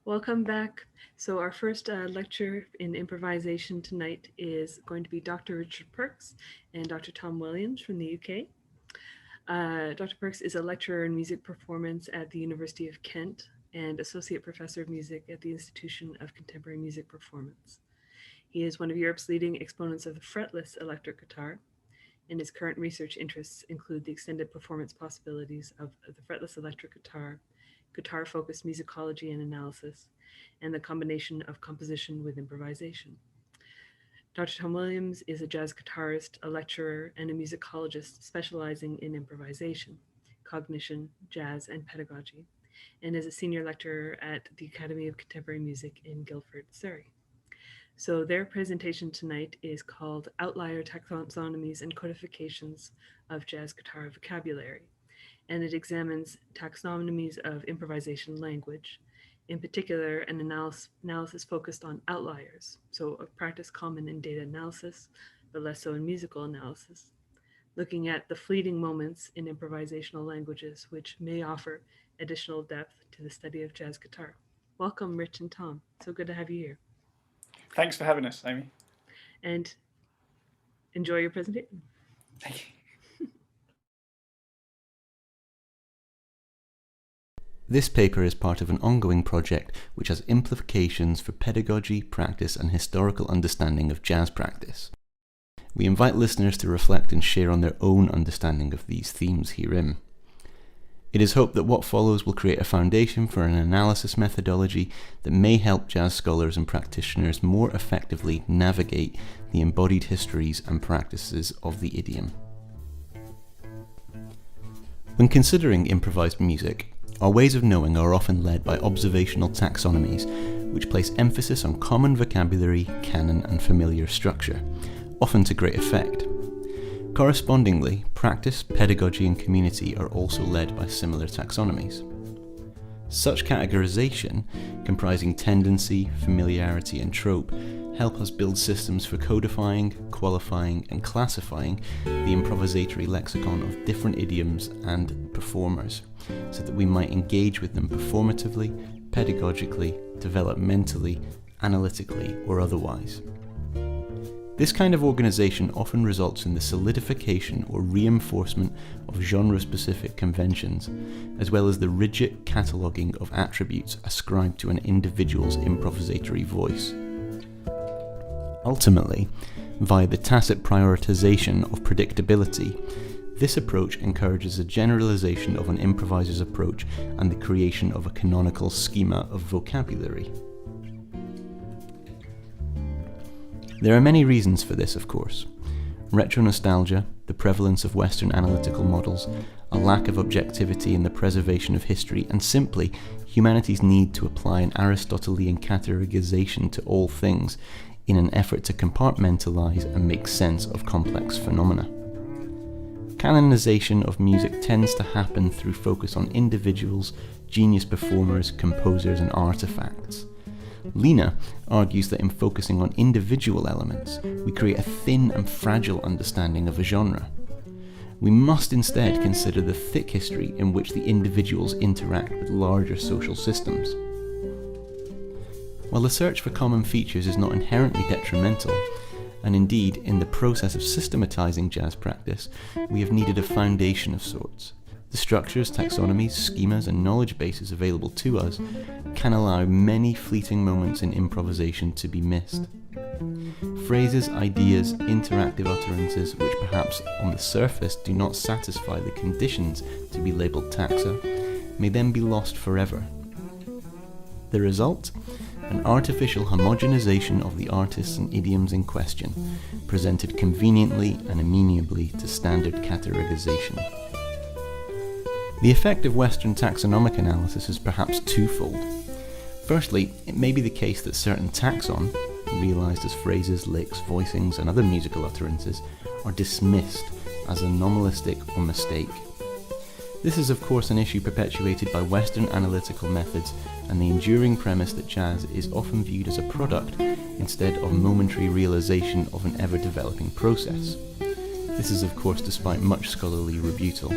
Welcome back. So, our first lecture in improvisation tonight is going to be Dr. Richard Perks and Dr. Tom Williams from the UK. Dr. Perks is a lecturer in music performance at the University of Kent and Associate Professor of Music at the Institution of Contemporary Music Performance. He is one of Europe's leading exponents of the fretless electric guitar, and his current research interests include the extended performance possibilities of the fretless electric guitar, guitar-focused musicology and analysis, and the combination of composition with improvisation. Dr. Tom Williams is a jazz guitarist, a lecturer, and a musicologist specializing in improvisation, cognition, jazz, and pedagogy, and is a senior lecturer at the Academy of Contemporary Music in Guildford, Surrey. So their presentation tonight is called Outlier Taxonomies and Codifications of Jazz Guitar Vocabulary, and it examines taxonomies of improvisation language, in particular an analysis focused on outliers, so a practice common in data analysis, but less so in musical analysis, looking at the fleeting moments in improvisational languages which may offer additional depth to the study of jazz guitar. Welcome, Rich and Tom. So good to have you here. Thanks for having us, Amy. And enjoy your presentation. Thank you. This paper is part of an ongoing project which has implications for pedagogy, practice, and historical understanding of jazz practice. We invite listeners to reflect and share on their own understanding of these themes herein. It is hoped that what follows will create a foundation for an analysis methodology that may help jazz scholars and practitioners more effectively navigate the embodied histories and practices of the idiom. When considering improvised music, our ways of knowing are often led by observational taxonomies, which place emphasis on common vocabulary, canon, and familiar structure, often to great effect. Correspondingly, practice, pedagogy, and community are also led by similar taxonomies. Such categorization, comprising tendency, familiarity, and trope, help us build systems for codifying, qualifying, and classifying the improvisatory lexicon of different idioms and performers, so that we might engage with them performatively, pedagogically, developmentally, analytically, or otherwise. This kind of organization often results in the solidification or reinforcement of genre-specific conventions, as well as the rigid cataloguing of attributes ascribed to an individual's improvisatory voice. Ultimately, via the tacit prioritization of predictability, this approach encourages a generalization of an improviser's approach and the creation of a canonical schema of vocabulary. There are many reasons for this, of course. Retro-nostalgia, the prevalence of Western analytical models, a lack of objectivity in the preservation of history, and simply humanity's need to apply an Aristotelian categorization to all things in an effort to compartmentalize and make sense of complex phenomena. Canonization of music tends to happen through focus on individuals, genius performers, composers, and artifacts. Lena argues that in focusing on individual elements, we create a thin and fragile understanding of a genre. We must instead consider the thick history in which the individuals interact with larger social systems. While the search for common features is not inherently detrimental, and indeed, in the process of systematizing jazz practice, we have needed a foundation of sorts. The structures, taxonomies, schemas, and knowledge bases available to us can allow many fleeting moments in improvisation to be missed. Phrases, ideas, interactive utterances which perhaps on the surface do not satisfy the conditions to be labelled taxa may then be lost forever. The result? An artificial homogenization of the artists and idioms in question, presented conveniently and amenably to standard categorization. The effect of Western taxonomic analysis is perhaps twofold. Firstly, it may be the case that certain taxon, realized as phrases, licks, voicings, and other musical utterances, are dismissed as anomalistic or mistake. This is of course an issue perpetuated by Western analytical methods and the enduring premise that jazz is often viewed as a product instead of momentary realization of an ever-developing process. This is of course despite much scholarly rebuttal.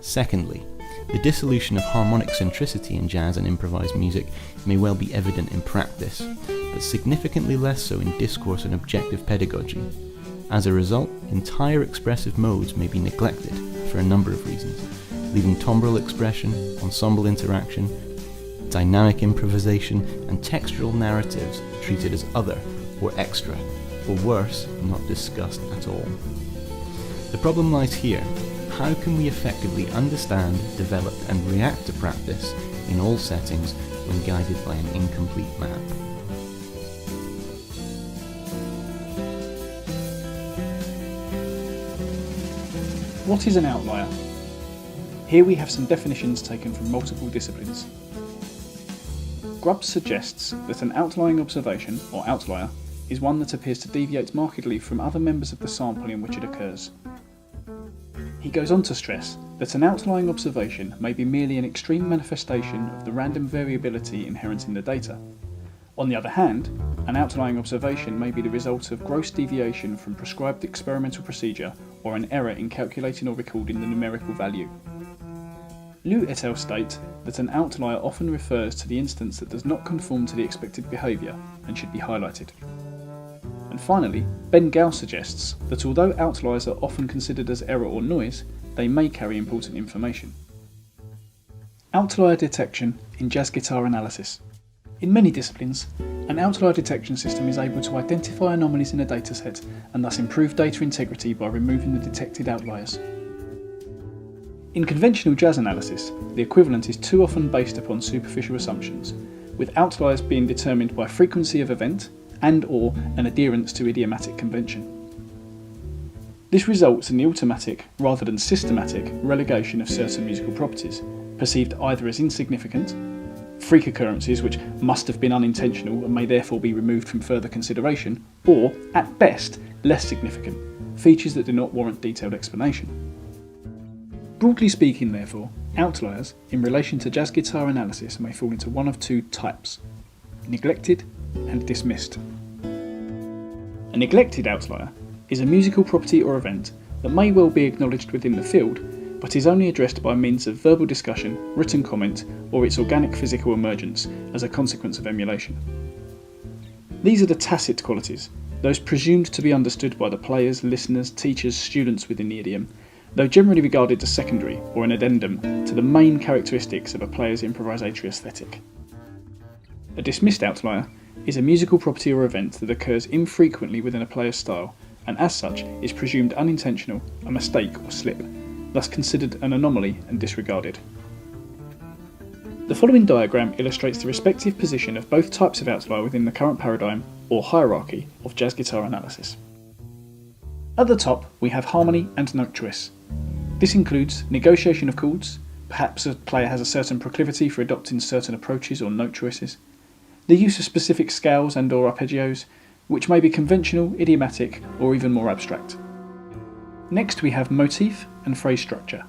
Secondly, The dissolution of harmonic centricity in jazz and improvised music may well be evident in practice, but significantly less so in discourse and objective pedagogy. As a result, entire expressive modes may be neglected for a number of reasons, leaving timbral expression, ensemble interaction, dynamic improvisation, and textural narratives treated as other or extra, or worse, not discussed at all. The problem lies here. How can we effectively understand, develop, and react to practice in all settings when guided by an incomplete map? What is an outlier? Here we have some definitions taken from multiple disciplines. Grubbs suggests that an outlying observation, or outlier, is one that appears to deviate markedly from other members of the sample in which it occurs. He goes on to stress that an outlying observation may be merely an extreme manifestation of the random variability inherent in the data. On the other hand, an outlying observation may be the result of gross deviation from prescribed experimental procedure or an error in calculating or recording the numerical value. Liu et al. State that an outlier often refers to the instance that does not conform to the expected behaviour and should be highlighted. And finally, Ben Gao suggests that although outliers are often considered as error or noise, they may carry important information. Outlier detection in jazz guitar analysis. In many disciplines, an outlier detection system is able to identify anomalies in a dataset and thus improve data integrity by removing the detected outliers. In conventional jazz analysis, the equivalent is too often based upon superficial assumptions, with outliers being determined by frequency of event and/or an adherence to idiomatic convention. This results in the automatic, rather than systematic, relegation of certain musical properties, perceived either as insignificant, freak occurrences which must have been unintentional and may therefore be removed from further consideration, or, at best, less significant, features that do not warrant detailed explanation. Broadly speaking, therefore, outliers in relation to jazz guitar analysis may fall into one of two types: neglected and dismissed. A neglected outlier is a musical property or event that may well be acknowledged within the field, but is only addressed by means of verbal discussion, written comment, or its organic physical emergence as a consequence of emulation. These are the tacit qualities, those presumed to be understood by the players, listeners, teachers, students within the idiom, though generally regarded as secondary or an addendum to the main characteristics of a player's improvisatory aesthetic. A dismissed outlier is a musical property or event that occurs infrequently within a player's style, and as such is presumed unintentional, a mistake or slip, thus considered an anomaly and disregarded. The following diagram illustrates the respective position of both types of outlier within the current paradigm, or hierarchy, of jazz guitar analysis. At the top, we have harmony and note choice. This includes negotiation of chords, perhaps a player has a certain proclivity for adopting certain approaches or note choices, the use of specific scales and/or arpeggios, which may be conventional, idiomatic, or even more abstract. Next we have motif and phrase structure.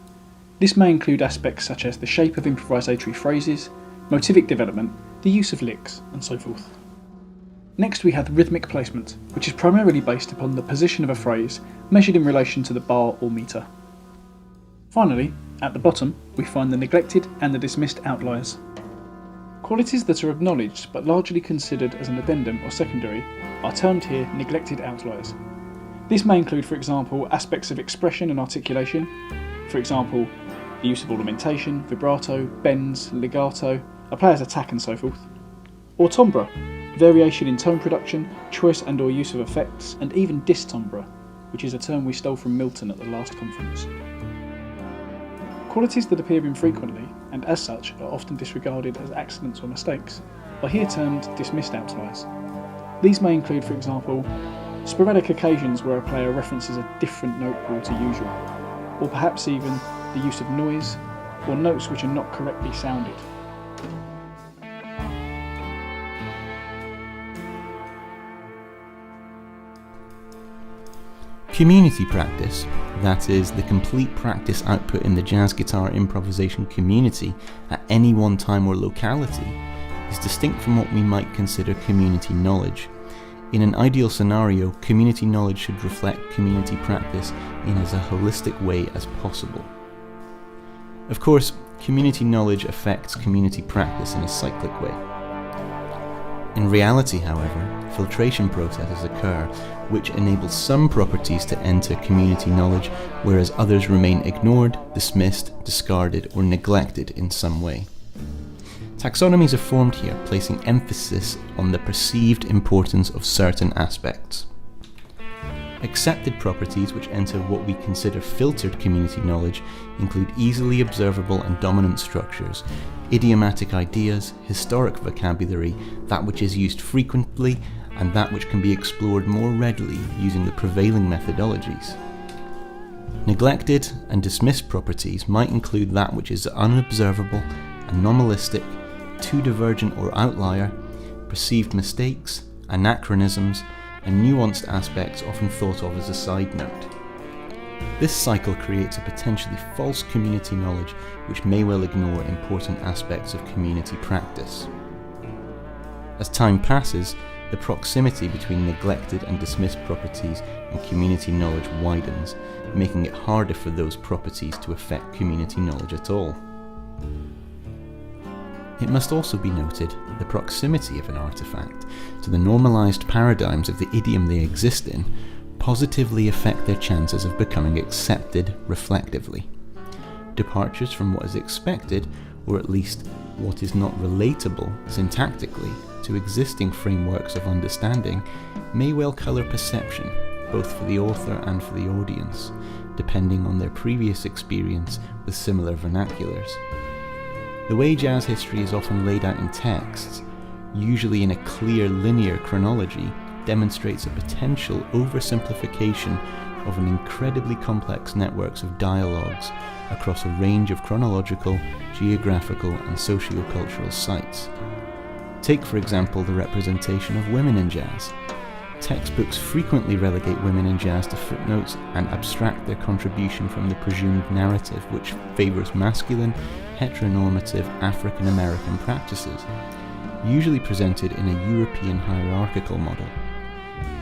This may include aspects such as the shape of improvisatory phrases, motivic development, the use of licks, and so forth. Next we have the rhythmic placement, which is primarily based upon the position of a phrase measured in relation to the bar or meter. Finally, at the bottom, we find the neglected and the dismissed outliers. Qualities that are acknowledged but largely considered as an addendum or secondary are termed here neglected outliers. This may include, for example, aspects of expression and articulation, for example, the use of ornamentation, vibrato, bends, legato, a player's attack and so forth, or timbre, variation in tone production, choice and/or use of effects, and even distimbre, which is a term we stole from Milton at the last conference. Qualities that appear infrequently, and as such are often disregarded as accidents or mistakes, are here termed dismissed outliers. These may include, for example, sporadic occasions where a player references a different note pool to usual, or perhaps even the use of noise, or notes which are not correctly sounded. Community practice, that is, the complete practice output in the jazz guitar improvisation community at any one time or locality, is distinct from what we might consider community knowledge. In an ideal scenario, community knowledge should reflect community practice in as a holistic way as possible. Of course, community knowledge affects community practice in a cyclic way. In reality, however, filtration processes occur which enable some properties to enter community knowledge, whereas others remain ignored, dismissed, discarded, or neglected in some way. Taxonomies are formed here, placing emphasis on the perceived importance of certain aspects. Accepted properties which enter what we consider filtered community knowledge include easily observable and dominant structures, idiomatic ideas, historic vocabulary, that which is used frequently, and that which can be explored more readily using the prevailing methodologies. Neglected and dismissed properties might include that which is unobservable, anomalistic, too divergent or outlier, perceived mistakes, anachronisms, and nuanced aspects often thought of as a side note. This cycle creates a potentially false community knowledge which may well ignore important aspects of community practice. As time passes, the proximity between neglected and dismissed properties and community knowledge widens, making it harder for those properties to affect community knowledge at all. It must also be noted that the proximity of an artifact to the normalized paradigms of the idiom they exist in positively affect their chances of becoming accepted reflectively. Departures from what is expected, or at least what is not relatable syntactically to existing frameworks of understanding, may well colour perception, both for the author and for the audience, depending on their previous experience with similar vernaculars. The way jazz history is often laid out in texts, usually in a clear linear chronology, demonstrates a potential oversimplification of an incredibly complex networks of dialogues across a range of chronological, geographical, and socio-cultural sites. Take, for example, the representation of women in jazz. Textbooks frequently relegate women in jazz to footnotes and abstract their contribution from the presumed narrative which favours masculine, heteronormative African American practices, usually presented in a European hierarchical model.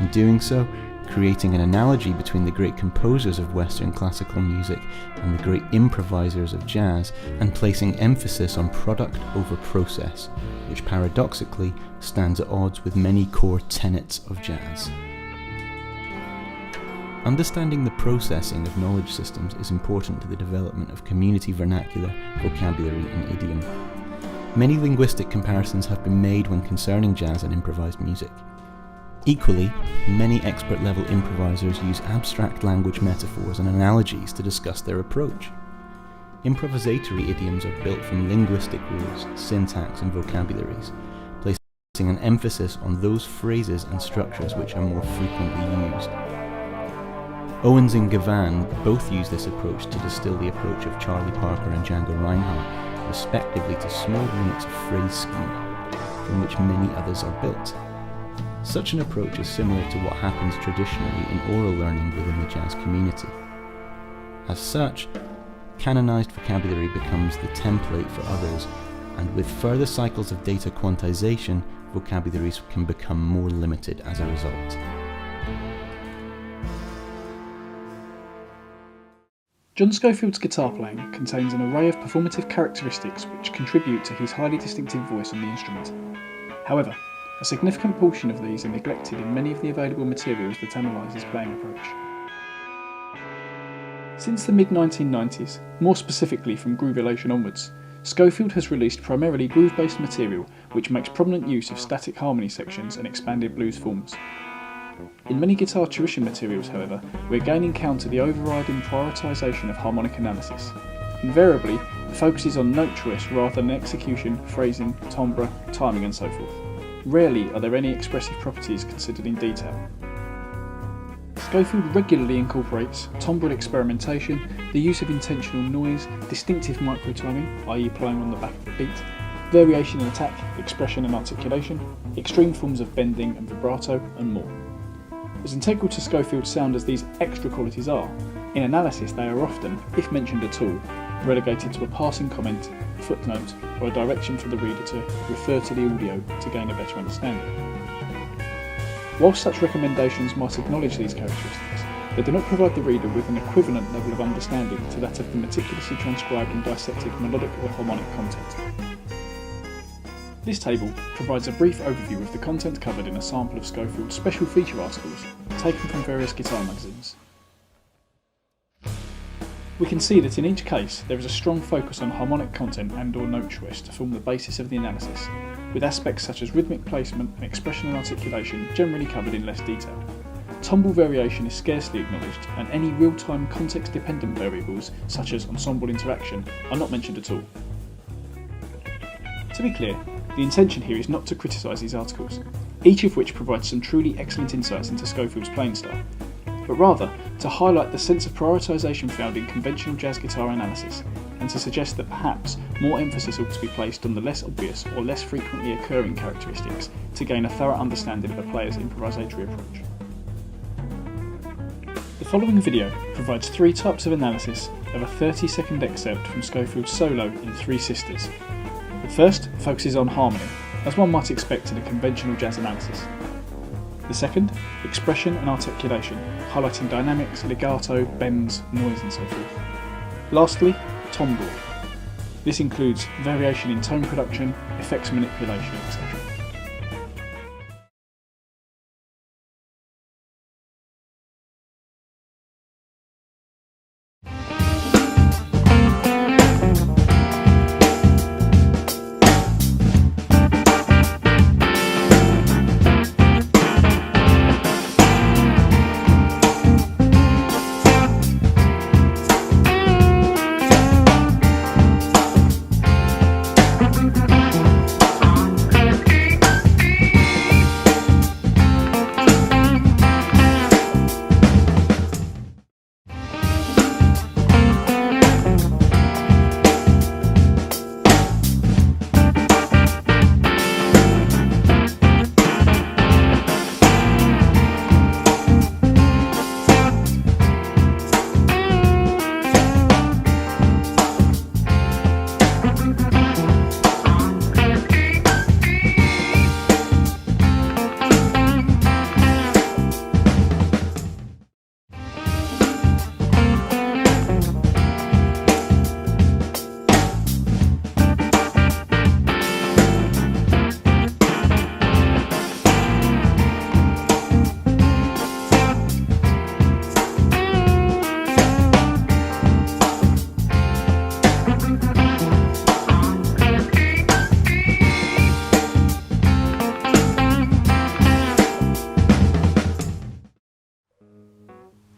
In doing so, creating an analogy between the great composers of Western classical music and the great improvisers of jazz, and placing emphasis on product over process, which paradoxically stands at odds with many core tenets of jazz. Understanding the processing of knowledge systems is important to the development of community vernacular, vocabulary, and idiom. Many linguistic comparisons have been made when concerning jazz and improvised music. Equally, many expert-level improvisers use abstract language metaphors and analogies to discuss their approach. Improvisatory idioms are built from linguistic rules, syntax, and vocabularies, placing an emphasis on those phrases and structures which are more frequently used. Owens and Gavan both use this approach to distill the approach of Charlie Parker and Django Reinhardt, respectively, to small units of phrase schema, from which many others are built. Such an approach is similar to what happens traditionally in oral learning within the jazz community. As such, canonized vocabulary becomes the template for others, and with further cycles of data quantization, vocabularies can become more limited as a result. John Scofield's guitar playing contains an array of performative characteristics which contribute to his highly distinctive voice on the instrument. However, a significant portion of these are neglected in many of the available materials that analyse his playing approach. Since the mid-1990s, more specifically from Groovulation onwards, Scofield has released primarily groove-based material which makes prominent use of static harmony sections and expanded blues forms. In many guitar tuition materials, however, we again encounter the overriding prioritisation of harmonic analysis. Invariably, the focus is on note choice rather than execution, phrasing, timbre, timing and so forth. Rarely are there any expressive properties considered in detail. Scofield regularly incorporates timbre experimentation, the use of intentional noise, distinctive micro-timing, i.e. playing on the back of the beat, variation in attack, expression and articulation, extreme forms of bending and vibrato, and more. As integral to Scofield's sound as these extra qualities are, in analysis they are often, if mentioned at all, relegated to a passing comment, a footnote, or a direction for the reader to refer to the audio to gain a better understanding. Whilst such recommendations might acknowledge these characteristics, they do not provide the reader with an equivalent level of understanding to that of the meticulously transcribed and dissected melodic or harmonic content. This table provides a brief overview of the content covered in a sample of Schofield's special feature articles taken from various guitar magazines. We can see that in each case there is a strong focus on harmonic content and/or note choice to form the basis of the analysis, with aspects such as rhythmic placement and expression and articulation generally covered in less detail. Tonal variation is scarcely acknowledged, and any real-time context-dependent variables such as ensemble interaction are not mentioned at all. To be clear, the intention here is not to criticise these articles, each of which provides some truly excellent insights into Schofield's playing style, but rather to highlight the sense of prioritisation found in conventional jazz guitar analysis, and to suggest that perhaps more emphasis ought to be placed on the less obvious or less frequently occurring characteristics to gain a thorough understanding of a player's improvisatory approach. The following video provides 3 types of analysis of a 30-second excerpt from Schofield's solo in Three Sisters. The first focuses on harmony, as one might expect in a conventional jazz analysis. The second, expression and articulation, highlighting dynamics, legato, bends, noise and so forth. Lastly, timbre. This includes variation in tone production, effects manipulation, etc.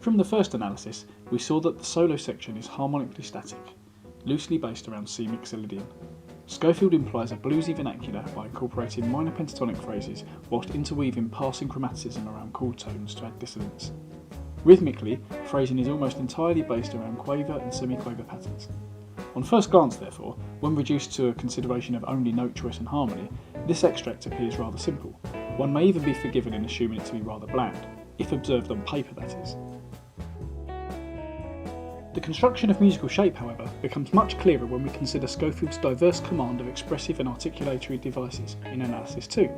From the first analysis, we saw that the solo section is harmonically static, loosely based around C mixolydian. Schofield implies a bluesy vernacular by incorporating minor pentatonic phrases whilst interweaving passing chromaticism around chord tones to add dissonance. Rhythmically, phrasing is almost entirely based around quaver and semi-quaver patterns. On first glance, therefore, when reduced to a consideration of only note choice and harmony, this extract appears rather simple. One may even be forgiven in assuming it to be rather bland, if observed on paper that is. The construction of musical shape, however, becomes much clearer when we consider Schofield's diverse command of expressive and articulatory devices in Analysis 2.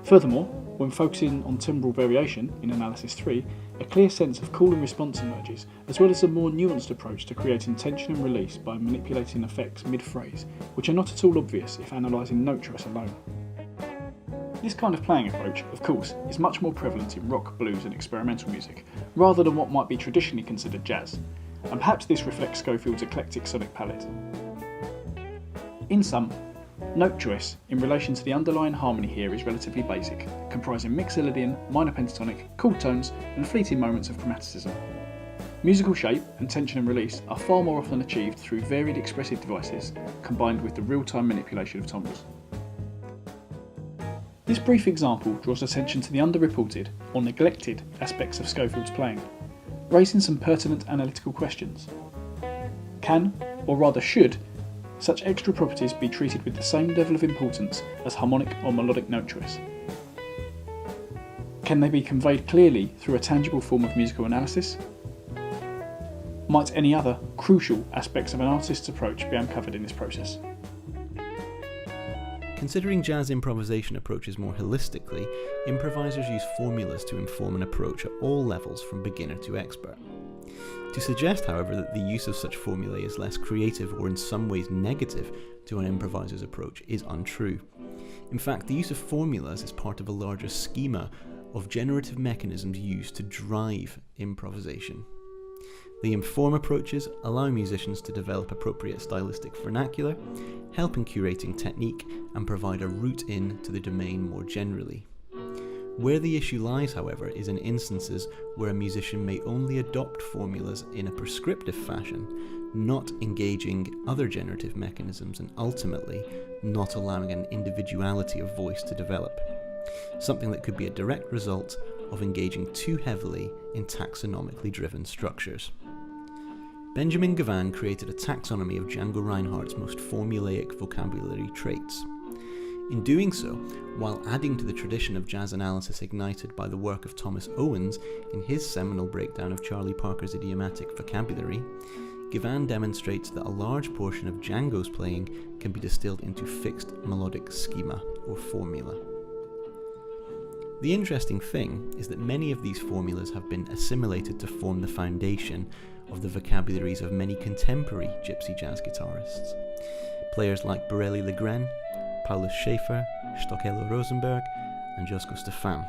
Furthermore, when focusing on timbral variation in Analysis 3, a clear sense of call and response emerges, as well as a more nuanced approach to creating tension and release by manipulating effects mid-phrase, which are not at all obvious if analysing note choice alone. This kind of playing approach, of course, is much more prevalent in rock, blues and experimental music, rather than what might be traditionally considered jazz, and perhaps this reflects Schofield's eclectic sonic palette. In sum, note choice in relation to the underlying harmony here is relatively basic, comprising mixolydian, minor pentatonic, chord tones and fleeting moments of chromaticism. Musical shape and tension and release are far more often achieved through varied expressive devices, combined with the real-time manipulation of timbrels. This brief example draws attention to the underreported or neglected aspects of Schofield's playing, raising some pertinent analytical questions. Can, or rather should, such extra properties be treated with the same level of importance as harmonic or melodic note choice? Can they be conveyed clearly through a tangible form of musical analysis? Might any other crucial aspects of an artist's approach be uncovered in this process? Considering jazz improvisation approaches more holistically, improvisers use formulas to inform an approach at all levels from beginner to expert. To suggest, however, that the use of such formulae is less creative or in some ways negative to an improviser's approach is untrue. In fact, the use of formulas is part of a larger schema of generative mechanisms used to drive improvisation. The inform approaches allow musicians to develop appropriate stylistic vernacular, help in curating technique, and provide a route in to the domain more generally. Where the issue lies, however, is in instances where a musician may only adopt formulas in a prescriptive fashion, not engaging other generative mechanisms and ultimately not allowing an individuality of voice to develop. Something that could be a direct result of engaging too heavily in taxonomically driven structures. Benjamin Gavin created a taxonomy of Django Reinhardt's most formulaic vocabulary traits. In doing so, while adding to the tradition of jazz analysis ignited by the work of Thomas Owens in his seminal breakdown of Charlie Parker's idiomatic vocabulary, Gavin demonstrates that a large portion of Django's playing can be distilled into fixed melodic schema or formula. The interesting thing is that many of these formulas have been assimilated to form the foundation of the vocabularies of many contemporary gypsy jazz guitarists. Players like Borelli Legren, Paulus Schaefer, Stockello Rosenberg, and Josko Stefan.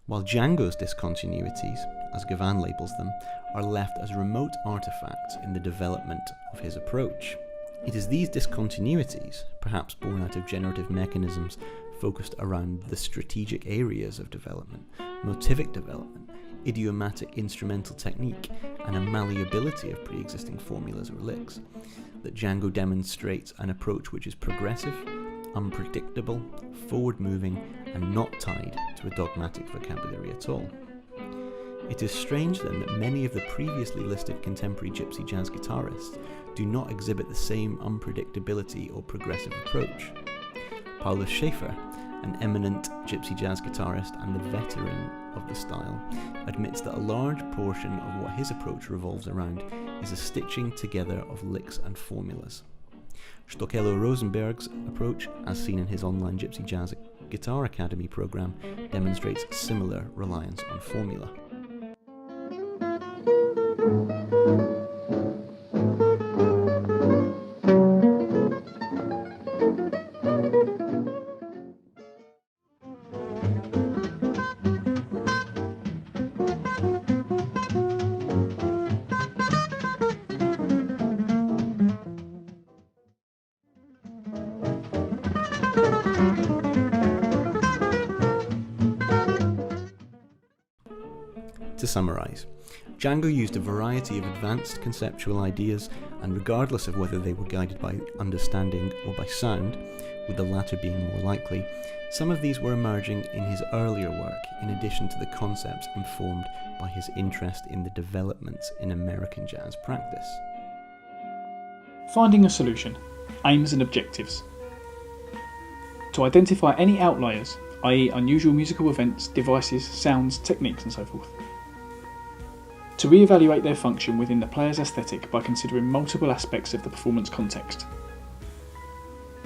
While Django's discontinuities, as Gavin labels them, are left as remote artifacts in the development of his approach. It is these discontinuities, perhaps born out of generative mechanisms focused around the strategic areas of development, motivic development, idiomatic instrumental technique, and a malleability of pre-existing formulas or licks, that Django demonstrates an approach which is progressive, unpredictable, forward-moving, and not tied to a dogmatic vocabulary at all. It is strange then that many of the previously listed contemporary gypsy jazz guitarists do not exhibit the same unpredictability or progressive approach. Paulus Schaefer, an eminent gypsy jazz guitarist and the veteran of the style, admits that a large portion of what his approach revolves around is a stitching together of licks and formulas. Stockello Rosenberg's approach, as seen in his online Gypsy Jazz Guitar Academy program, demonstrates similar reliance on formula. To summarise, Django used a variety of advanced conceptual ideas, and regardless of whether they were guided by understanding or by sound, with the latter being more likely, some of these were emerging in his earlier work in addition to the concepts informed by his interest in the developments in American jazz practice. Finding a solution, aims and objectives. To identify any outliers, i.e. unusual musical events, devices, sounds, techniques and so forth. To re-evaluate their function within the player's aesthetic by considering multiple aspects of the performance context.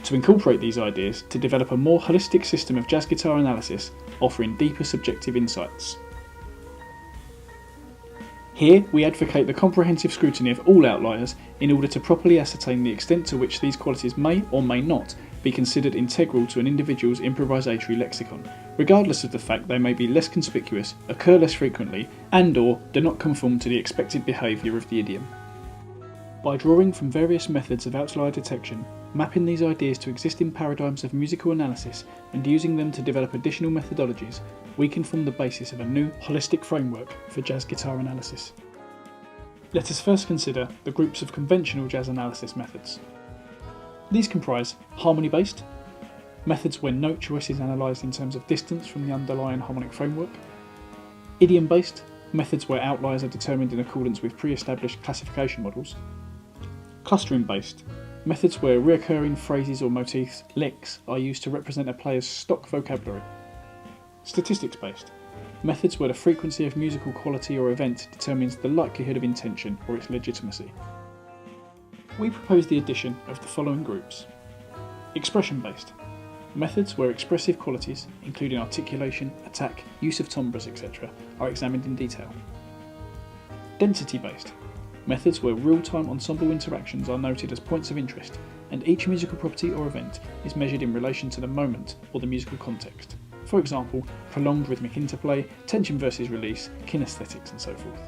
To incorporate these ideas to develop a more holistic system of jazz guitar analysis, offering deeper subjective insights. Here, we advocate the comprehensive scrutiny of all outliers in order to properly ascertain the extent to which these qualities may or may not be considered integral to an individual's improvisatory lexicon, regardless of the fact they may be less conspicuous, occur less frequently, and/or do not conform to the expected behaviour of the idiom. By drawing from various methods of outlier detection, mapping these ideas to existing paradigms of musical analysis, and using them to develop additional methodologies, we can form the basis of a new, holistic framework for jazz guitar analysis. Let us first consider the groups of conventional jazz analysis methods. These comprise harmony-based, methods where note choice is analysed in terms of distance from the underlying harmonic framework, idiom-based, methods where outliers are determined in accordance with pre-established classification models, clustering-based, methods where recurring phrases or motifs, licks, are used to represent a player's stock vocabulary, statistics-based, methods where the frequency of musical quality or event determines the likelihood of intention or its legitimacy. We propose the addition of the following groups. Expression-based, Methods where expressive qualities, including articulation, attack, use of timbres, etc., are examined in detail. Density-based. Methods where real-time ensemble interactions are noted as points of interest, and each musical property or event is measured in relation to the moment or the musical context. For example, prolonged rhythmic interplay, tension versus release, kinesthetics, and so forth.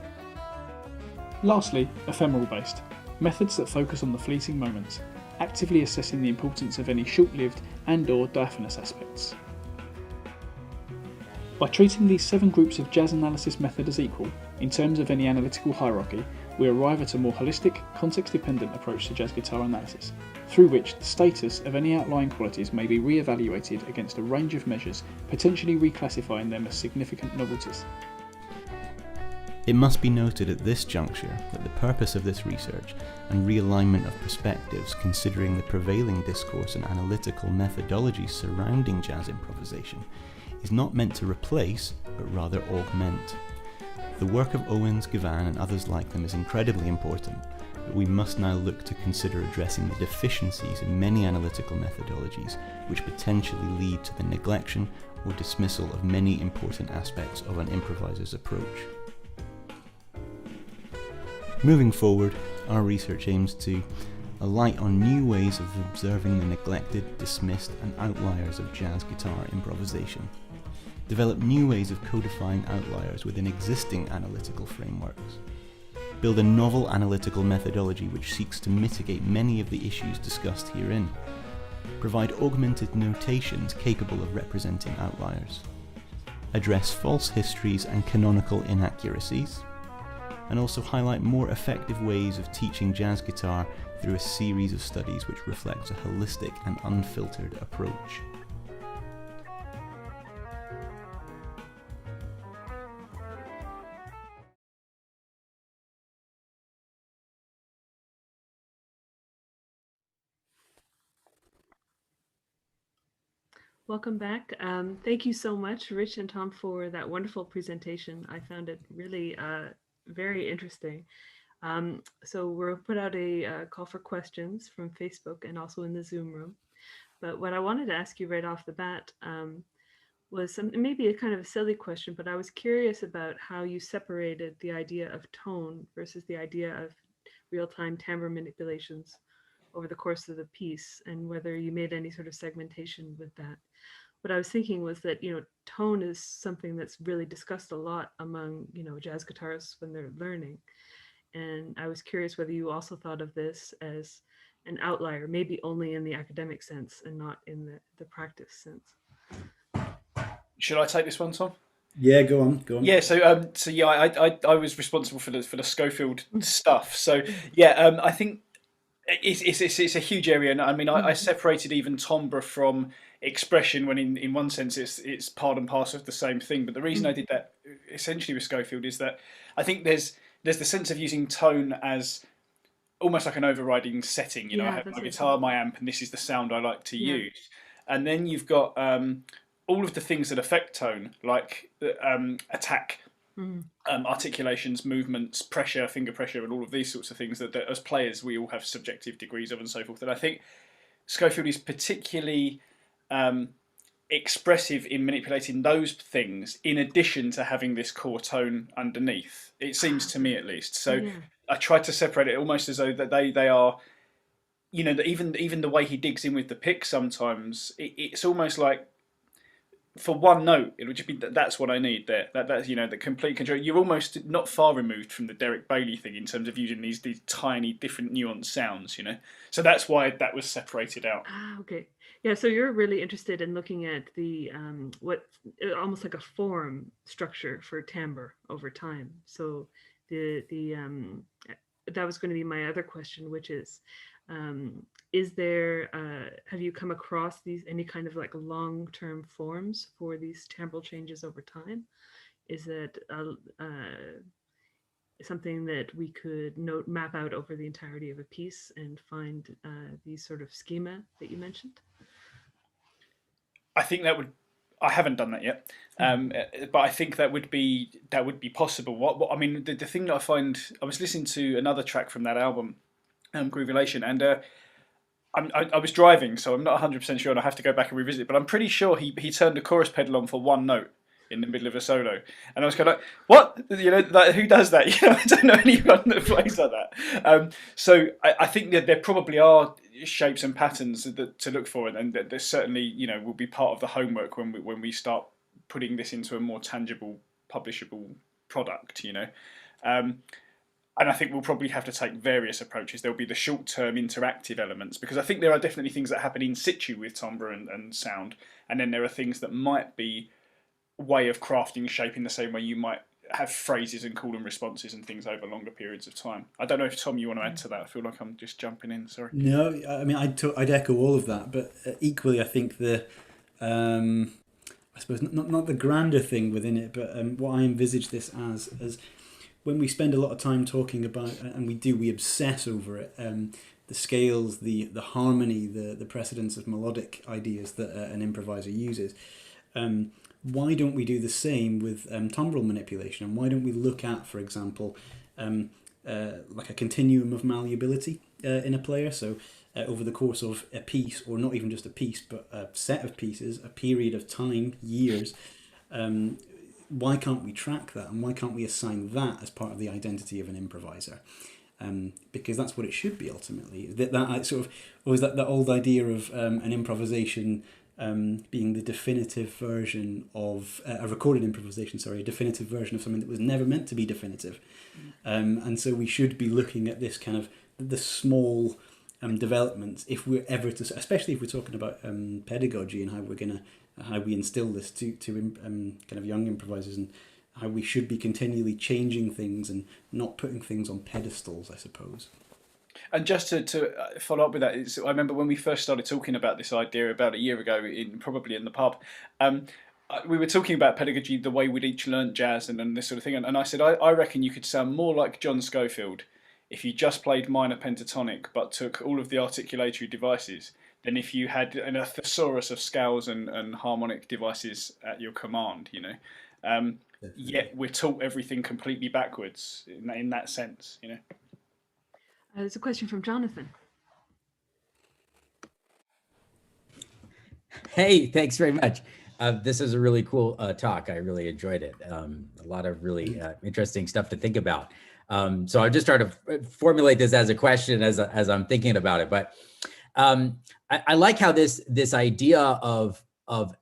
Lastly, ephemeral-based. Methods that focus on the fleeting moments, actively assessing the importance of any short-lived and/or diaphanous aspects. By treating these 7 groups of jazz analysis method as equal, in terms of any analytical hierarchy, we arrive at a more holistic, context-dependent approach to jazz guitar analysis, through which the status of any outlying qualities may be re-evaluated against a range of measures, potentially reclassifying them as significant novelties. It must be noted at this juncture that the purpose of this research and realignment of perspectives considering the prevailing discourse and analytical methodologies surrounding jazz improvisation is not meant to replace, but rather augment. The work of Owens, Gavan and others like them is incredibly important, but we must now look to consider addressing the deficiencies in many analytical methodologies which potentially lead to the neglection or dismissal of many important aspects of an improviser's approach. Moving forward, our research aims to alight on new ways of observing the neglected, dismissed and outliers of jazz guitar improvisation, develop new ways of codifying outliers within existing analytical frameworks, build a novel analytical methodology which seeks to mitigate many of the issues discussed herein, provide augmented notations capable of representing outliers, address false histories and canonical inaccuracies, and also highlight more effective ways of teaching jazz guitar through a series of studies which reflects a holistic and unfiltered approach. Welcome back. Thank you so much, Rich and Tom, for that wonderful presentation. I found it really very interesting. So we'll put out a call for questions from Facebook and also in the Zoom room. But what I wanted to ask you right off the bat was maybe a kind of a silly question, but I was curious about how you separated the idea of tone versus the idea of real-time timbre manipulations over the course of the piece, and whether you made any sort of segmentation with that. What I was thinking was that, tone is something that's really discussed a lot among, jazz guitarists when they're learning. And I was curious whether you also thought of this as an outlier, maybe only in the academic sense and not in the practice sense. Should I take this one, Tom? Yeah, go on. Yeah, I was responsible for the Schofield stuff. So yeah, I think it's a huge area, and I mean I separated even timbre from expression when in one sense it's part and parcel of the same thing. But the reason I did that essentially with Schofield is that I think there's the sense of using tone as almost like an overriding setting. I have my guitar, my amp, and this is the sound I like to use. And then you've got all of the things that affect tone, like attack, articulations, movements, pressure, finger pressure, and all of these sorts of things that as players we all have subjective degrees of and so forth. And I think Schofield is particularly expressive in manipulating those things in addition to having this core tone underneath. It seems to me, at least. So I tried to separate it almost as though that they are, that even the way he digs in with the pick sometimes, it's almost like for one note, it would just be that's what I need there. That's the complete control. You're almost not far removed from the Derek Bailey thing in terms of using these tiny different nuanced sounds. So that's why that was separated out. Okay, yeah. So you're really interested in looking at the what almost like a form structure for timbre over time. So the that was going to be my other question, which is there have you come across any kind of like long-term forms for these timbral changes over time? Is it something that we could map out over the entirety of a piece and find these sort of schema that you mentioned? I think I haven't done that yet, but I think that would be possible. What I mean, the thing that I was listening to another track from that album, Groove Relation, and I was driving, so I'm not 100% sure, and I have to go back and revisit it. But I'm pretty sure he turned the chorus pedal on for one note in the middle of a solo, and I was kind of like, "What? Like, who does that?" I don't know anyone that plays like that. So I think that there probably are shapes and patterns to look for, and that there's certainly will be part of the homework when we start putting this into a more tangible, publishable product. And I think we'll probably have to take various approaches. There'll be the short-term interactive elements, because I think there are definitely things that happen in situ with timbre and sound, and then there are things that might be way of crafting shape in the same way you might have phrases and call and responses and things over longer periods of time. I don't know if, Tom, you want to add to that. I feel like I'm just jumping in, sorry. No, I mean, I'd echo all of that, but equally I think I suppose not the grander thing within it, but what I envisage this as when we spend a lot of time talking about, and we obsess over it, the scales, the harmony, the precedence of melodic ideas that an improviser uses. Why don't we do the same with timbral manipulation? And why don't we look at, for example, like a continuum of malleability in a player? So over the course of a piece, or not even just a piece, but a set of pieces, a period of time, years, why can't we track that, and why can't we assign that as part of the identity of an improviser? Because that's what it should be ultimately. That sort of, or is that old idea of an improvisation being the definitive version of a recorded improvisation, a definitive version of something that was never meant to be definitive. And so we should be looking at this kind of the small developments, if we're ever to, especially if we're talking about pedagogy and how we instill this to kind of young improvisers, and how we should be continually changing things and not putting things on pedestals, I suppose. And just to follow up with that, I remember when we first started talking about this idea about a year ago, probably in the pub, we were talking about pedagogy, the way we'd each learnt jazz and this sort of thing. And I said, I reckon you could sound more like John Scofield if you just played minor pentatonic but took all of the articulatory devices than if you had a thesaurus of scales and harmonic devices at your command, Yet we're taught everything completely backwards in that sense, There's a question from Jonathan. Hey, thanks very much. This is a really cool talk. I really enjoyed it. A lot of really interesting stuff to think about. So I'll just try to formulate this as a question as I'm thinking about it. But I like how this idea of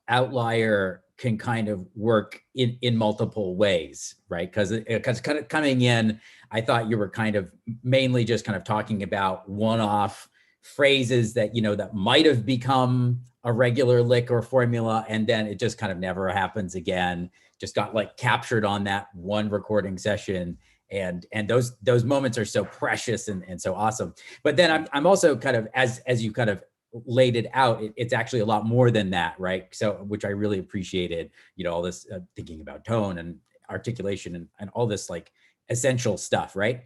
outlier can kind of work in multiple ways, right? Because kind of coming in, I thought you were kind of mainly just kind of talking about one-off phrases that, that might have become a regular lick or formula, and then it just kind of never happens again, just got like captured on that one recording session. And those moments are so precious and so awesome. But then I'm also kind of, as you kind of laid it out, it's actually a lot more than that, right? So, which I really appreciated, all this thinking about tone and articulation and all this like essential stuff, right?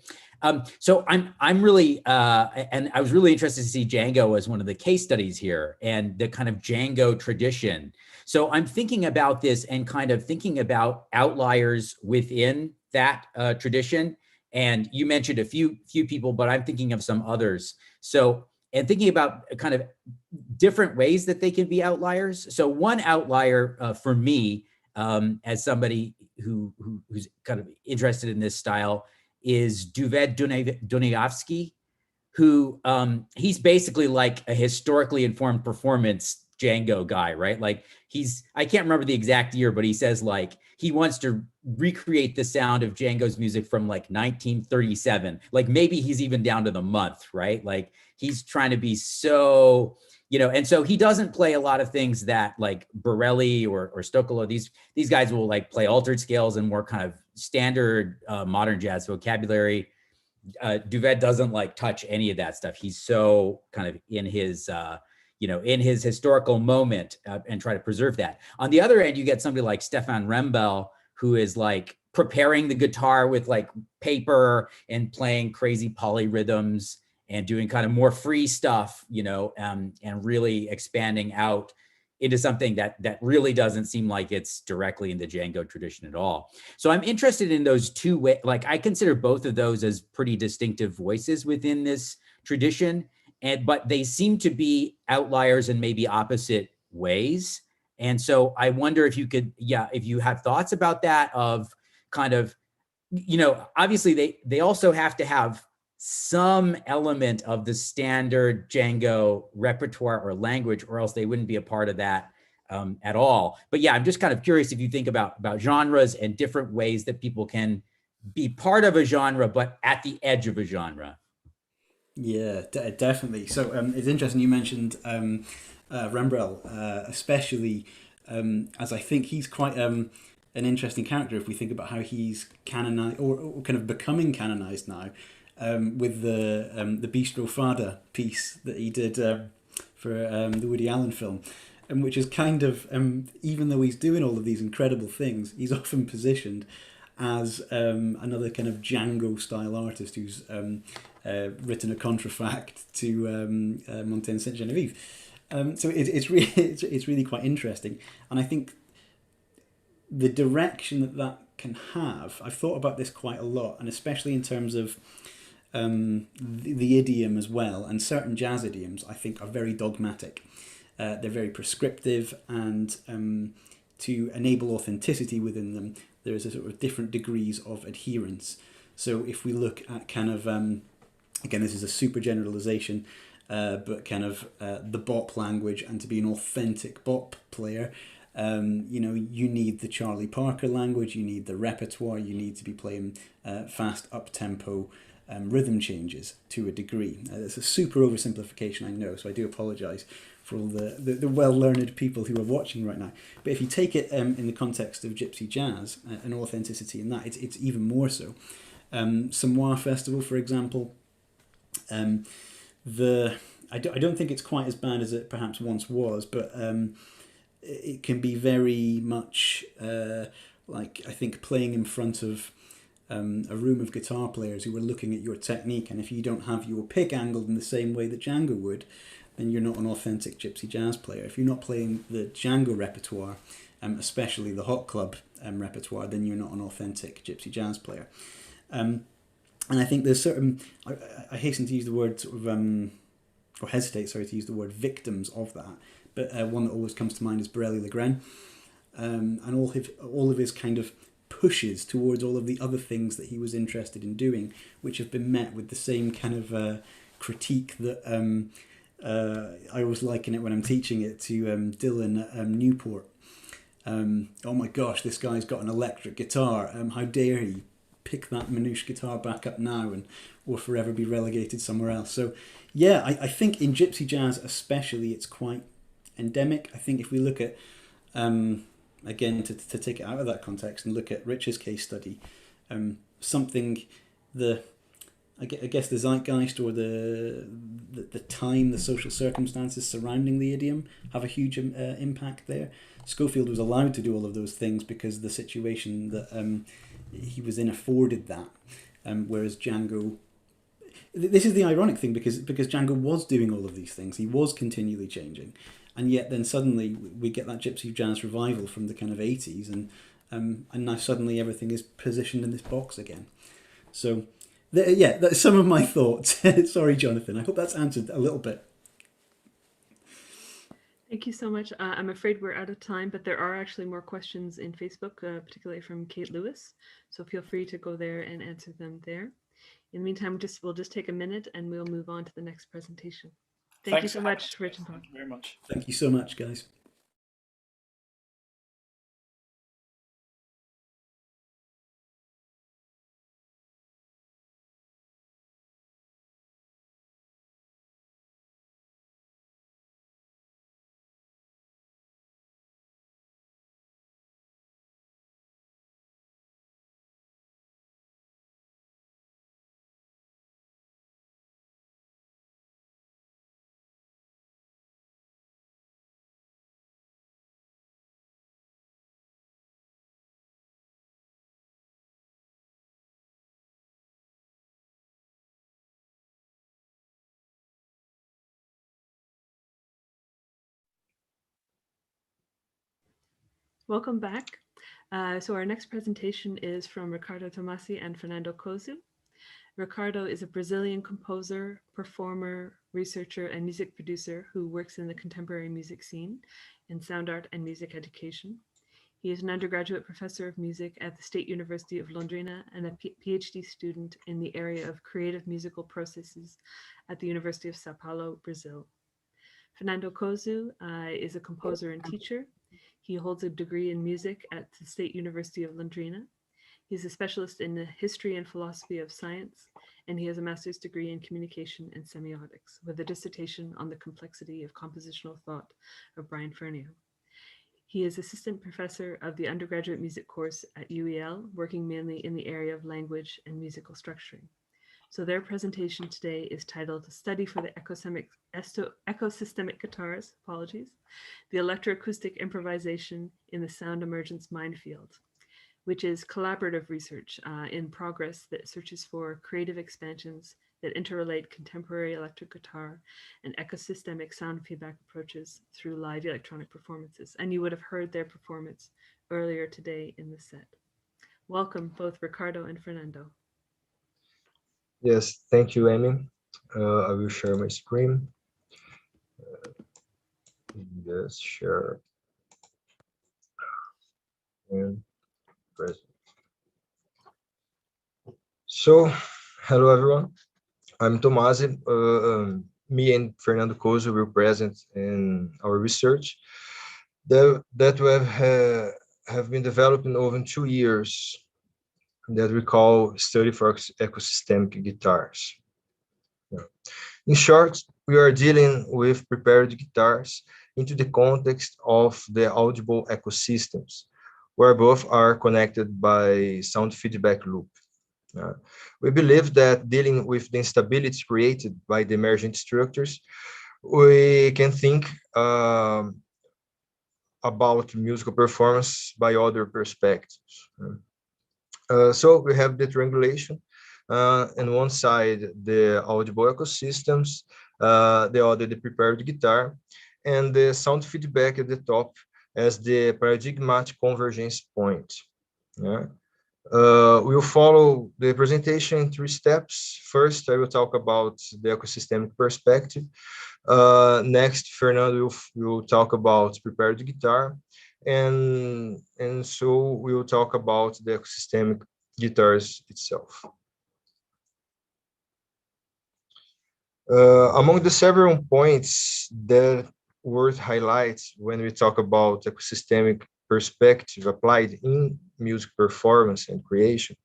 So I'm really, and I was really interested to see Django as one of the case studies here and the kind of Django tradition. So I'm thinking about this and kind of thinking about outliers within that tradition. And you mentioned a few people, but I'm thinking of some others. So, and thinking about kind of different ways that they can be outliers. So one outlier for me, as somebody who's kind of interested in this style, is Duvet Dunayevsky, who he's basically like a historically informed performance Django guy, right? Like I can't remember the exact year, but he says like he wants to recreate the sound of Django's music from like 1937. Like maybe he's even down to the month, right? Like he's trying to be so, and so he doesn't play a lot of things that like Borelli or Stoccolo, these guys will like play altered scales and more kind of standard modern jazz vocabulary. Duvet doesn't like touch any of that stuff. He's so kind of in his, in his historical moment and try to preserve that. On the other end, you get somebody like Stefan Rembel, who is like preparing the guitar with like paper and playing crazy polyrhythms and doing kind of more free stuff, and really expanding out into something that really doesn't seem like it's directly in the Django tradition at all. So I'm interested in those two ways. Like I consider both of those as pretty distinctive voices within this tradition. but they seem to be outliers in maybe opposite ways. And so I wonder if you could, if you have thoughts about that, of kind of, obviously they also have to have some element of the standard Django repertoire or language, or else they wouldn't be a part of that at all. But yeah, I'm just kind of curious if you think about genres and different ways that people can be part of a genre, but at the edge of a genre. Yeah, definitely. So it's interesting you mentioned Rambrel, especially as I think he's quite an interesting character if we think about how he's canonized or kind of becoming canonized now with the Bistro Fada piece that he did for the Woody Allen film. Which is kind of, even though he's doing all of these incredible things, he's often positioned as another kind of Django-style artist who's written a contrafact to Montaigne Sainte-Geneviève. So it's really quite interesting. And I think the direction that can have, I've thought about this quite a lot, and especially in terms of the idiom as well, and certain jazz idioms I think are very dogmatic. They're very prescriptive, and to enable authenticity within them, there's a sort of different degrees of adherence. So if we look at kind of, again, this is a super generalization, but kind of the bop language, and to be an authentic bop player, you need the Charlie Parker language, you need the repertoire, you need to be playing fast up-tempo rhythm changes to a degree. It's a super oversimplification, I know, so I do apologise for all the well-learned people who are watching right now. But if you take it in the context of gypsy jazz and authenticity in that, it's even more so. Samoa Festival, for example, I don't think it's quite as bad as it perhaps once was, but it can be very much like, I think, playing in front of a room of guitar players who are looking at your technique, and if you don't have your pick angled in the same way that Django would, then you're not an authentic gypsy jazz player. If you're not playing the Django repertoire, especially the hot club repertoire, then you're not an authentic gypsy jazz player. And I think there's certain, I hasten to use the word sort of, or hesitate, sorry, to use the word victims of that, but one that always comes to mind is Borelli Legren, and all of his kind of pushes towards all of the other things that he was interested in doing, which have been met with the same kind of critique that I always liken it when I'm teaching it to Dylan at Newport. Oh my gosh, this guy's got an electric guitar. How dare he pick that Manouche guitar back up now or forever be relegated somewhere else. So yeah, I think in gypsy jazz especially, it's quite endemic. I think if we look at again, to take it out of that context and look at Rich's case study, something I guess the zeitgeist or the time, the social circumstances surrounding the idiom have a huge impact there. Schofield was allowed to do all of those things because the situation that he was in afforded that, whereas Django. This is the ironic thing because Django was doing all of these things. He was continually changing. And yet then suddenly we get that gypsy jazz revival from the kind of 80s, and now suddenly everything is positioned in this box again. So, that's some of my thoughts. Sorry, Jonathan. I hope that's answered a little bit. Thank you so much. I'm afraid we're out of time, but there are actually more questions in Facebook, particularly from Kate Lewis. So feel free to go there and answer them there. In the meantime, we'll just take a minute and we'll move on to the next presentation. Thank you so much, Rich and Tom. Thank you very much. Thank you so much, guys. Welcome back. So our next presentation is from Ricardo Tomasi and Fernando Kozu. Ricardo is a Brazilian composer, performer, researcher, and music producer who works in the contemporary music scene in sound art and music education. He is an undergraduate professor of music at the State University of Londrina and a PhD student in the area of creative musical processes at the University of Sao Paulo, Brazil. Fernando Kozu is a composer and teacher. He holds a degree in music at the State University of Londrina. He's a specialist in the history and philosophy of science, and he has a master's degree in communication and semiotics with a dissertation on the complexity of compositional thought of Brian Fernio. He is assistant professor of the undergraduate music course at UEL, working mainly in the area of language and musical structuring. So their presentation today is titled Study for the Ecosystemic Guitars, the Electroacoustic Improvisation in the Sound Emergence Minefield, which is collaborative research in progress that searches for creative expansions that interrelate contemporary electric guitar and ecosystemic sound feedback approaches through live electronic performances. And you would have heard their performance earlier today in the set. Welcome, both Ricardo and Fernando. Yes, thank you, Amy. I will share my screen. Yes, share. And present. So, hello everyone. I'm Tomasi. Me and Fernando Kozu will present in our research that we have been developing over 2 years that we call Study for Ecosystemic Guitars. In short, we are dealing with prepared guitars into the context of the audible ecosystems, where both are connected by sound feedback loop. We believe that dealing with the instability created by the emergent structures, we can think about musical performance by other perspectives. So we have the triangulation. On one side, the audible ecosystems, the other, the prepared guitar, and the sound feedback at the top as the paradigmatic convergence point. We'll follow the presentation in 3 steps. First, I will talk about the ecosystemic perspective. Next, Fernando will talk about prepared guitar. And so we will talk about the ecosystemic guitars itself. Among the several points that worth highlight when we talk about ecosystemic perspective applied in music performance and creation,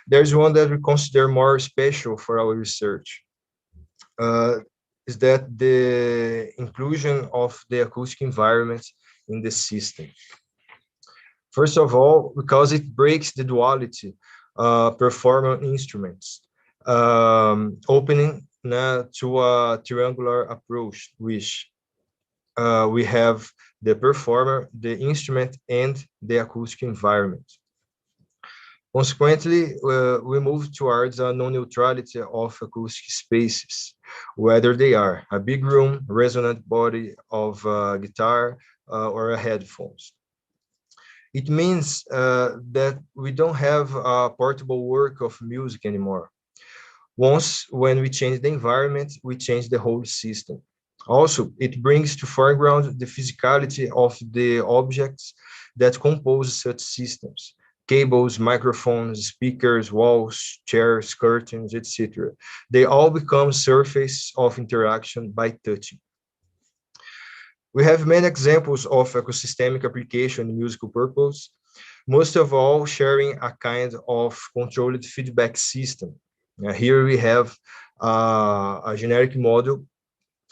there's one that we consider more special for our research. Is that the inclusion of the acoustic environment in the system. First of all, because it breaks the duality performer instruments, opening to a triangular approach, which we have the performer, the instrument, and the acoustic environment. Consequently, we move towards a non-neutrality of acoustic spaces, whether they are a big room, resonant body of a guitar, or a headphones. It means that we don't have a portable work of music anymore. When we change the environment, we change the whole system. Also, it brings to foreground the physicality of the objects that compose such systems. Cables, microphones, speakers, walls, chairs, curtains, etc. They all become surface of interaction by touching. We have many examples of ecosystemic application in musical purpose, most of all sharing a kind of controlled feedback system. Here we have a generic model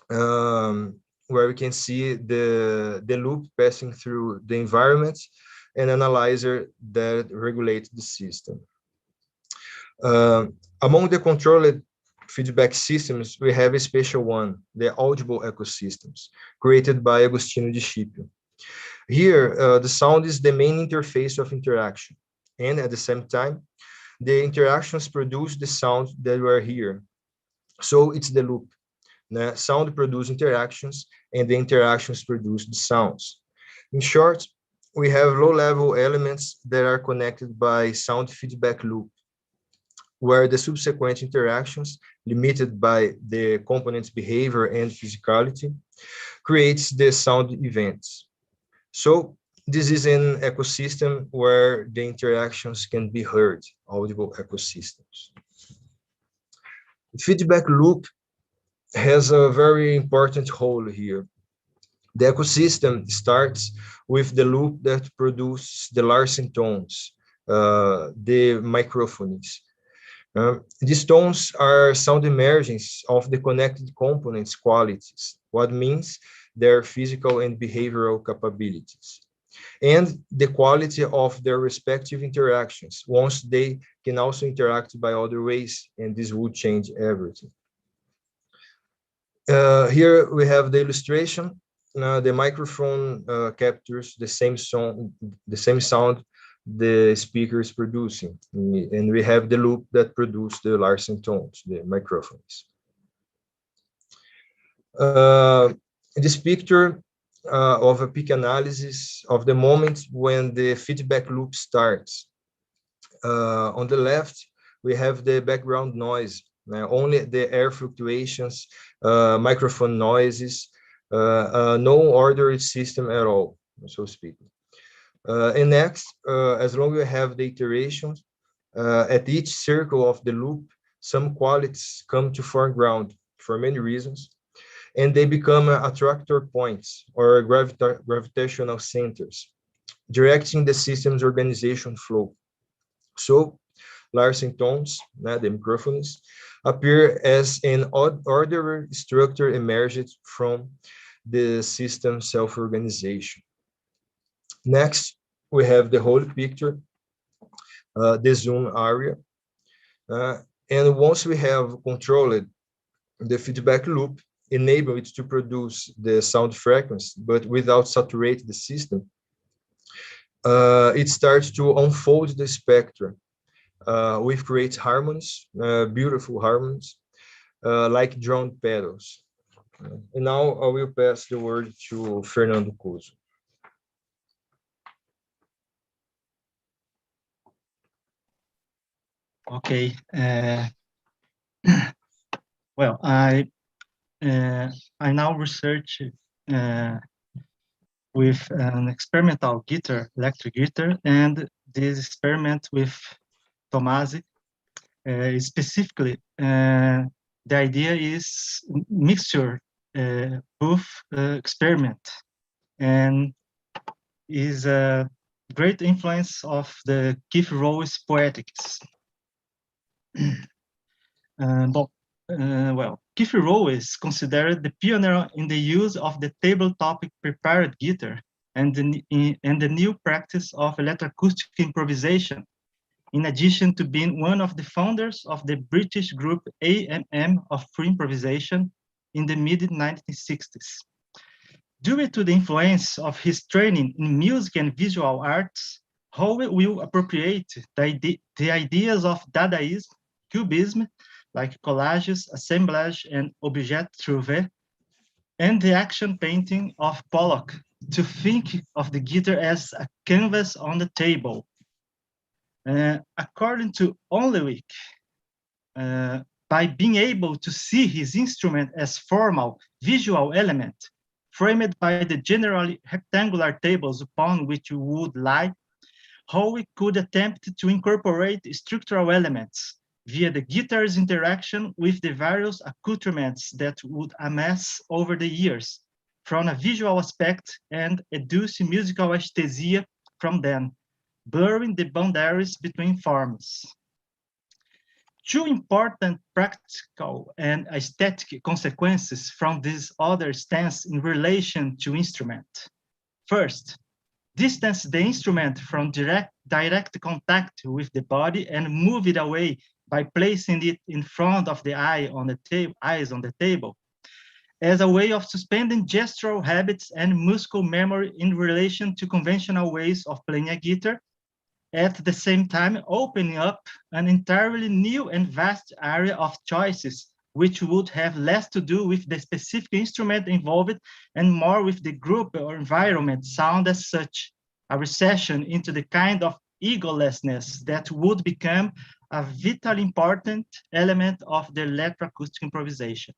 where we can see the loop passing through the environment and analyzer that regulates the system. Among the controlled feedback systems, we have a special one, the audible ecosystems, created by Agostinho Di Scipio. Here, the sound is the main interface of interaction, and at the same time, the interactions produce the sound that we are hearing. So it's the loop. Sound produces interactions, and the interactions produce the sounds. In short, we have low-level elements that are connected by sound feedback loop. where the subsequent interactions, limited by the component's behavior and physicality, creates the sound events. So this is an ecosystem where the interactions can be heard, audible ecosystems. The feedback loop has a very important role here. The ecosystem starts with the loop that produces the Larsen tones, the microphonies. These tones are sound emergence of the connected components' qualities, what means their physical and behavioral capabilities, and the quality of their respective interactions once they can also interact by other ways, and this would change everything. Here we have the illustration. The microphone captures the same sound the speaker is producing, and we have the loop that produces the Larsen tones, the microphones. This picture of a peak analysis of the moment when the feedback loop starts. On the left, we have the background noise, only the air fluctuations, microphone noises, no ordered system at all, so speaking. And next, as long as we have the iterations, at each circle of the loop, some qualities come to foreground for many reasons, and they become attractor points or gravitational centers, directing the system's organization flow. So Larsen tones, the microphones, appear as an ordered structure emerged from the system self-organization. Next, we have the whole picture, the zoom area. And once we have controlled the feedback loop, enable it to produce the sound frequency, but without saturate the system, it starts to unfold the spectrum with great harmonies, beautiful harmonies, like drum pedals. And now I will pass the word to Fernando Couso. Okay. Well, I now research with an experimental guitar, electric guitar, and this experiment with Tomasi. Specifically, the idea is mixture booth experiment, and is a great influence of the Keith Rowes Poetics. Well, Keith Rowes considered the pioneer in the use of the tabletop prepared guitar and the new practice of electroacoustic improvisation, in addition to being one of the founders of the British group AMM of free improvisation in the mid-1960s. Due to the influence of his training in music and visual arts, Howe will appropriate the ideas of Dadaism, Cubism, like collages, assemblage, and objet trouvé, and the action painting of Pollock to think of the guitar as a canvas on the table. According to Onlewick, by being able to see his instrument as formal visual element, framed by the generally rectangular tables upon which you would lie, Howe could attempt to incorporate structural elements via the guitar's interaction with the various accoutrements that would amass over the years from a visual aspect and educe musical aesthesia from them, blurring the boundaries between forms. Two important practical and aesthetic consequences from this other stance in relation to instrument. First, distance the instrument from direct contact with the body and move it away by placing it in front of the eyes on the table, as a way of suspending gestural habits and musical memory in relation to conventional ways of playing a guitar, at the same time opening up an entirely new and vast area of choices, which would have less to do with the specific instrument involved and more with the group or environment sound as such, a recession into the kind of egolessness that would become a vitally important element of the electroacoustic improvisation.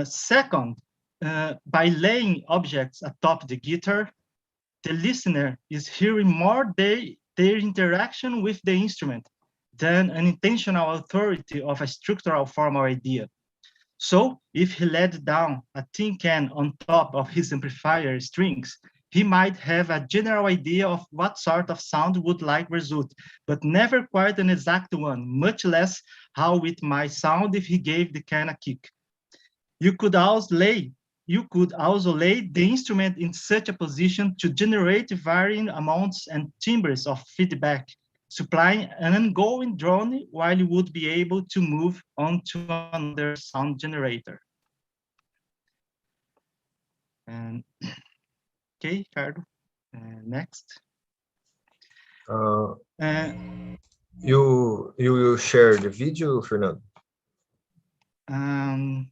Second, by laying objects atop the guitar, the listener is hearing more their interaction with the instrument than an intentional authority of a structural formal idea. So if he laid down a tin can on top of his amplifier strings, he might have a general idea of what sort of sound would like result, but never quite an exact one, much less how it might sound if he gave the can a kick. You could also lay the instrument in such a position to generate varying amounts and timbres of feedback, supplying an ongoing drone while you would be able to move on to another sound generator. And okay, Ricardo, next. You will share the video, Fernando? I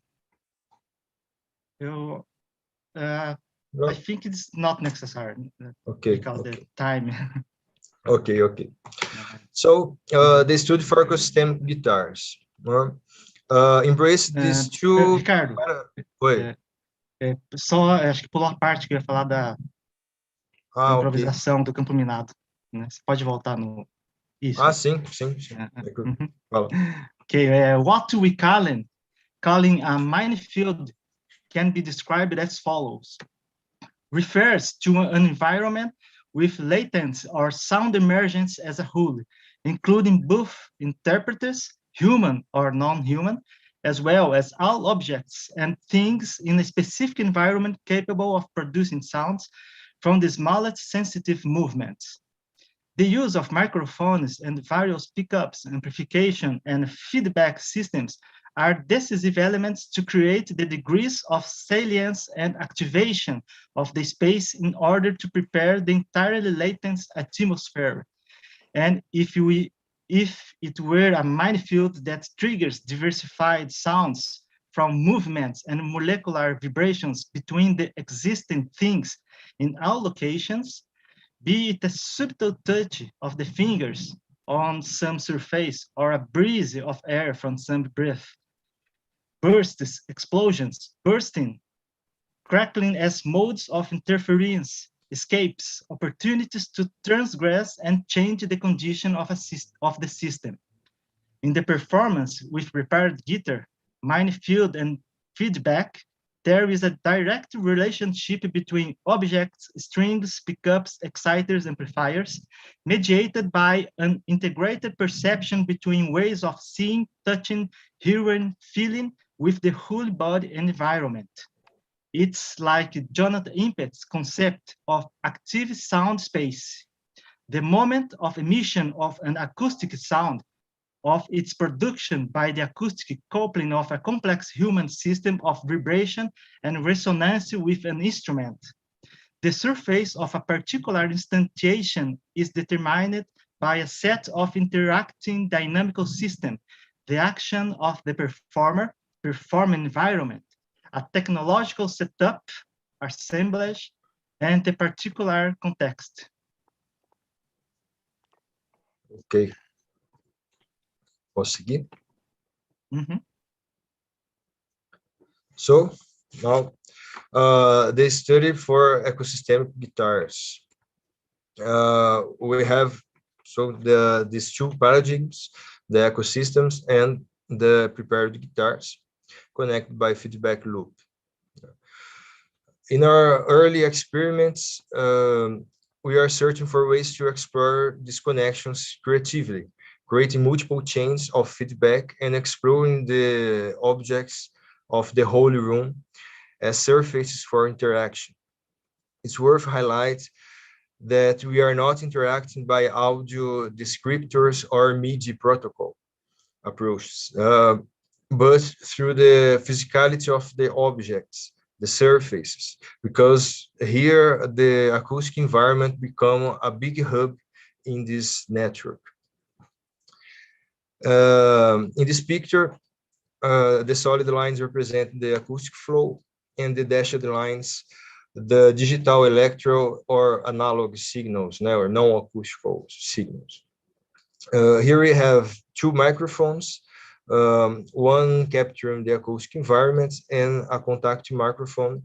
think it's not necessary. Okay. Because okay. the time. Okay. So they stood for ecosystem guitars. Embrace these two. Ricardo. Oi. Só acho que pulou a parte que eu ia falar da improvisação do campo minado. Né? Você pode voltar no. Isso. Sim. Fala. Okay. What we calling a minefield can be described as follows. Refers to an environment with latency or sound emergence as a whole, including both interpreters, human or non-human, as well as all objects and things in a specific environment capable of producing sounds from the smallest sensitive movements. The use of microphones and various pickups, amplification, and feedback systems are decisive elements to create the degrees of salience and activation of the space in order to prepare the entirely latent atmosphere. And if it were a minefield that triggers diversified sounds from movements and molecular vibrations between the existing things in all locations, be it a subtle touch of the fingers on some surface or a breeze of air from some breath, bursts, explosions, bursting, crackling as modes of interference, escapes, opportunities to transgress and change the condition of the system. In the performance with prepared guitar, minefield, and feedback, there is a direct relationship between objects, strings, pickups, exciters, amplifiers, mediated by an integrated perception between ways of seeing, touching, hearing, feeling with the whole body and environment. It's like Jonathan Impet's concept of active sound space. The moment of emission of an acoustic sound, of its production by the acoustic coupling of a complex human system of vibration and resonance with an instrument. The surface of a particular instantiation is determined by a set of interacting dynamical systems, the action of the performer, performing environment, a technological setup, assemblage, and the particular context. Okay. Posso seguir? So now the study for ecosystemic guitars. We have these two paradigms, the ecosystems and the prepared guitars, connected by feedback loop. In our early experiments, we are searching for ways to explore these connections creatively, creating multiple chains of feedback and exploring the objects of the whole room as surfaces for interaction. It's worth highlighting that we are not interacting by audio descriptors or MIDI protocol approaches, but through the physicality of the objects, the surfaces, because here the acoustic environment becomes a big hub in this network. In this picture, the solid lines represent the acoustic flow, and the dashed lines, the digital, electro, or analog signals, or non-acoustical signals. Here we have two microphones, one capturing the acoustic environment and a contact microphone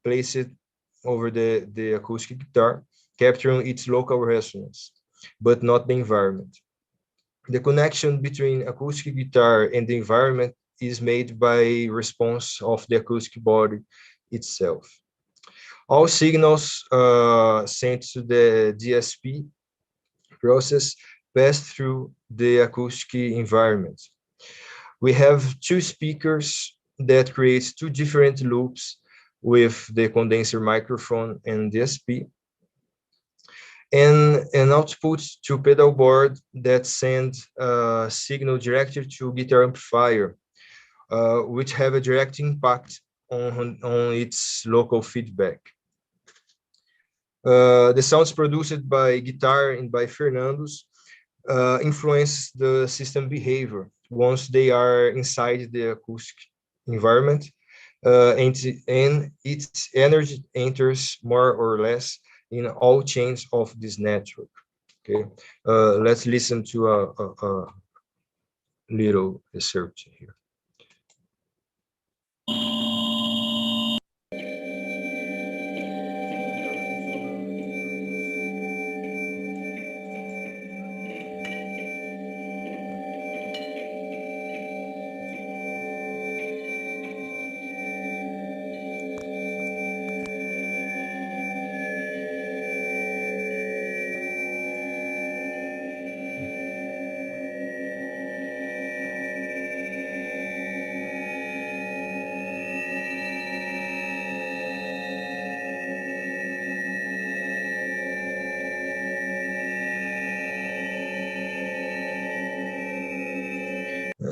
placed over the acoustic guitar, capturing its local resonance, but not the environment. The connection between acoustic guitar and the environment is made by response of the acoustic body itself. All signals sent to the DSP process pass through the acoustic environment. We have two speakers that creates two different loops with the condenser microphone and DSP, and an output to pedal board that sends a signal directly to guitar amplifier, which have a direct impact on its local feedback. The sounds produced by guitar and by Fernando's influence the system behavior once they are inside the acoustic environment, and its energy enters more or less in all chains of this network. Okay, let's listen to a little research here.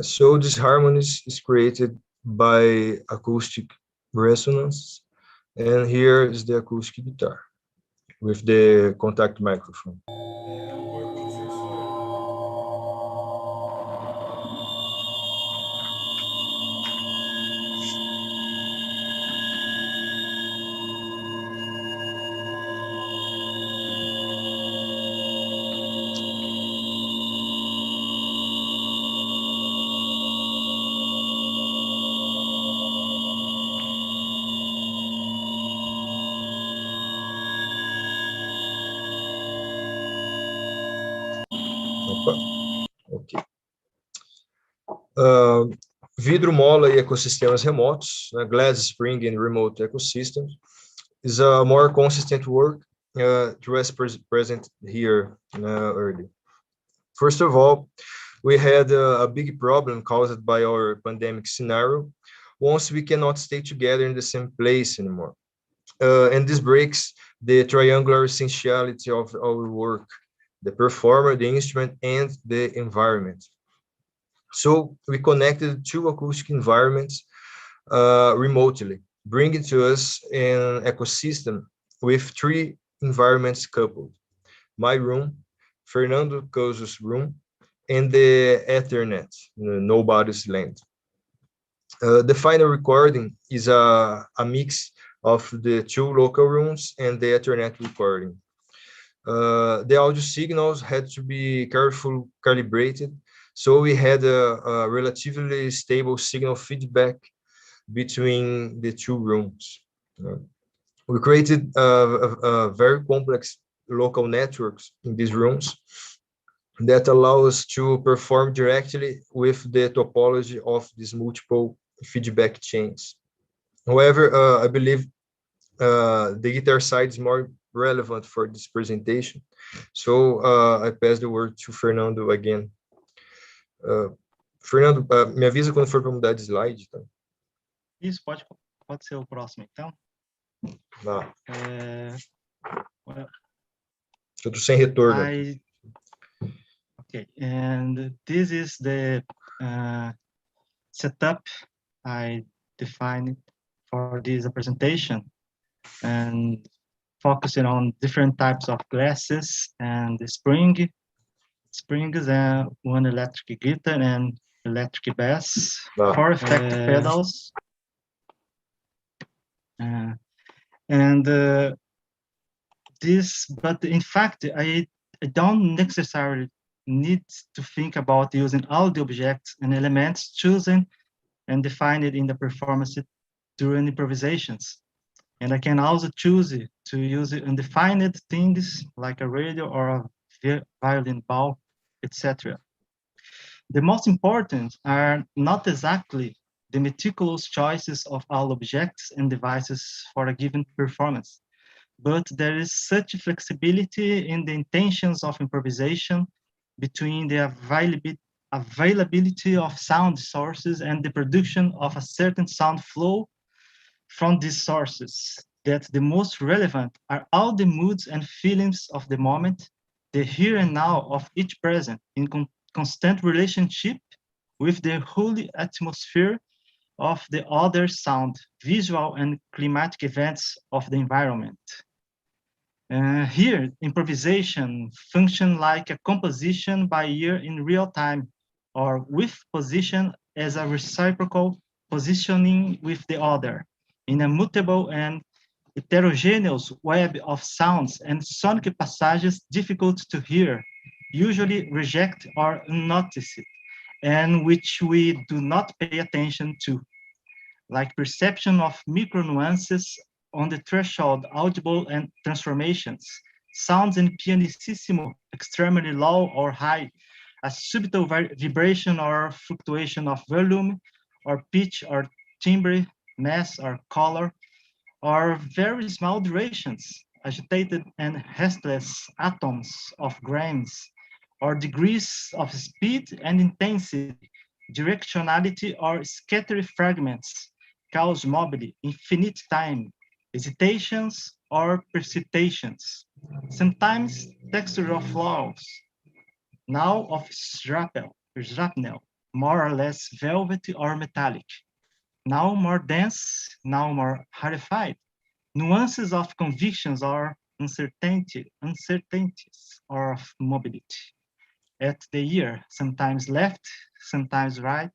So this harmony is created by acoustic resonance, and here is the acoustic guitar with the contact microphone. Opa, ok. Vidro mola e ecossistemas remotos, glass spring and remote ecosystems, is a more consistent work to as present here early. First of all, we had a big problem caused by our pandemic scenario once we cannot stay together in the same place anymore. And this breaks the triangular essentiality of our work: the performer, the instrument, and the environment. So we connected two acoustic environments remotely, bringing to us an ecosystem with three environments coupled: my room, Fernando Couso's room, and the Ethernet, nobody's land. The final recording is a mix of the two local rooms and the Ethernet recording. The audio signals had to be carefully calibrated, so we had a relatively stable signal feedback between the two rooms. We created a very complex local networks in these rooms that allow us to perform directly with the topology of these multiple feedback chains. However, I believe the guitar side is more relevant for this presentation. So I pass the word to Fernando again. Fernando, me avisa quando for para mudar de slide. Tá? Isso, pode ser o próximo, então. Lá. Eu tô sem retorno. Okay, and this is the setup I defined for this presentation, and focusing on different types of glasses and the springs, and one electric guitar and electric bass, 4 effect pedals, and this. But in fact, I don't necessarily need to think about using all the objects and elements chosen and defined in the performance during improvisations. And I can also choose to use undefined things like a radio or a violin bow, etc. The most important are not exactly the meticulous choices of all objects and devices for a given performance, but there is such flexibility in the intentions of improvisation between the availability of sound sources and the production of a certain sound flow from these sources that the most relevant are all the moods and feelings of the moment, the here and now of each present in constant relationship with the holy atmosphere of the other sound, visual and climatic events of the environment. Here, improvisation function like a composition by ear in real time, or with position as a reciprocal positioning with the other, in a mutable and heterogeneous web of sounds and sonic passages difficult to hear, usually reject or unnoticed, and which we do not pay attention to, like perception of micro nuances on the threshold, audible and transformations, sounds in pianissimo, extremely low or high, a subtle vibration or fluctuation of volume or pitch or timbre, mass or color, or very small durations, agitated and restless atoms of grains, or degrees of speed and intensity, directionality or scattered fragments, cause mobile, infinite time, hesitations or precipitations, sometimes texture of flowers, now of shrapnel, more or less velvety or metallic, now more dense, now more rarefied, nuances of convictions or uncertainties or of mobility. At the ear, sometimes left, sometimes right,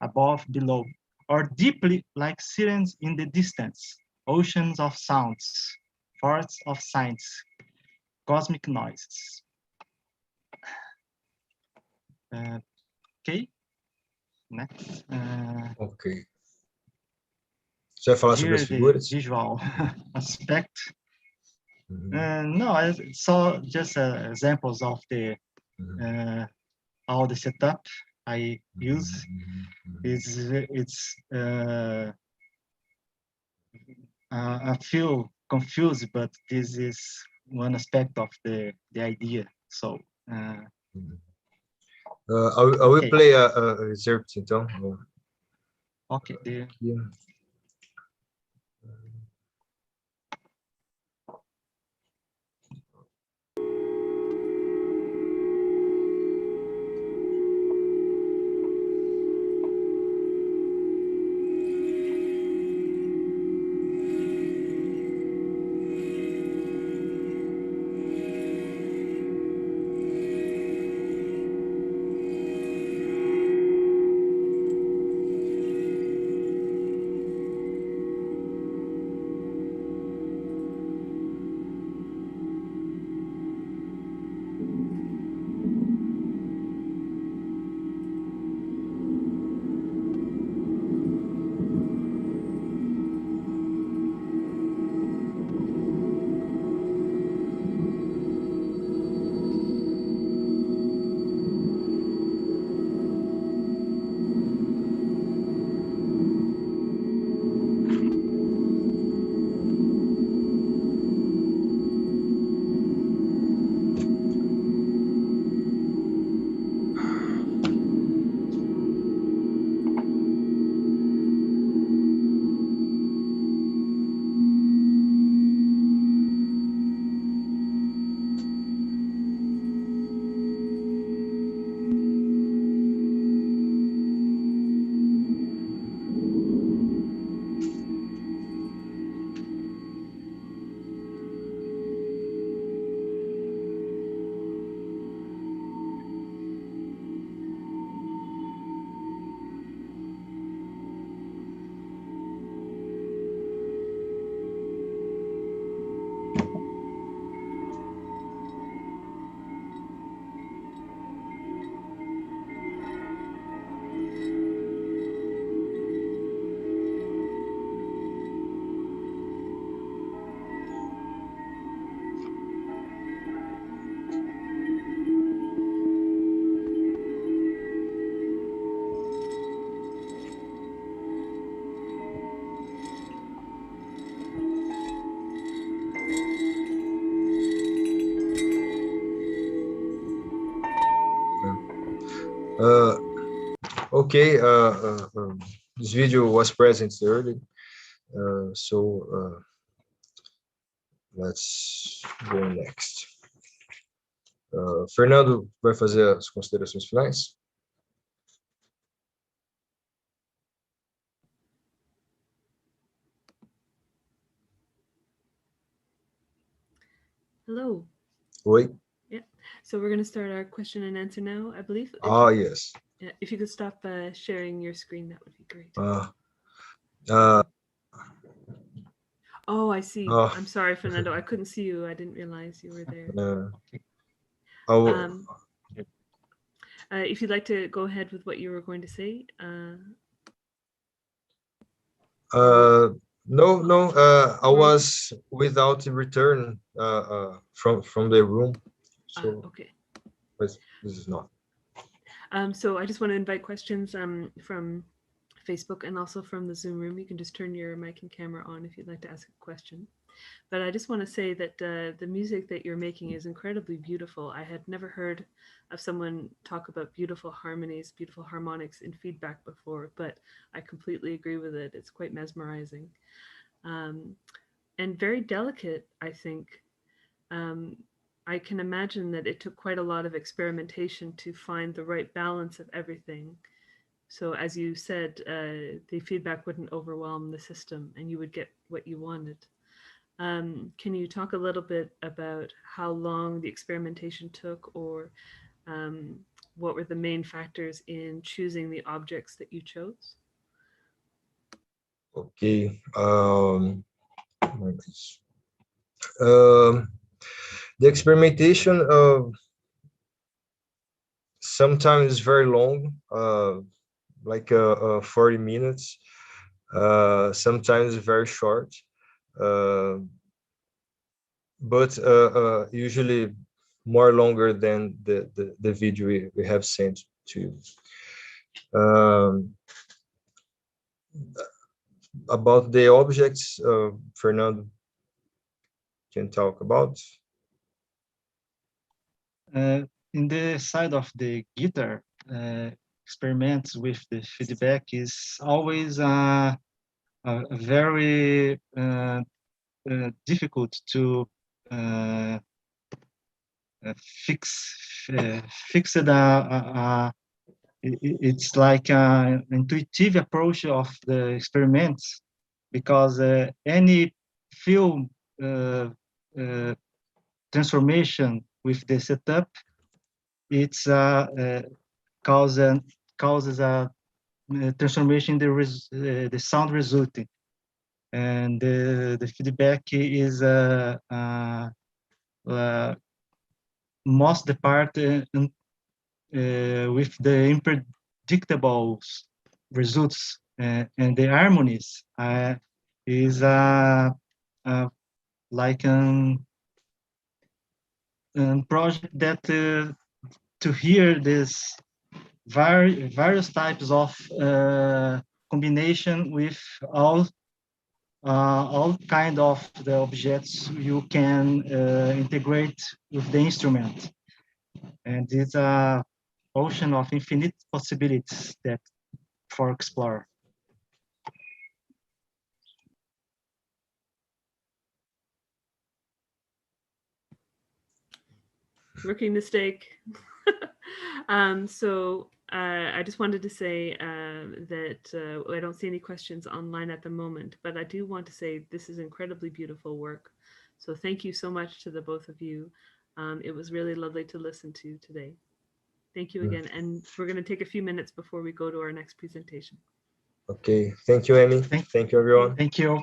above, below, or deeply like sirens in the distance, oceans of sounds, forests of signs, cosmic noises. Okay, next. Ok. Você vai falar sobre Here as the figuras? visual aspect. Uhum, No, I saw just examples of the uhum, all the setup I use. uhum. It's I feel confused, but this is one aspect of the idea. So I will okay, play a excerpt, então. okay. Aqui. okay. This video was present early, so let's go next. Fernando vai fazer as considerações finais? Hello. Oi? Yeah. So we're going to start our question and answer now, I believe. Yes. Yeah, if you could stop sharing your screen, that would be great. Oh, I see. I'm sorry, Fernando. I couldn't see you. I didn't realize you were there. If you'd like to go ahead with what you were going to say. No. I was without return from the room, so okay. This is not. So I just want to invite questions from Facebook and also from the Zoom room. You can just turn your mic and camera on if you'd like to ask a question. But I just want to say that the music that you're making is incredibly beautiful. I had never heard of someone talk about beautiful harmonies, beautiful harmonics in feedback before, but I completely agree with it. It's quite mesmerizing and very delicate, I think. I can imagine that it took quite a lot of experimentation to find the right balance of everything. So as you said, the feedback wouldn't overwhelm the system and you would get what you wanted. Can you talk a little bit about how long the experimentation took, or what were the main factors in choosing the objects that you chose? Okay. The experimentation sometimes is very long, like 40 minutes. Sometimes very short, but usually more longer than the video we have sent to you. About the objects, Fernando can talk about. In the side of the guitar, experiments with the feedback is always a very difficult to fix it. It's like an intuitive approach of the experiments, because any film transformation with the setup, it's causes a transformation in the sound resulting, and the feedback is most the part with the unpredictable results, and the harmonies is like a project that to hear this various types of combination with all kind of the objects you can integrate with the instrument, and it's a ocean of infinite possibilities that for explore. Rookie mistake. I just wanted to say that I don't see any questions online at the moment, but I do want to say this is incredibly beautiful work. So thank you so much to the both of you. It was really lovely to listen to today. Thank you again. And we're going to take a few minutes before we go to our next presentation. Okay. Thank you, Amy. Thank you, everyone. Thank you.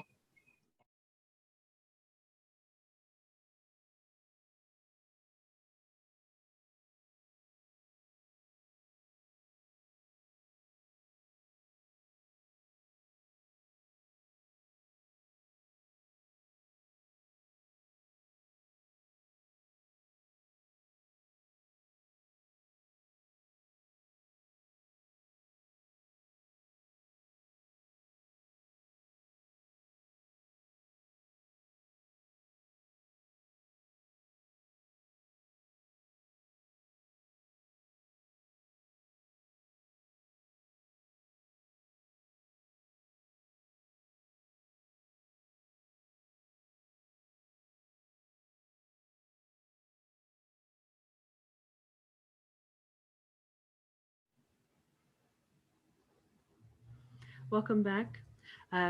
Welcome back.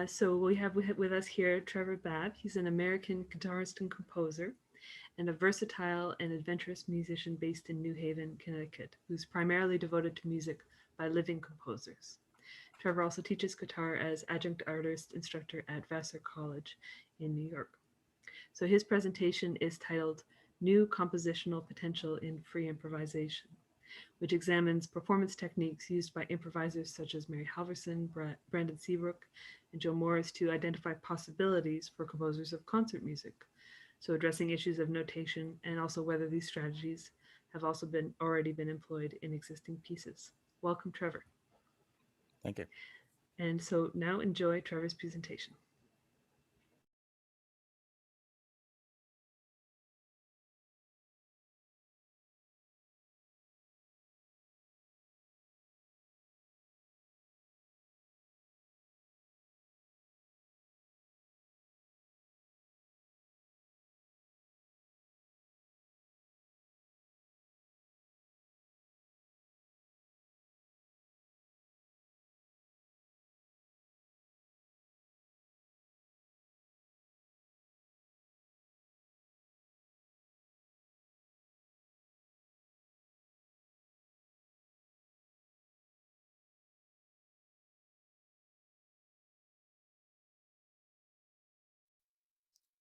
So we have with us here Trevor Babb. He's an American guitarist and composer, and a versatile and adventurous musician based in New Haven, Connecticut, who's primarily devoted to music by living composers. Trevor also teaches guitar as adjunct artist instructor at Vassar College in New York. So his presentation is titled New Compositional Potential in Free Improvisation, which examines performance techniques used by improvisers such as Mary Halverson, Brandon Seabrook, and Joe Morris to identify possibilities for composers of concert music. So addressing issues of notation and also whether these strategies have also already been employed in existing pieces. Welcome, Trevor. Thank you. And so now enjoy Trevor's presentation.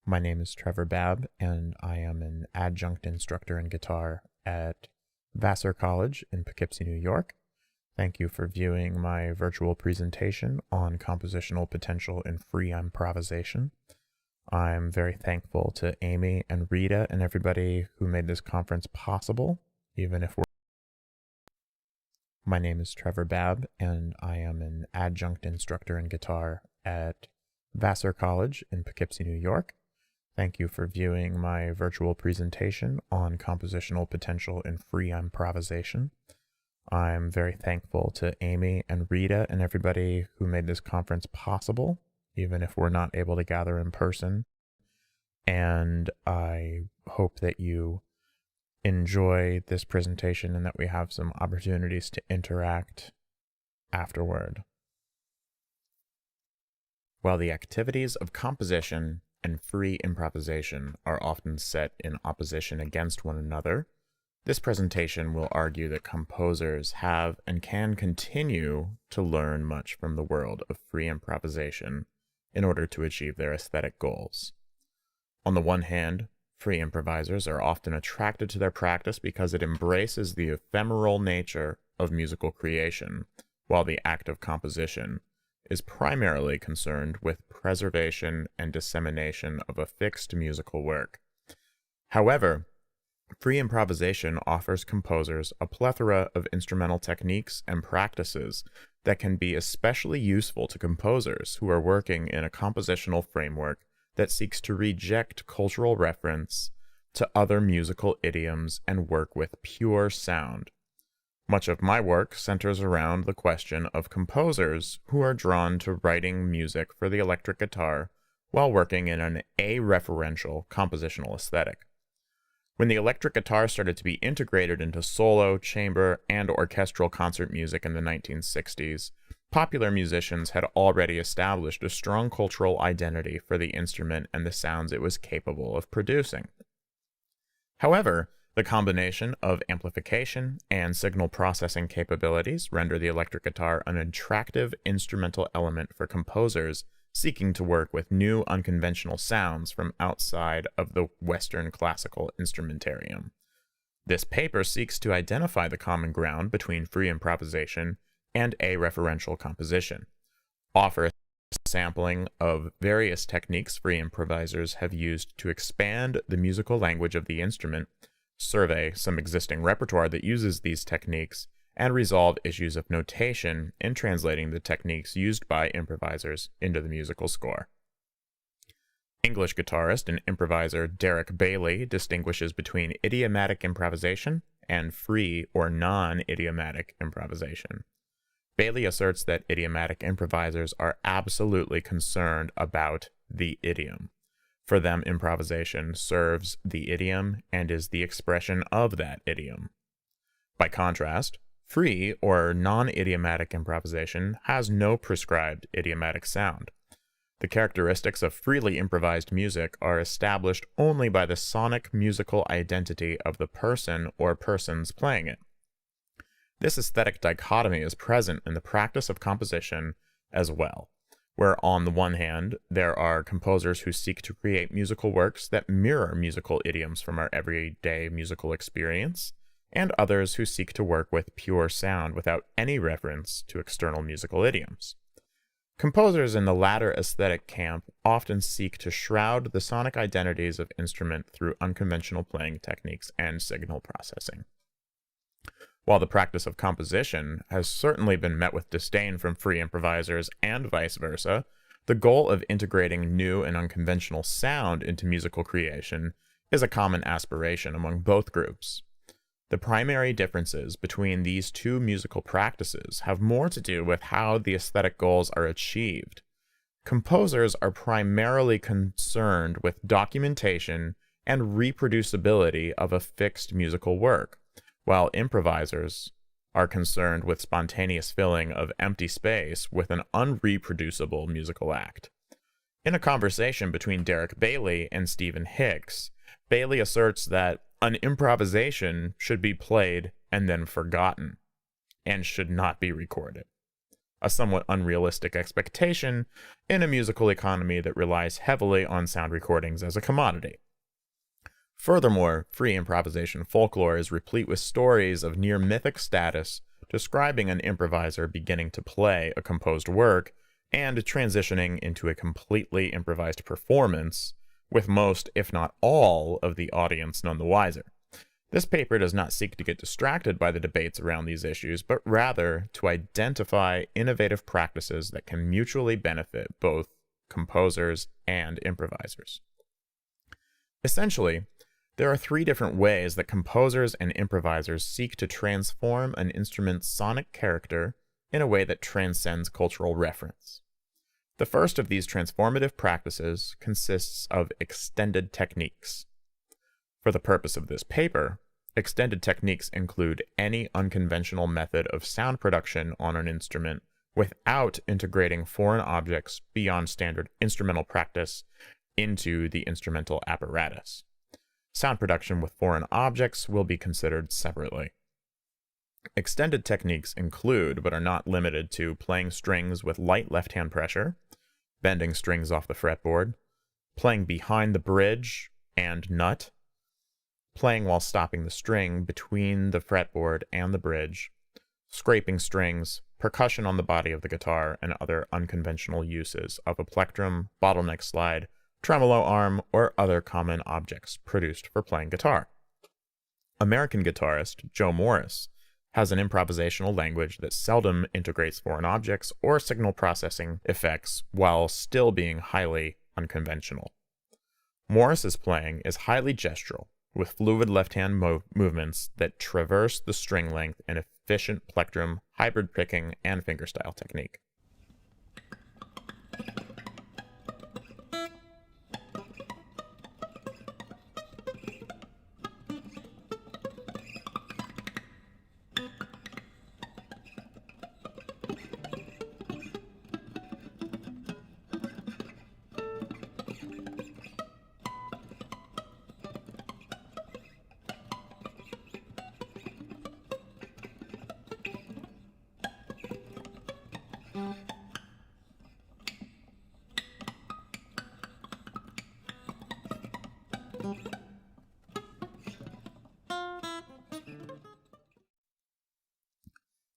My name is Trevor Babb, and I am an adjunct instructor in guitar at Vassar College in Poughkeepsie, New York. Thank you for viewing my virtual presentation on compositional potential in free improvisation. I'm very thankful to Amy and Rita and everybody who made this conference possible, even if we're... My name is Trevor Babb, and I am an adjunct instructor in guitar at Vassar College in Poughkeepsie, New York. Thank you for viewing my virtual presentation on compositional potential in free improvisation. I'm very thankful to Amy and Rita and everybody who made this conference possible, even if we're not able to gather in person. And I hope that you enjoy this presentation and that we have some opportunities to interact afterward. While the activities of composition and free improvisation are often set in opposition against one another, this presentation will argue that composers have and can continue to learn much from the world of free improvisation in order to achieve their aesthetic goals. On the one hand, free improvisers are often attracted to their practice because it embraces the ephemeral nature of musical creation, while the act of composition is primarily concerned with preservation and dissemination of a fixed musical work. However, free improvisation offers composers a plethora of instrumental techniques and practices that can be especially useful to composers who are working in a compositional framework that seeks to reject cultural reference to other musical idioms and work with pure sound. Much of my work centers around the question of composers who are drawn to writing music for the electric guitar while working in an a-referential compositional aesthetic. When the electric guitar started to be integrated into solo, chamber, and orchestral concert music in the 1960s, popular musicians had already established a strong cultural identity for the instrument and the sounds it was capable of producing. However, the combination of amplification and signal processing capabilities render the electric guitar an attractive instrumental element for composers seeking to work with new unconventional sounds from outside of the Western classical instrumentarium. This paper seeks to identify the common ground between free improvisation and a-referential composition, offer a sampling of various techniques free improvisers have used to expand the musical language of the instrument, survey some existing repertoire that uses these techniques, and resolve issues of notation in translating the techniques used by improvisers into the musical score. English guitarist and improviser Derek Bailey distinguishes between idiomatic improvisation and free or non-idiomatic improvisation. Bailey asserts that idiomatic improvisers are absolutely concerned about the idiom. For them, improvisation serves the idiom and is the expression of that idiom. By contrast, Free or non-idiomatic improvisation has no prescribed idiomatic sound. The characteristics of freely improvised music are established only by the sonic musical identity of the person or persons playing it. This aesthetic dichotomy is present in the practice of composition as well, where on the one hand, there are composers who seek to create musical works that mirror musical idioms from our everyday musical experience, and others who seek to work with pure sound without any reference to external musical idioms. Composers in the latter aesthetic camp often seek to shroud the sonic identities of instrument through unconventional playing techniques and signal processing. While the practice of composition has certainly been met with disdain from free improvisers and vice versa, the goal of integrating new and unconventional sound into musical creation is a common aspiration among both groups. The primary differences between these two musical practices have more to do with how the aesthetic goals are achieved. Composers are primarily concerned with documentation and reproducibility of a fixed musical work, while improvisers are concerned with spontaneous filling of empty space with an unreproducible musical act. In a conversation between Derek Bailey and Stephen Hicks, Bailey asserts that an improvisation should be played and then forgotten, and should not be recorded. A somewhat unrealistic expectation in a musical economy that relies heavily on sound recordings as a commodity. Furthermore, free improvisation folklore is replete with stories of near mythic status describing an improviser beginning to play a composed work and transitioning into a completely improvised performance, with most, if not all, of the audience none the wiser. This paper does not seek to get distracted by the debates around these issues, but rather to identify innovative practices that can mutually benefit both composers and improvisers. Essentially, there are three different ways that composers and improvisers seek to transform an instrument's sonic character in a way that transcends cultural reference. The first of these transformative practices consists of extended techniques. For the purpose of this paper, extended techniques include any unconventional method of sound production on an instrument without integrating foreign objects beyond standard instrumental practice into the instrumental apparatus. Sound production with foreign objects will be considered separately. Extended techniques include, but are not limited to, playing strings with light left-hand pressure, bending strings off the fretboard, playing behind the bridge and nut, playing while stopping the string between the fretboard and the bridge, scraping strings, percussion on the body of the guitar, and other unconventional uses of a plectrum, bottleneck slide, tremolo arm, or other common objects produced for playing guitar. American guitarist Joe Morris has an improvisational language that seldom integrates foreign objects or signal processing effects while still being highly unconventional. Morris's playing is highly gestural, with fluid left-hand movements that traverse the string length in efficient plectrum, hybrid picking, and fingerstyle technique.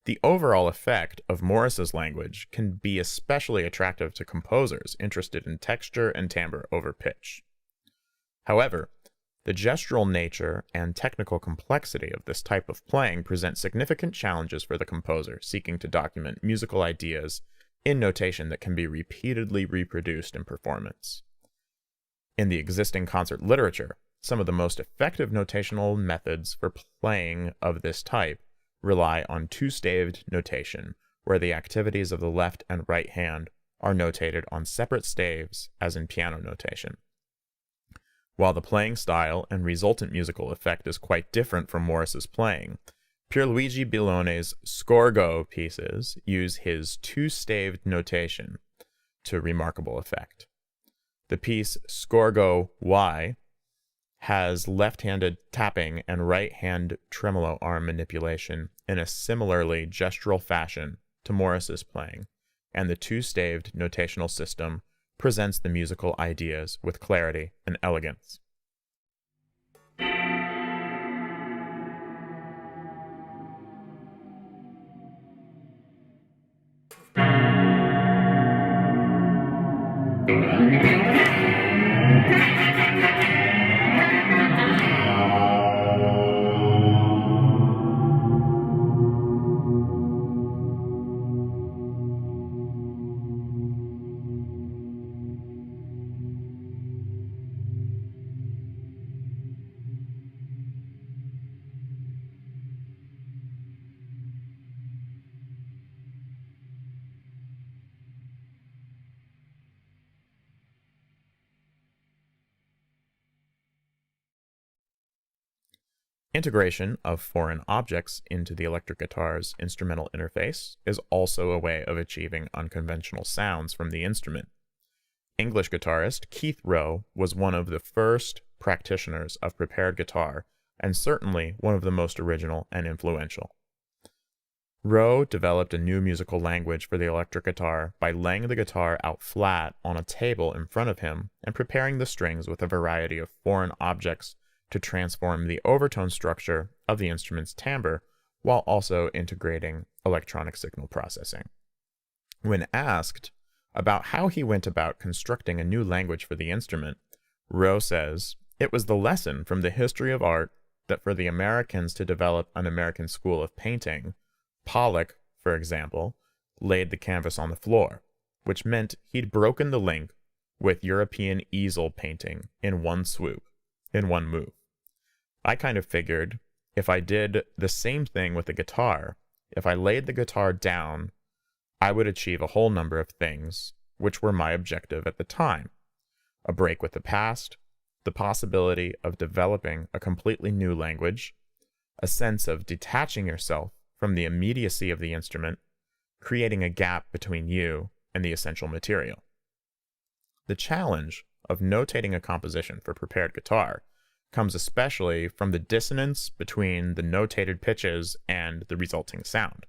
The overall effect of Morris's language can be especially attractive to composers interested in texture and timbre over pitch. However, the gestural nature and technical complexity of this type of playing present significant challenges for the composer seeking to document musical ideas in notation that can be repeatedly reproduced in performance. In the existing concert literature, some of the most effective notational methods for playing of this type rely on two-staved notation, where the activities of the left and right hand are notated on separate staves, as in piano notation. While the playing style and resultant musical effect is quite different from Morris's playing, Pierluigi Billone's Scorgo pieces use his two-staved notation to remarkable effect. The piece Scorgo Y has left-handed tapping and right-hand tremolo arm manipulation in a similarly gestural fashion to Morris's playing, and the two-staved notational system presents the musical ideas with clarity and elegance. Integration of foreign objects into the electric guitar's instrumental interface is also a way of achieving unconventional sounds from the instrument. English guitarist Keith Rowe was one of the first practitioners of prepared guitar, and certainly one of the most original and influential. Rowe developed a new musical language for the electric guitar by laying the guitar out flat on a table in front of him and preparing the strings with a variety of foreign objects to transform the overtone structure of the instrument's timbre while also integrating electronic signal processing. When asked about how he went about constructing a new language for the instrument, Rowe says, "It was the lesson from the history of art that for the Americans to develop an American school of painting, Pollock, for example, laid the canvas on the floor, which meant he'd broken the link with European easel painting in one swoop, in one move. I kind of figured if I did the same thing with the guitar, if I laid the guitar down, I would achieve a whole number of things, which were my objective at the time. A break with the past, the possibility of developing a completely new language, a sense of detaching yourself from the immediacy of the instrument, creating a gap between you and the essential material." The challenge of notating a composition for prepared guitar comes especially from the dissonance between the notated pitches and the resulting sound.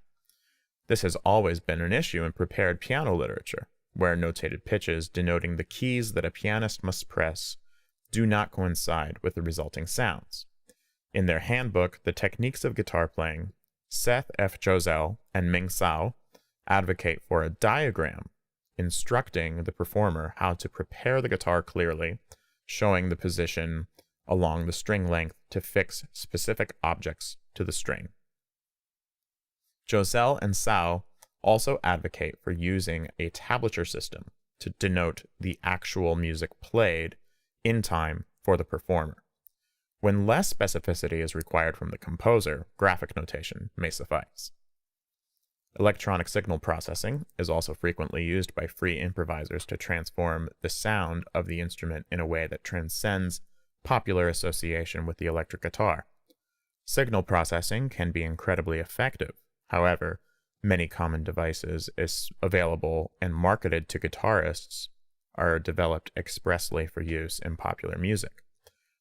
This has always been an issue in prepared piano literature, where notated pitches denoting the keys that a pianist must press do not coincide with the resulting sounds. In their handbook, The Techniques of Guitar Playing, Seth F. Josel and Ming Sao advocate for a diagram instructing the performer how to prepare the guitar clearly, showing the position along the string length to fix specific objects to the string. Josel and Sao also advocate for using a tablature system to denote the actual music played in time for the performer. When less specificity is required from the composer, graphic notation may suffice. Electronic signal processing is also frequently used by free improvisers to transform the sound of the instrument in a way that transcends popular association with the electric guitar. Signal processing can be incredibly effective. However, many common devices available and marketed to guitarists are developed expressly for use in popular music.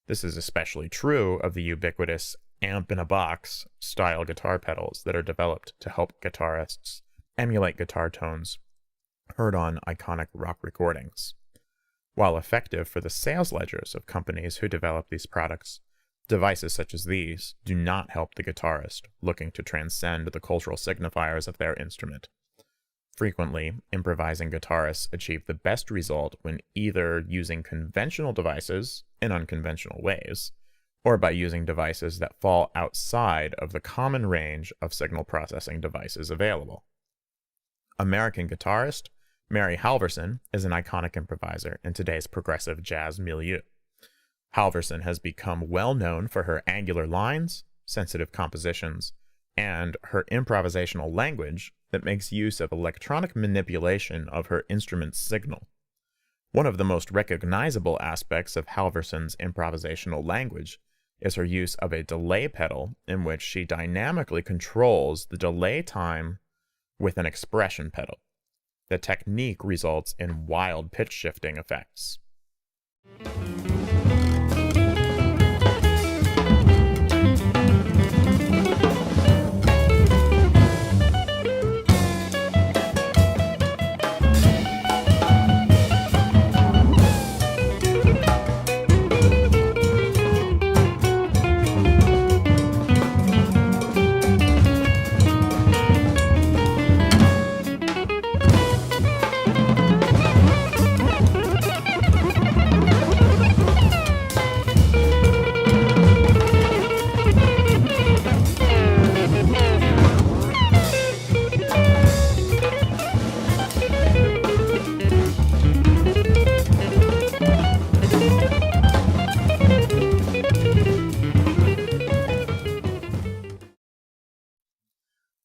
This is especially true of the ubiquitous amp-in-a-box style guitar pedals that are developed to help guitarists emulate guitar tones heard on iconic rock recordings. While effective for the sales ledgers of companies who develop these products, devices such as these do not help the guitarist looking to transcend the cultural signifiers of their instrument. Frequently, improvising guitarists achieve the best result when either using conventional devices in unconventional ways, or by using devices that fall outside of the common range of signal processing devices available. American guitarist Mary Halvorson is an iconic improviser in today's progressive jazz milieu. Halvorson has become well known for her angular lines, sensitive compositions, and her improvisational language that makes use of electronic manipulation of her instrument's signal. One of the most recognizable aspects of Halvorson's improvisational language is her use of a delay pedal in which she dynamically controls the delay time with an expression pedal. The technique results in wild pitch shifting effects.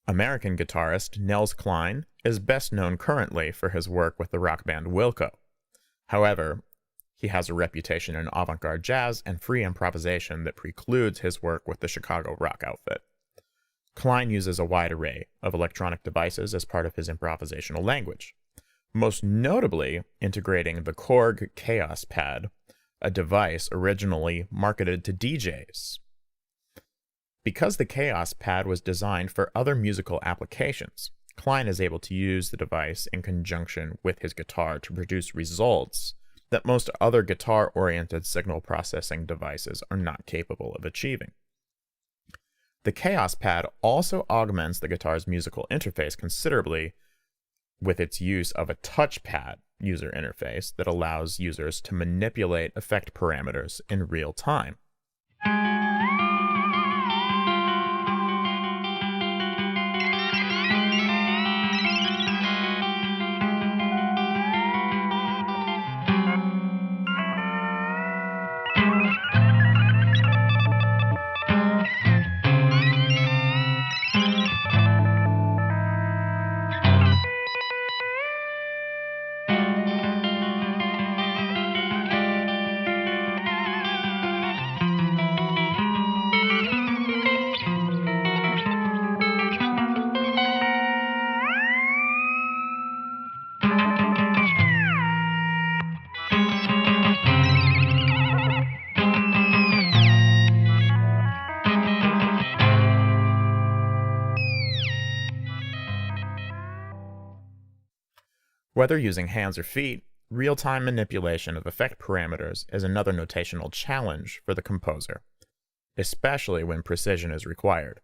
American guitarist Nels Cline is best known currently for his work with the rock band Wilco. However, he has a reputation in avant-garde jazz and free improvisation that precludes his work with the Chicago rock outfit. Cline uses a wide array of electronic devices as part of his improvisational language, most notably integrating the Korg Chaos Pad, a device originally marketed to DJs. Because the Chaos Pad was designed for other musical applications, Cline is able to use the device in conjunction with his guitar to produce results that most other guitar-oriented signal processing devices are not capable of achieving. The Chaos Pad also augments the guitar's musical interface considerably with its use of a touchpad user interface that allows users to manipulate effect parameters in real time. Whether using hands or feet, real-time manipulation of effect parameters is another notational challenge for the composer, especially when precision is required.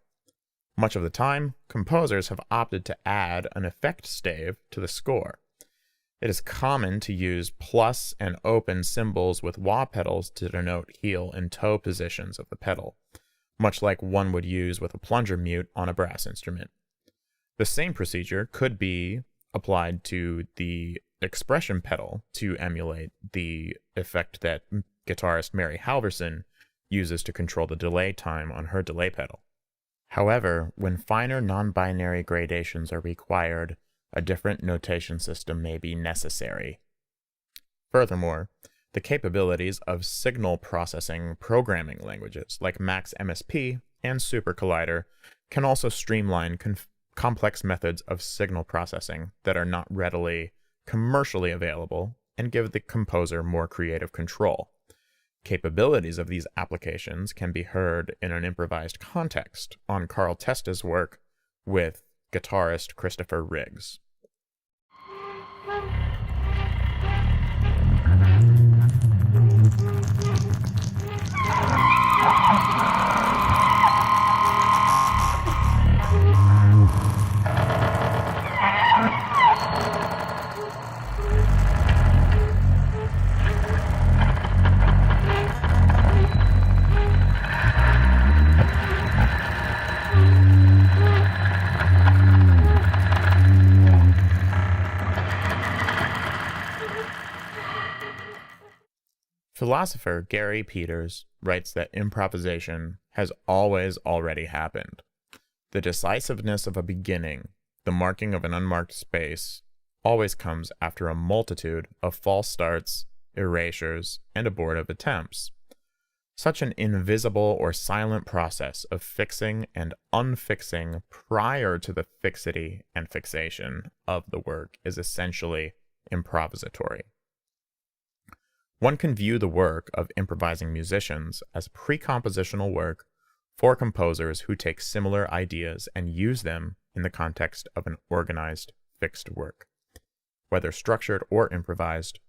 Much of the time, composers have opted to add an effect stave to the score. It is common to use plus and open symbols with wah pedals to denote heel and toe positions of the pedal, much like one would use with a plunger mute on a brass instrument. The same procedure could be applied to the expression pedal to emulate the effect that guitarist Mary Halverson uses to control the delay time on her delay pedal. However, when finer non-binary gradations are required, a different notation system may be necessary. Furthermore, the capabilities of signal processing programming languages like Max MSP and SuperCollider can also streamline complex methods of signal processing that are not readily commercially available and give the composer more creative control. Capabilities of these applications can be heard in an improvised context on Carl Testa's work with guitarist Christopher Riggs. Philosopher Gary Peters writes that improvisation has always already happened. The decisiveness of a beginning, the marking of an unmarked space, always comes after a multitude of false starts, erasures, and abortive attempts. Such an invisible or silent process of fixing and unfixing prior to the fixity and fixation of the work is essentially improvisatory. One can view the work of improvising musicians as pre-compositional work for composers who take similar ideas and use them in the context of an organized, fixed work. Whether structured or improvised,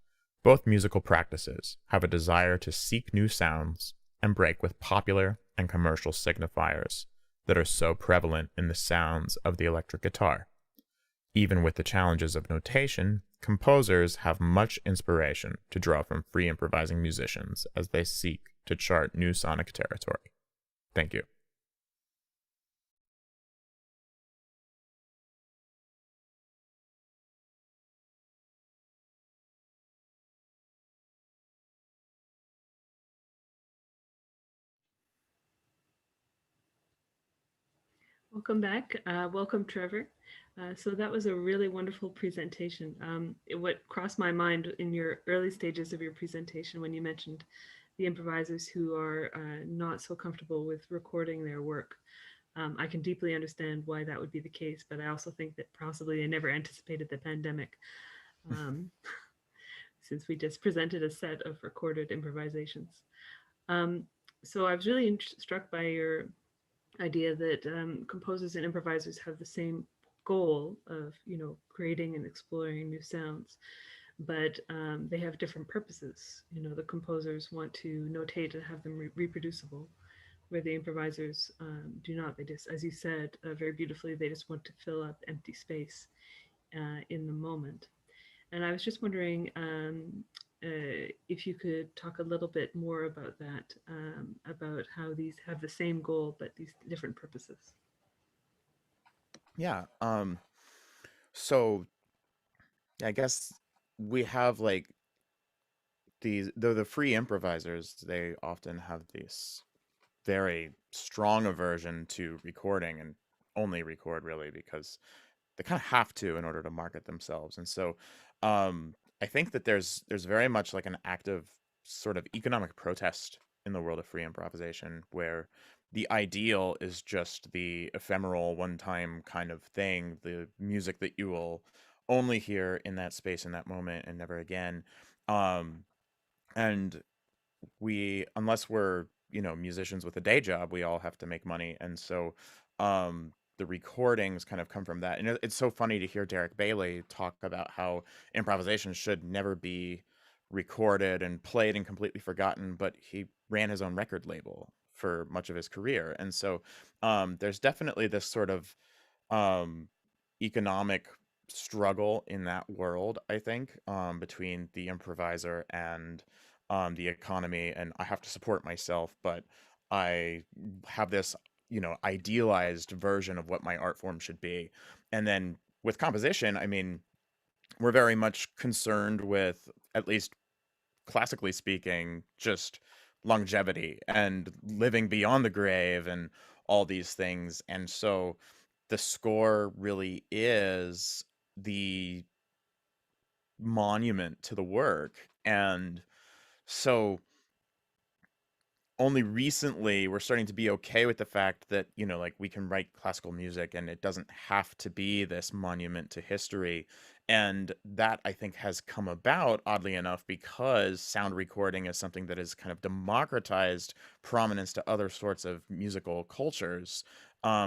both musical practices have a desire to seek new sounds and break with popular and commercial signifiers that are so prevalent in the sounds of the electric guitar. Even with the challenges of notation, composers have much inspiration to draw from free improvising musicians as they seek to chart new sonic territory. Thank you. Welcome back. Welcome, Trevor. So that was a really wonderful presentation. What crossed my mind in your early stages of your presentation when you mentioned the improvisers who are not so comfortable with recording their work. I can deeply understand why that would be the case, but I also think that possibly they never anticipated the pandemic, since we just presented a set of recorded improvisations. So I was really struck by your idea that composers and improvisers have the same goal of, creating and exploring new sounds, but they have different purposes. The composers want to notate and have them reproducible, where the improvisers do not. They just, as you said very beautifully, they just want to fill up empty space in the moment. And I was just wondering if you could talk a little bit more about that, about how these have the same goal, but these different purposes. Yeah. So I guess we have like the free improvisers, they often have this very strong aversion to recording and only record really because they kind of have to in order to market themselves. And so I think that there's very much like an active sort of economic protest in the world of free improvisation where the ideal is just the ephemeral one-time kind of thing, the music that you will only hear in that space in that moment and never again. And we, unless we're musicians with a day job, we all have to make money, and so the recordings kind of come from that. And it's so funny to hear Derek Bailey talk about how improvisation should never be recorded and played and completely forgotten, but he ran his own record label for much of his career. And so there's definitely this sort of economic struggle in that world, I think, between the improviser and the economy. And I have to support myself, but I have this idealized version of what my art form should be. And then with composition, I mean, we're very much concerned with, at least classically speaking, just longevity and living beyond the grave and all these things. And so the score really is the monument to the work. And so only recently we're starting to be okay with the fact that like we can write classical music and it doesn't have to be this monument to history. And that, I think, has come about, oddly enough, because sound recording is something that has kind of democratized prominence to other sorts of musical cultures,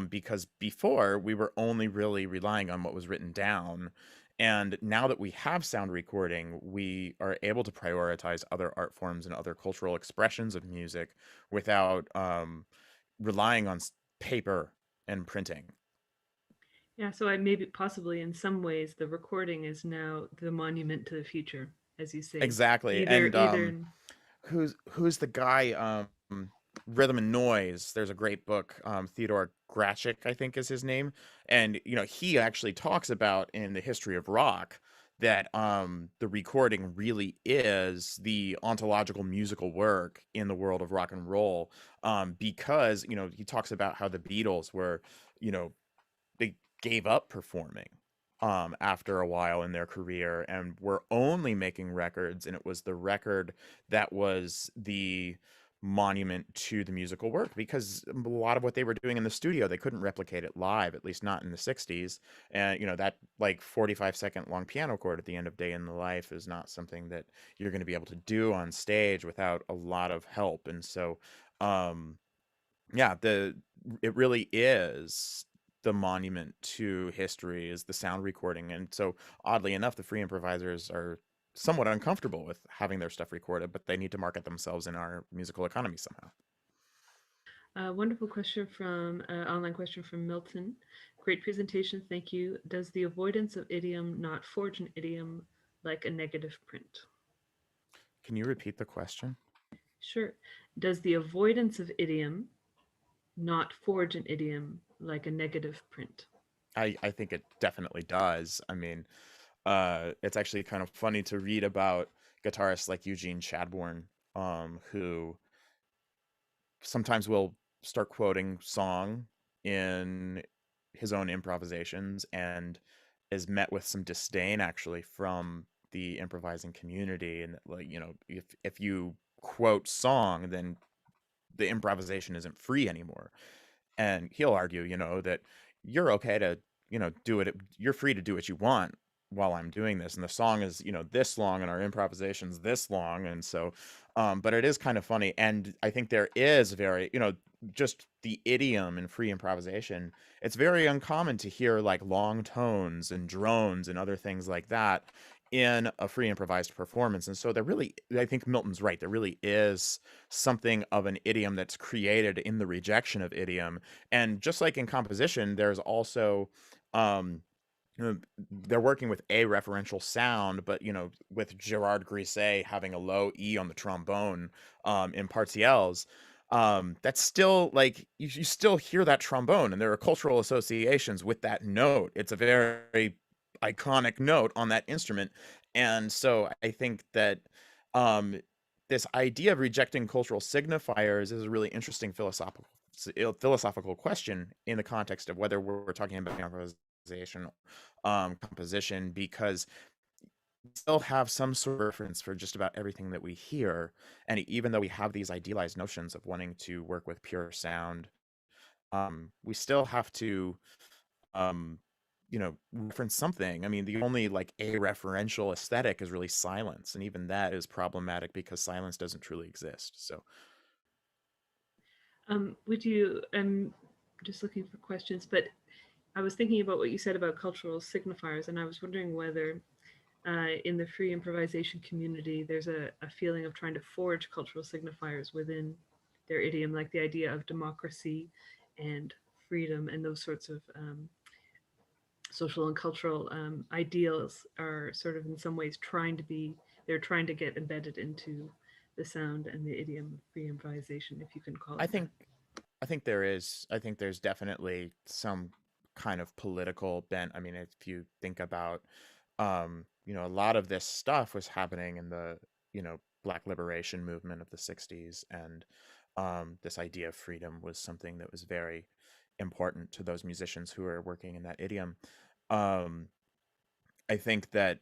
because before we were only really relying on what was written down. And now that we have sound recording, we are able to prioritize other art forms and other cultural expressions of music without relying on paper and printing. Yeah, so I maybe possibly in some ways the recording is now the monument to the future, as you say. Exactly. And who's the guy? Rhythm and Noise. There's a great book. Theodore Grachik, I think, is his name, and he actually talks about in the history of rock that the recording really is the ontological musical work in the world of rock and roll, because he talks about how the Beatles were, they gave up performing after a while in their career and were only making records, and it was the record that was the monument to the musical work, because a lot of what they were doing in the studio, they couldn't replicate it live, at least not in the 60s. And that like 45-second long piano chord at the end of Day in the Life is not something that you're going to be able to do on stage without a lot of help. And so yeah, it really is the monument to history, is the sound recording. And so oddly enough, the free improvisers are somewhat uncomfortable with having their stuff recorded, but they need to market themselves in our musical economy somehow. Wonderful question from online question from Milton. Great presentation, thank you. Does the avoidance of idiom not forge an idiom like a negative print? Can you repeat the question? Sure. Does the avoidance of idiom not forge an idiom like a negative print? I think it definitely does. I mean, it's actually kind of funny to read about guitarists like Eugene Chadbourne, who sometimes will start quoting song in his own improvisations, and is met with some disdain actually from the improvising community. And like, if you quote song, then the improvisation isn't free anymore. And he'll argue, that you're okay to, do it. You're free to do what you want while I'm doing this. And the song is, this long, and our improvisation's this long. And so, but it is kind of funny. And I think there is very, just the idiom in free improvisation, it's very uncommon to hear like long tones and drones and other things like that in a free improvised performance. And so I think Milton's right. There really is something of an idiom that's created in the rejection of idiom. And just like in composition, there's also, they're working with a referential sound, but with Gerard Grisset having a low E on the trombone in Partiels, that's still like you still hear that trombone, and there are cultural associations with that note. It's a very iconic note on that instrument. And so I think that this idea of rejecting cultural signifiers is a really interesting philosophical question in the context of whether we're talking about improvisation, composition, because we still have some sort of reference for just about everything that we hear. And even though we have these idealized notions of wanting to work with pure sound, we still have to reference something. I mean, the only like a referential aesthetic is really silence, and even that is problematic because silence doesn't truly exist. So Would you, I'm just looking for questions, but I was thinking about what you said about cultural signifiers, and I was wondering whether in the free improvisation community, there's a feeling of trying to forge cultural signifiers within their idiom, like the idea of democracy and freedom and those sorts of social and cultural ideals are sort of in some ways they're trying to get embedded into the sound and the idiom of free improvisation, if you can call it I think there's definitely some kind of political bent. I mean, if you think about a lot of this stuff was happening in the Black liberation movement of the 60s, and this idea of freedom was something that was very important to those musicians who are working in that idiom. I think that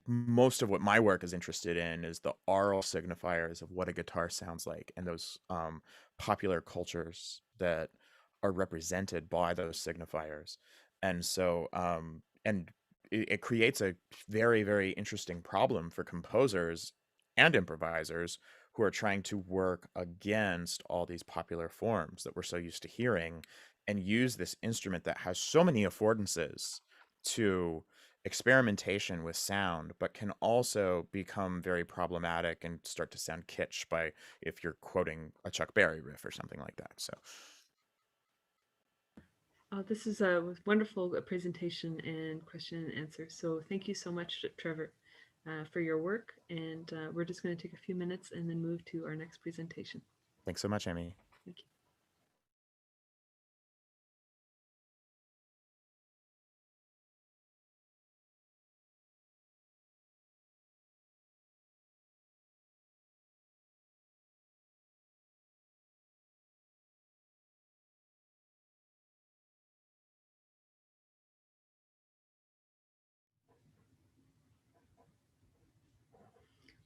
most of what my work is interested in is the aural signifiers of what a guitar sounds like, and those popular cultures that are represented by those signifiers. And so and it creates a very, very interesting problem for composers and improvisers who are trying to work against all these popular forms that we're so used to hearing, and use this instrument that has so many affordances to experimentation with sound, but can also become very problematic and start to sound kitsch by if you're quoting a Chuck Berry riff or something like that. So this is a wonderful presentation and question and answer. So thank you so much, Trevor, for your work. And we're just going to take a few minutes and then move to our next presentation. thanks so much, Amy. Thank you.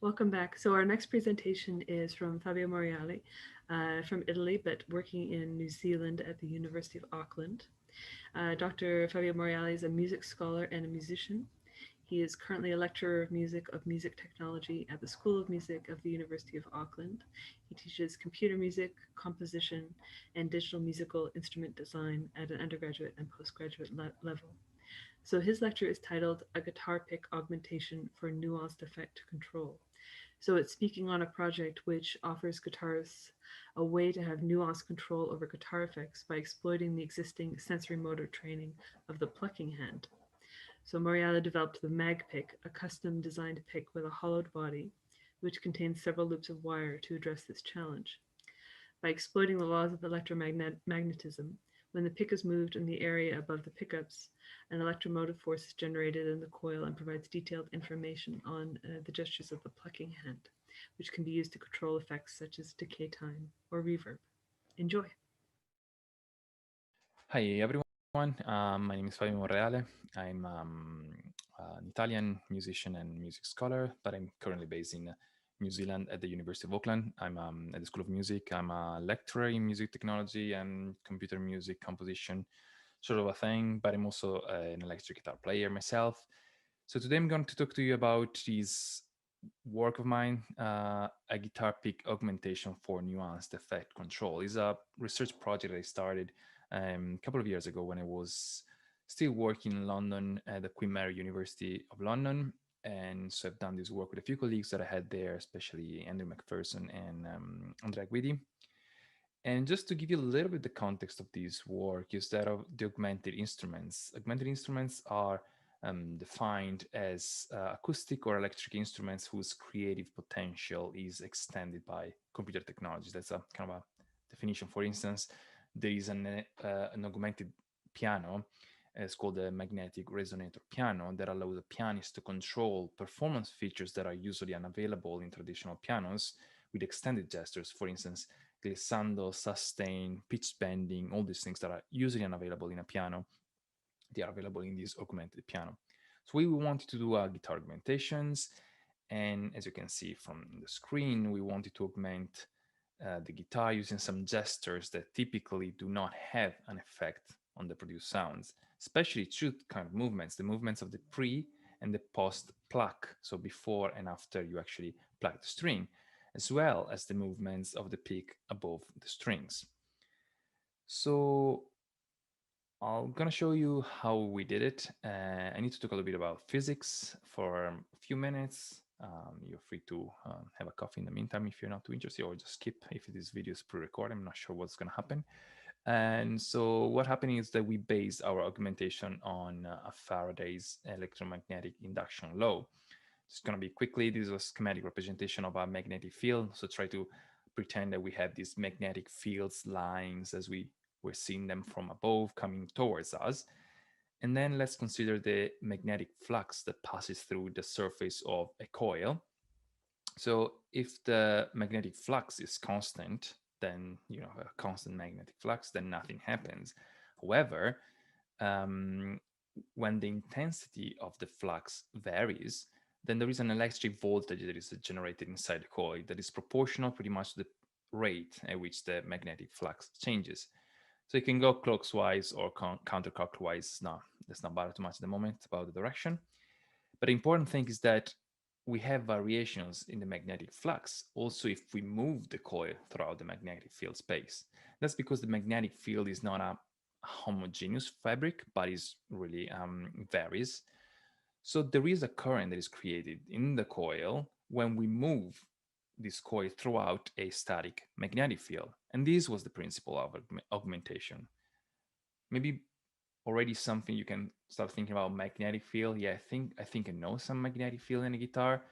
Welcome back. So our next presentation is from Fabio Moriali from Italy, but working in New Zealand at the University of Auckland. Dr. Fabio Moriali is a music scholar and a musician. He is currently a lecturer of music technology at the School of Music of the University of Auckland. He teaches computer music, composition, and digital musical instrument design at an undergraduate and postgraduate level. So his lecture is titled A Guitar Pick Augmentation for Nuanced Effect Control. So it's speaking on a project which offers guitarists a way to have nuanced control over guitar effects by exploiting the existing sensory motor training of the plucking hand. So Moriali developed the MagPick, a custom designed pick with a hollowed body, which contains several loops of wire to address this challenge. By exploiting the laws of electromagnetism, when the pick is moved in the area above the pickups, an electromotive force is generated in the coil and provides detailed information on the gestures of the plucking hand, which can be used to control effects such as decay time or reverb. Enjoy. Hi everyone, my name is Fabio Monreale. I'm an Italian musician and music scholar, but I'm currently based in New Zealand at the University of Auckland. I'm at the School of Music. I'm a lecturer in music technology and computer music composition, sort of a thing, but I'm also an electric guitar player myself. So today I'm going to talk to you about this work of mine, a guitar pick augmentation for nuanced effect control. It's a research project I started a couple of years ago when I was still working in London at the Queen Mary University of London. And so I've done this work with a few colleagues that I had there, especially Andrew McPherson and Andrea Guidi. And just to give you a little bit the context of this work is that of the augmented instruments. Augmented instruments are defined as acoustic or electric instruments whose creative potential is extended by computer technology. That's a kind of a definition. For instance, there is an augmented piano. It's called a magnetic resonator piano that allows the pianist to control performance features that are usually unavailable in traditional pianos with extended gestures. For instance, glissando, sustain, pitch bending, all these things that are usually unavailable in a piano, they are available in this augmented piano. So we wanted to do guitar augmentations. And as you can see from the screen, we wanted to augment the guitar using some gestures that typically do not have an effect on the produced sounds, especially two kind of movements, the movements of the pre and the post pluck, so before and after you actually pluck the string, as well as the movements of the pick above the strings. So I'm going to show you how we did it. I need to talk a little bit about physics for a few minutes. You're free to have a coffee in the meantime if you're not too interested, or just skip if this video is pre-recorded. I'm not sure what's going to happen. And so what happened is that we based our augmentation on a Faraday's electromagnetic induction law. It's going to be quickly, this is a schematic representation of a magnetic field. So try to pretend that we have these magnetic fields lines as we're seeing them from above coming towards us. And then let's consider the magnetic flux that passes through the surface of a coil. So if the magnetic flux is constant, then a constant magnetic flux, then nothing happens. However, when the intensity of the flux varies, then there is an electric voltage that is generated inside the coil that is proportional pretty much to the rate at which the magnetic flux changes. So it can go clockwise or counterclockwise. No, that's not bother too much at the moment about the direction. But the important thing is that we have variations in the magnetic flux also if we move the coil throughout the magnetic field space. That's because the magnetic field is not a homogeneous fabric, but is really varies. So there is a current that is created in the coil when we move this coil throughout a static magnetic field. And this was the principle of augmentation. Maybe already something you can start thinking about magnetic field. Yeah, I think I know some magnetic field in a guitar.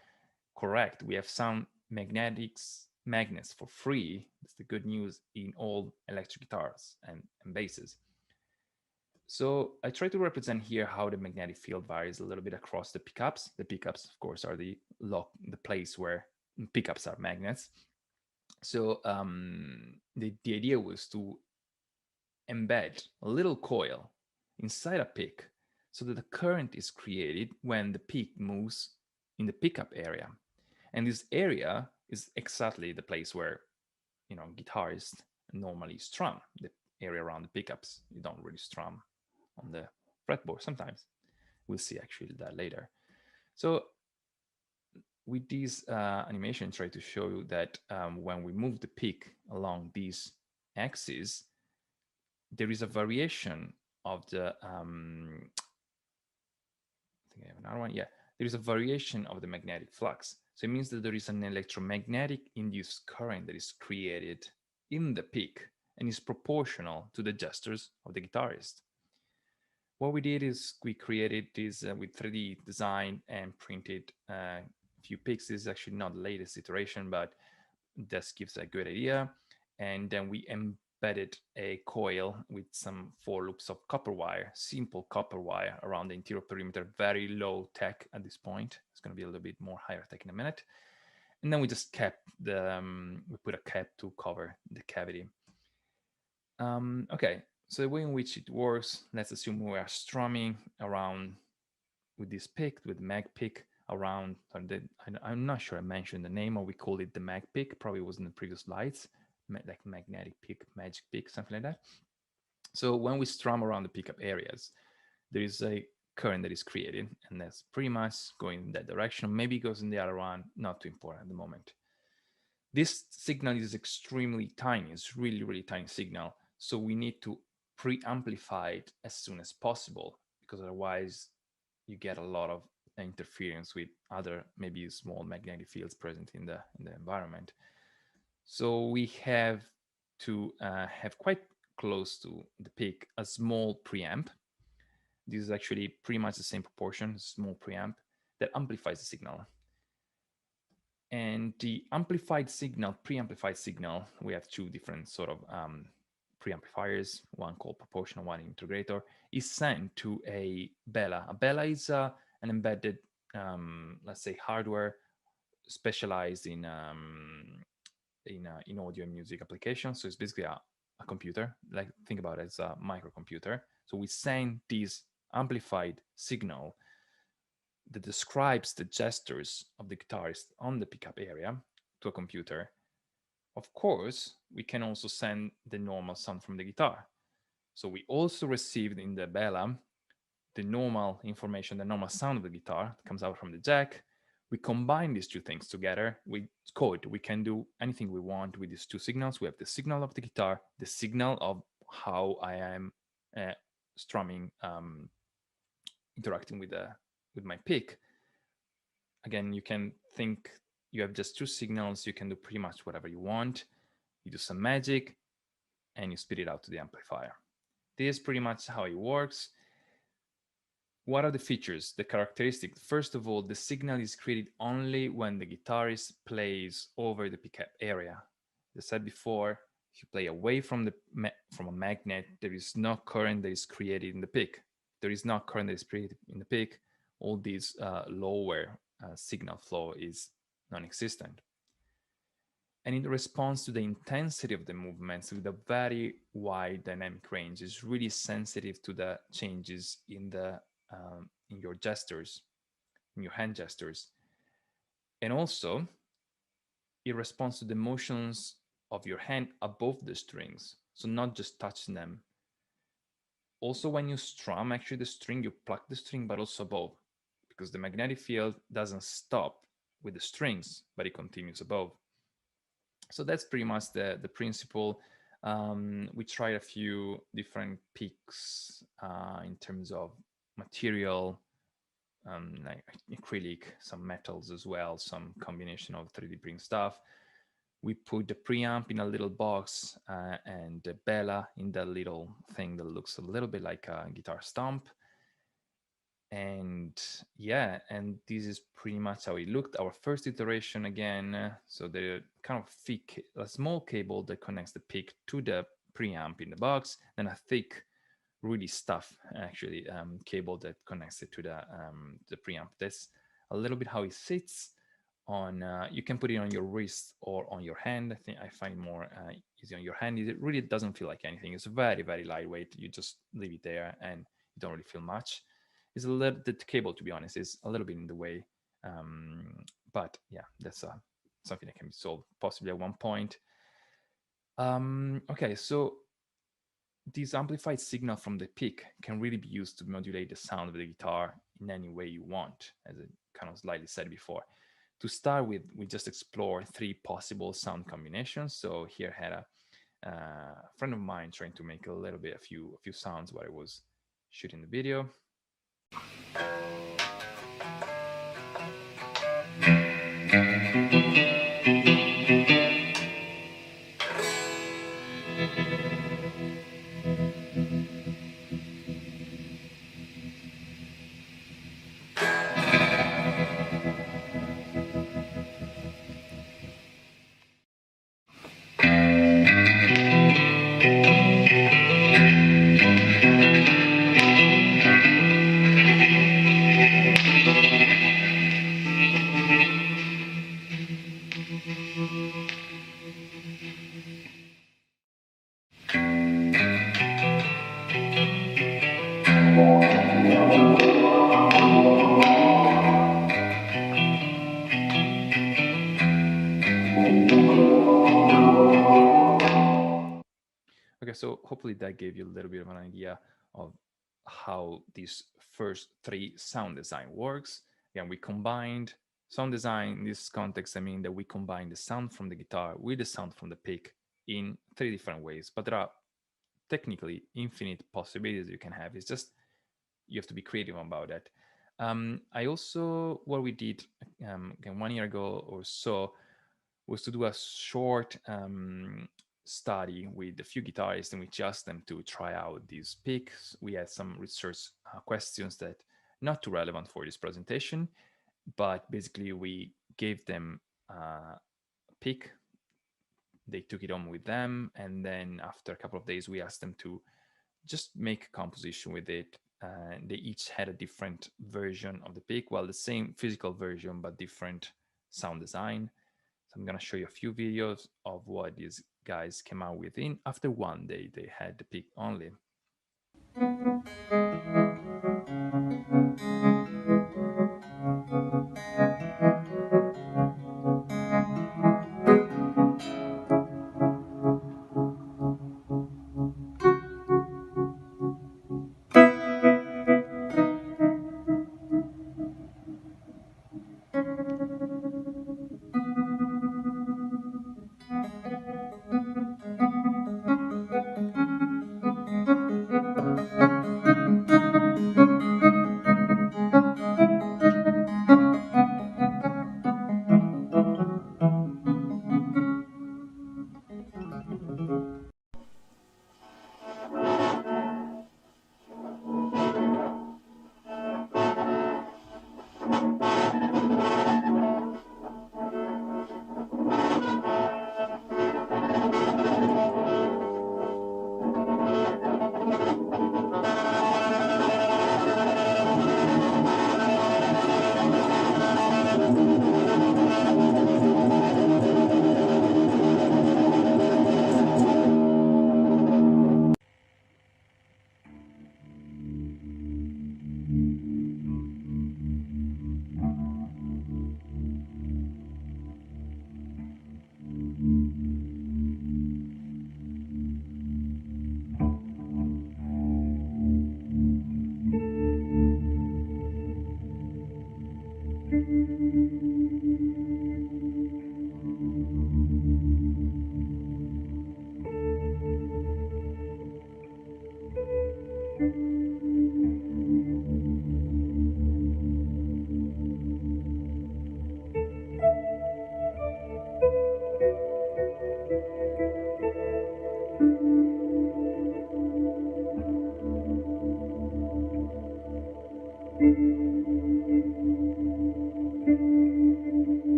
Correct. We have some magnets for free. That's the good news in all electric guitars and basses. So I try to represent here how the magnetic field varies a little bit across the pickups. The pickups, of course, are the place where pickups are magnets. So the idea was to embed a little coil inside a pick so that the current is created when the pick moves in the pickup area. And this area is exactly the place where, guitarists normally strum, the area around the pickups. You don't really strum on the fretboard sometimes. We'll see actually that later. So with this animation, try to show you that when we move the pick along these axes, there is a variation of the, I think I have another one. Yeah, there is a variation of the magnetic flux. So it means that there is an electromagnetic induced current that is created in the pick and is proportional to the gestures of the guitarist. What we did is we created this with 3D design and printed a few picks. This is actually not the latest iteration, but this gives a good idea. And then we embedded a coil with some 4 loops of copper wire, simple copper wire around the interior perimeter, very low tech at this point. It's going to be a little bit more higher tech in a minute. And then we just kept the, we put a cap to cover the cavity. Okay, so the way in which it works, let's assume we are strumming around with this pick, with mag pick around, I'm not sure I mentioned the name, or we called it the mag pick, probably was in the previous slides, like magnetic pick, magic pick, something like that. So when we strum around the pickup areas, there is a current that is created, and that's pretty much going in that direction. Maybe it goes in the other one, not too important at the moment. This signal is extremely tiny. It's really, really tiny signal. So we need to pre-amplify it as soon as possible, because otherwise you get a lot of interference with other maybe small magnetic fields present in the environment. So we have to have quite close to the peak a small preamp. This is actually pretty much the same proportion, small preamp that amplifies the signal. And the amplified signal, pre-amplified signal, we have 2 different sort of preamplifiers, one called proportional, one integrator, is sent to a Bella. A Bella is an embedded, let's say, hardware specialized in audio and music applications. So it's basically a computer. Like, think about it as a microcomputer. So we send this amplified signal that describes the gestures of the guitarist on the pickup area to a computer. Of course, we can also send the normal sound from the guitar. So we also received in the Bella the normal information, the normal sound of the guitar that comes out from the jack. We combine these 2 things together with code. We can do anything we want with these 2 signals. We have the signal of the guitar, the signal of how I am strumming, interacting with my pick. Again, you can think you have just 2 signals. You can do pretty much whatever you want. You do some magic and you spit it out to the amplifier. This is pretty much how it works. What are the features, the characteristics? First of all, the signal is created only when the guitarist plays over the pickup area. As I said before, if you play away from a magnet, there is no current that is created in the pick. There is no current that is created in the pick. All this lower signal flow is non-existent. And in response to the intensity of the movements with a very wide dynamic range, is really sensitive to the changes in the in your gestures, in your hand gestures. And also, it responds to the motions of your hand above the strings, so not just touching them. Also, when you strum, actually the string, you pluck the string, but also above, because the magnetic field doesn't stop with the strings, but it continues above. So that's pretty much the principle. We tried a few different picks in terms of material, like acrylic, some metals as well, some combination of 3D printing stuff. We put the preamp in a little box and the Bella in that little thing that looks a little bit like a guitar stomp. And yeah, and this is pretty much how it looked. Our first iteration again, so the kind of thick, a small cable that connects the pick to the preamp in the box, then a thick, really stuff actually cable that connects it to the preamp. That's a little bit how it sits on. You can put it on your wrist or on your hand. I find more easy on your hand. It really doesn't feel like anything. It's very, very lightweight. You just leave it there and you don't really feel much. It's a little, the cable, to be honest, is a little bit in the way, But yeah, that's something that can be solved possibly at one point. Okay, so this amplified signal from the pick can really be used to modulate the sound of the guitar in any way you want, as I kind of slightly said before. To start with, we just explore 3 possible sound combinations. So here I had a friend of mine trying to make a few sounds while I was shooting the video. Okay, so hopefully that gave you a little bit of an idea of how these first 3 sound design works. Again, we combined sound design in this context. I mean that we combine the sound from the guitar with the sound from the pick in 3 different ways, but there are technically infinite possibilities you can have. It's just you have to be creative about it. I also, what we did again 1 year ago or so was to do a short study with a few guitarists, and we asked them to try out these picks. We had some research questions that not too relevant for this presentation, but basically we gave them a pick. They took it home with them, and then after a couple of days we asked them to just make a composition with it. They each had a different version of the pick, well, the same physical version but different sound design. So I'm going to show you a few videos of what these guys came out with. After 1 day they had the pick only.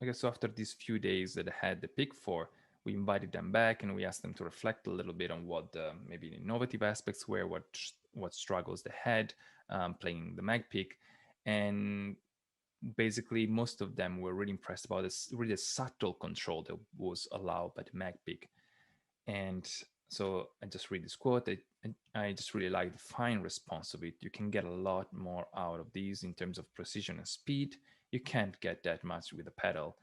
Okay, so after these few days that I had the pick for, we invited them back and we asked them to reflect a little bit on what maybe the innovative aspects were, what struggles they had playing the Mag pick. And basically most of them were really impressed about this really subtle control that was allowed by the Mag pick. And So I just read this quote. I just really like the fine response of it. You can get a lot more out of these in terms of precision and speed. You can't get that much with a pedal.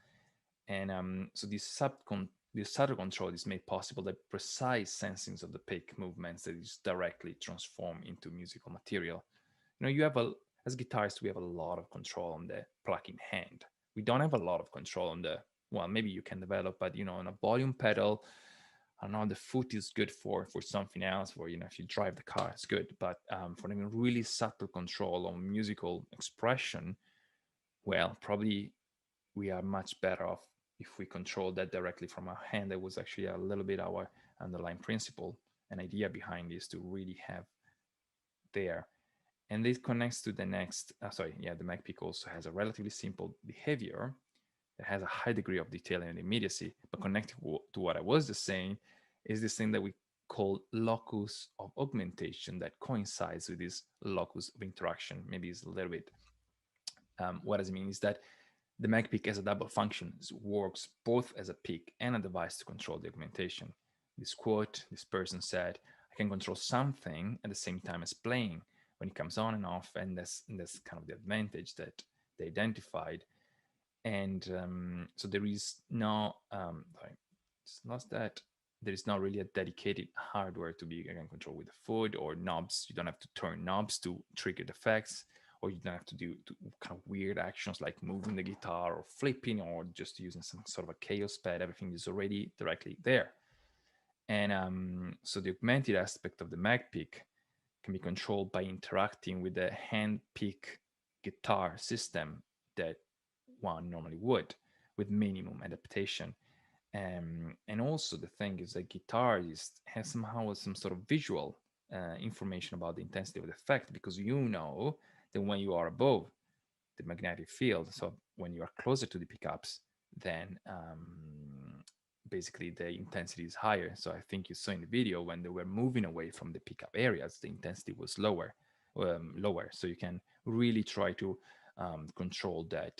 And so this subtle control is made possible by precise sensings of the pick movements that is directly transformed into musical material. You have as guitarists, we have a lot of control on the plucking hand. We don't have a lot of control on well, maybe you can develop, but on a volume pedal, I don't know, the foot is good for something else, for if you drive the car, it's good. But for having really subtle control on musical expression, well, probably we are much better off if we control that directly from our hand. That was actually a little bit our underlying principle and idea behind this, to really have there. And this connects to the next, the MagPick also has a relatively simple behavior that has a high degree of detail and immediacy, but connected to what I was just saying is this thing that we call locus of augmentation that coincides with this locus of interaction. Maybe it's a little bit, what does it mean is that the MagPick has a double function. It works both as a pick and a device to control the augmentation. This quote, this person said, I can control something at the same time as playing when it comes on and off, and that's kind of the advantage that they identified. And so there is no, it's not that there is not really a dedicated hardware to be again controlled with the foot or knobs. You don't have to turn knobs to trigger the effects, or you don't have to do kind of weird actions like moving the guitar or flipping or just using some sort of a chaos pad. Everything is already directly there. And so the augmented aspect of the MagPick can be controlled by interacting with the hand pick guitar system that one normally would, with minimum adaptation. And also the thing is that guitarist has somehow some sort of visual information about the intensity of the effect, because that when you are above the magnetic field, so when you are closer to the pickups, then basically the intensity is higher. So I think you saw in the video when they were moving away from the pickup areas, the intensity was lower. So you can really try to control that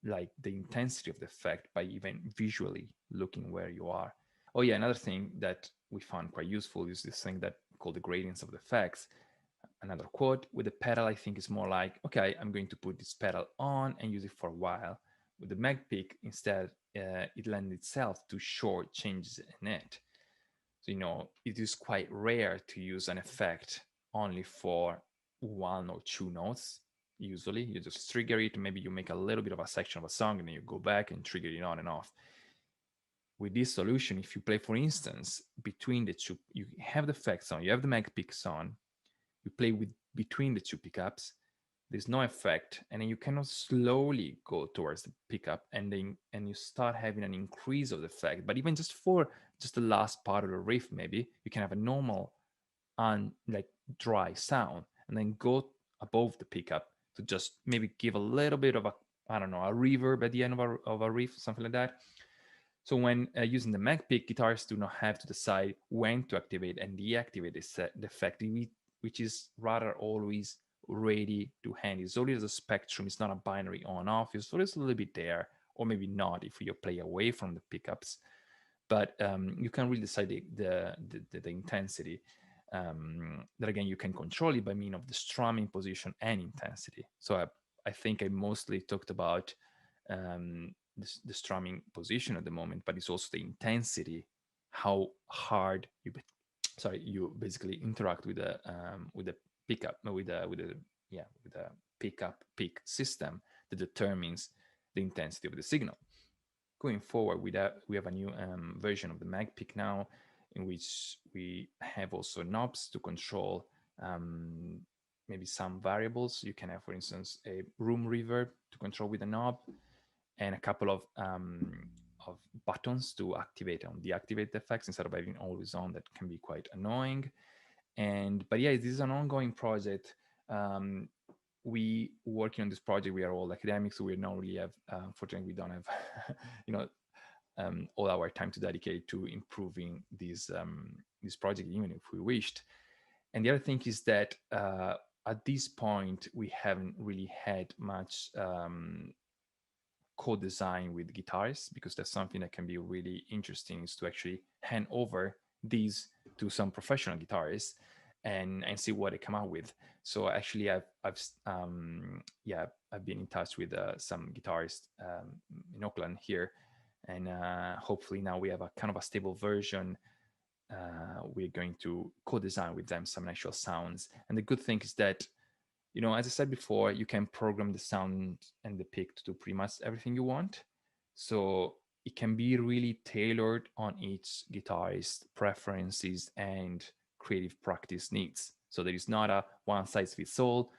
like the intensity of the effect by even visually looking where you are. Oh yeah, another thing that we found quite useful is this thing that called the gradients of the effects. Another quote, with the pedal, I think it's more like, okay, I'm going to put this pedal on and use it for a while. With the MagPick, instead, it lends itself to short changes in it. So, it is quite rare to use an effect only for one or two notes. Usually, you just trigger it. Maybe you make a little bit of a section of a song and then you go back and trigger it on and off. With this solution, if you play, for instance, between the two, you have the effects on, you have the MagPicks on, you play between the two pickups, there's no effect, and then you cannot slowly go towards the pickup, and you start having an increase of the effect. But even just for the last part of the riff, maybe you can have a normal like dry sound, and then go above the pickup to just maybe give a little bit of a reverb at the end of a riff, something like that. So when using the MagPick, guitarists do not have to decide when to activate and deactivate the effect, which is rather always ready to hand. It's always a spectrum. It's not a binary on-off. It's always a little bit there, or maybe not if you play away from the pickups. But you can really decide the intensity. That again, you can control it by means of the strumming position and intensity. So I think I mostly talked about the strumming position at the moment, but it's also the intensity, how hard you basically interact with the pickup, with the pickup pick system that determines the intensity of the signal. Going forward, we have a new version of the MagPick now, in which we have also knobs to control maybe some variables. You can have, for instance, a room reverb to control with a knob, and a couple of buttons to activate and deactivate the effects instead of having always on. That can be quite annoying. But yeah, this is an ongoing project. We working on this project. We are all academics, so we don't really have. Unfortunately, we don't have, all our time to dedicate to improving this project, even if we wished. And the other thing is that at this point, we haven't really had much co-design with guitarists, because that's something that can be really interesting, is to actually hand over these to some professional guitarists and see what they come out with. So actually I've been in touch with some guitarists in Auckland here, and hopefully now we have a kind of a stable version. We're going to co-design with them some actual sounds. And the good thing is that, you know, as I said before, you can program the sound and the pick to do pretty much everything you want. So it can be really tailored on each guitarist's preferences and creative practice needs. So there is not a one size fits all,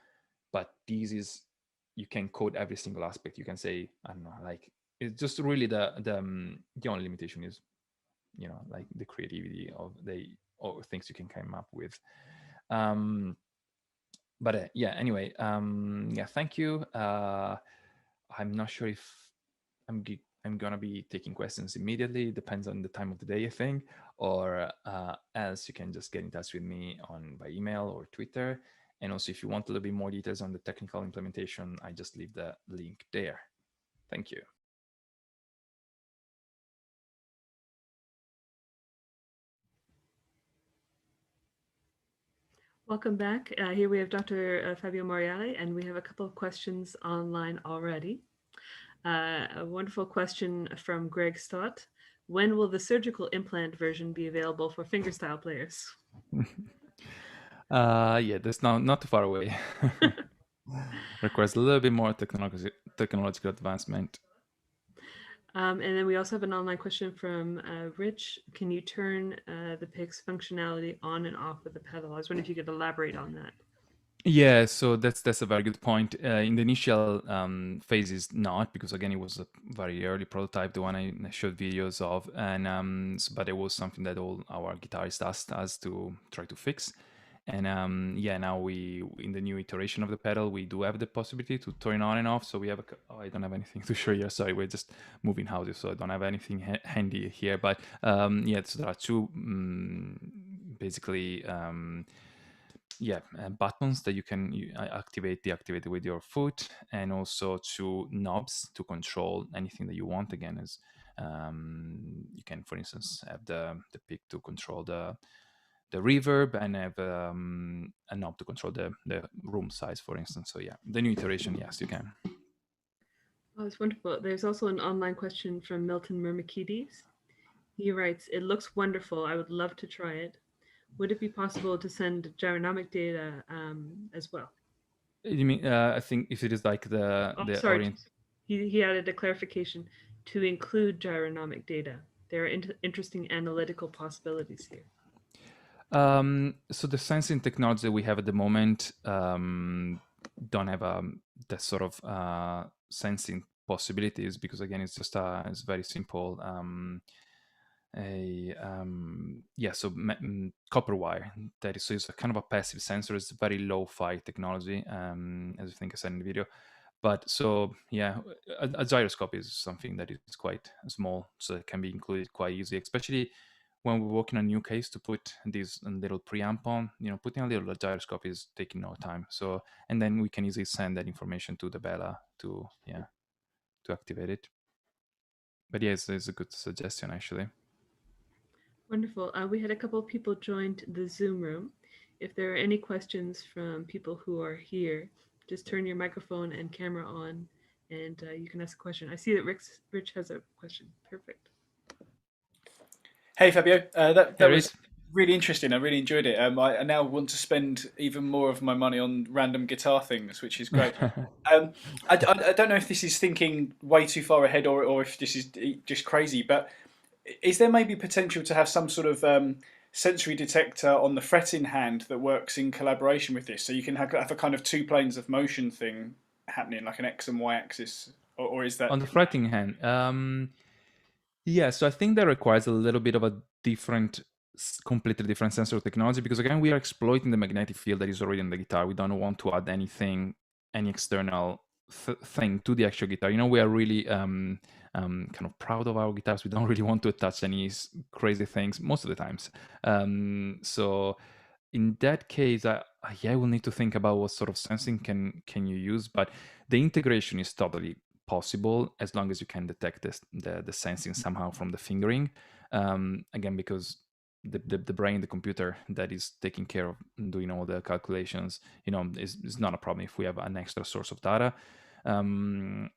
but you can code every single aspect. You can say, I don't know, like, it's just really the only limitation is, you know, like the creativity of or things you can come up with. But anyway, thank you. I'm not sure if I'm gonna be taking questions immediately. Depends on the time of the day, I think, or else you can just get in touch with me by email or Twitter. And also, if you want a little bit more details on the technical implementation, I just leave the link there. Thank you. Welcome back. Here we have Dr. Fabio Moriale, and we have a couple of questions online already. A wonderful question from Greg Stott. When will the surgical implant version be available for fingerstyle players? That's not too far away. Requires a little bit more technological advancement. And then we also have an online question from Rich. Can you turn the PIC's functionality on and off with the pedal? I was wondering if you could elaborate on that. Yeah, so that's a very good point. In the initial phases, not, because again, it was a very early prototype, the one I showed videos of, and but it was something that all our guitarists asked us to try to fix. And now we, in the new iteration of the pedal, we do have the possibility to turn on and off. So we have I don't have anything to show you. Sorry, we're just moving houses, so I don't have anything handy here. But so there are two basically buttons that you can activate, deactivate with your foot, and also two knobs to control anything that you want. Again, as you can, for instance, have the pick to control the reverb, and have a knob to control the room size, for instance. So the new iteration, yes, you can. Oh, it's wonderful. There's also an online question from Milton Myrmikides. He writes, "It looks wonderful. I would love to try it. Would it be possible to send gyronomic data as well?" You mean, I think if it is like he added a clarification to include gyronomic data. There are interesting analytical possibilities here. So the sensing technology that we have at the moment don't have that sort of sensing possibilities, because again, it's just it's very simple. Copper wire. That is, so it's a kind of a passive sensor. It's very low-fi technology, as I think I said in the video. But so a gyroscope is something that is quite small, so it can be included quite easily, especially when we're working on new case to put this little preamp on. You know, putting a little gyroscope is taking no time. So, and then we can easily send that information to the Bella to activate it. But it's a good suggestion, actually. Wonderful. We had a couple of people joined the Zoom room. If there are any questions from people who are here, just turn your microphone and camera on, and you can ask a question. I see that Rich has a question. Perfect. Hey, Fabio. That was really interesting. I really enjoyed it. I now want to spend even more of my money on random guitar things, which is great. I don't know if this is thinking way too far ahead, or if this is just crazy, but is there maybe potential to have some sort of sensory detector on the fretting hand that works in collaboration with this, so you can have a kind of two planes of motion thing happening, like an X and Y axis, or is that on the fretting hand? So I think that requires a little bit of a completely different sensor technology, because again, we are exploiting the magnetic field that is already in the guitar. We don't want to add any external thing to the actual guitar. You know, we are really kind of proud of our guitars. We don't really want to attach any crazy things most of the times. So in that case, I will need to think about what sort of sensing can you use, but the integration is totally possible as long as you can detect the sensing somehow from the fingering. Again, because the brain, the computer that is taking care of doing all the calculations, is not a problem if we have an extra source of data. On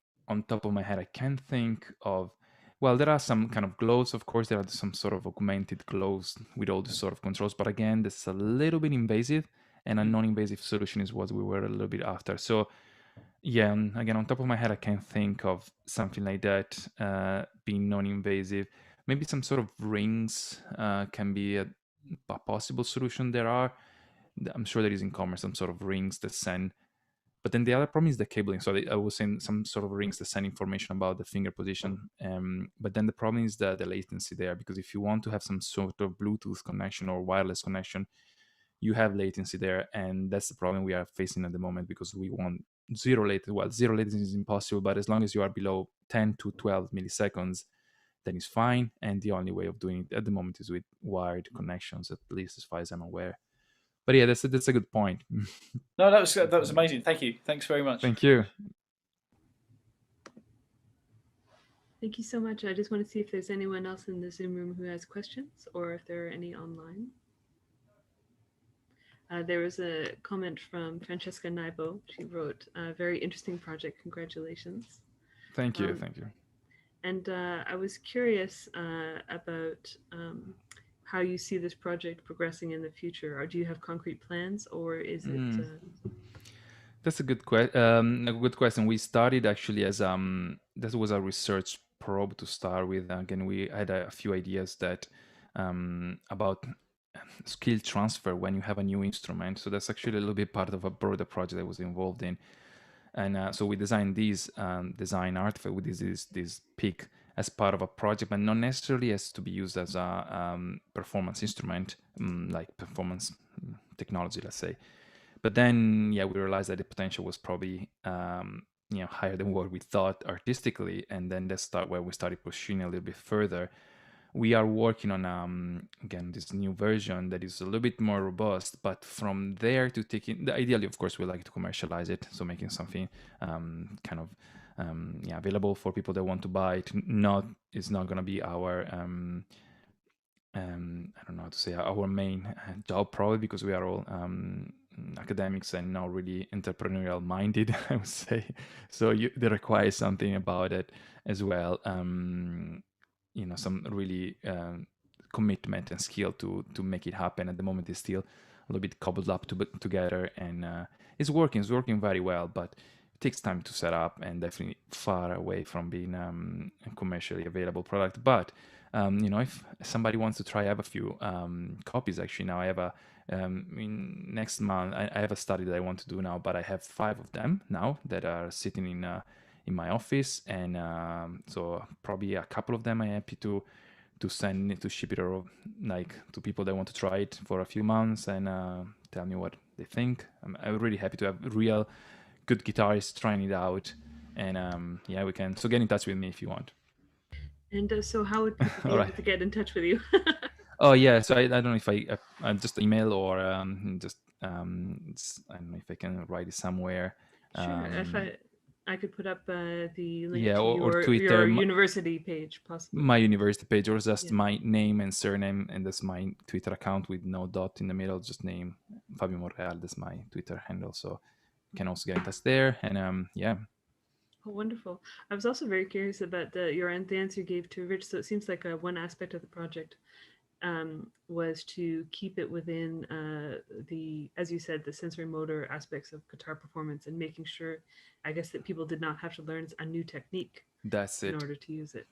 top of my head, I can't think of. Well, there are some kind of glows, of course. There are some sort of augmented glows with all these sort of controls, but again, this is a little bit invasive, and a non-invasive solution is what we were a little bit after. So, yeah, and again, on top of my head, I can't think of something like that being non-invasive. Maybe some sort of rings can be a possible solution. I'm sure there is in commerce some sort of rings that send. But then the other problem is the cabling. So I was saying some sort of rings that send information about the finger position. But then the problem is the latency there, because if you want to have some sort of Bluetooth connection or wireless connection, you have latency there. And that's the problem we are facing at the moment, because we want zero latency. Well, zero latency is impossible, but as long as you are below 10 to 12 milliseconds, then it's fine. And the only way of doing it at the moment is with wired connections, at least as far as I'm aware. But yeah, that's a good point. No, that was amazing. Thank you. Thanks very much. Thank you. Thank you so much. I just want to see if there's anyone else in the Zoom room who has questions, or if there are any online. There was a comment from Francesca Naibo. She wrote, very interesting project. Congratulations. Thank you. Thank you. And I was curious about how you see this project progressing in the future. Or do you have concrete plans, or is it? That's a good question. We started actually as that was a research probe to start with. Again, we had a few ideas that about skill transfer when you have a new instrument. So that's actually a little bit part of a broader project I was involved in. And so we designed these design artifact with this pick as part of a project, but not necessarily as to be used as a performance instrument, like performance technology, let's say. But then, yeah, we realized that the potential was probably higher than what we thought artistically, and then that's where we started pushing a little bit further. We are working on again this new version that is a little bit more robust, but from there to taking, ideally, of course, we like to commercialize it, so making something kind of available for people that want to buy it. It's not going to be our I don't know how to say, our main job, probably, because we are all academics and not really entrepreneurial minded, I would say. So they require something about it as well. Some really commitment and skill to make it happen. At the moment, it's still a little bit cobbled up together, and it's working very well, but it takes time to set up, and definitely far away from being a commercially available product. But if somebody wants to try, I have a few copies actually. Now I have next month I have a study that I want to do now, but I have 5 of them now that are sitting in my office, and so probably a couple of them I'm happy to ship it, or like to people that want to try it for a few months and tell me what they think. I'm really happy to have real good guitarists trying it out, and we can. So get in touch with me if you want. And so how would people be able to get in touch with you? Oh yeah, so I don't know if I just email or just I don't know if I can write it somewhere. Sure, if I could put up the link to or Twitter, your university page, possibly. My university page, or just my name and surname, and that's my Twitter account with no dot in the middle, just name Fabio Monreal. That's my Twitter handle, so you can also get in touch there. And Oh, wonderful. I was also very curious about the answer you gave to Rich. So it seems like one aspect of the project was to keep it within as you said, the sensory motor aspects of guitar performance, and making sure, I guess, that people did not have to learn a new technique in order to use it.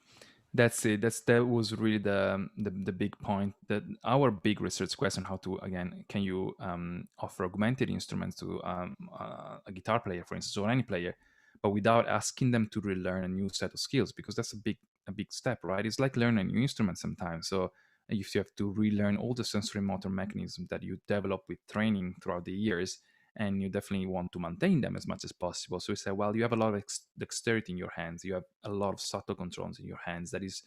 That's it. That was really the big point. That our big research question: how to, again, can you offer augmented instruments to a guitar player, for instance, or any player, but without asking them to relearn a new set of skills, because that's a big step, right? It's like learning a new instrument sometimes. So if you have to relearn all the sensory motor mechanisms that you develop with training throughout the years, and you definitely want to maintain them as much as possible. So we say, well, you have a lot of dexterity in your hands. You have a lot of subtle controls in your hands. That is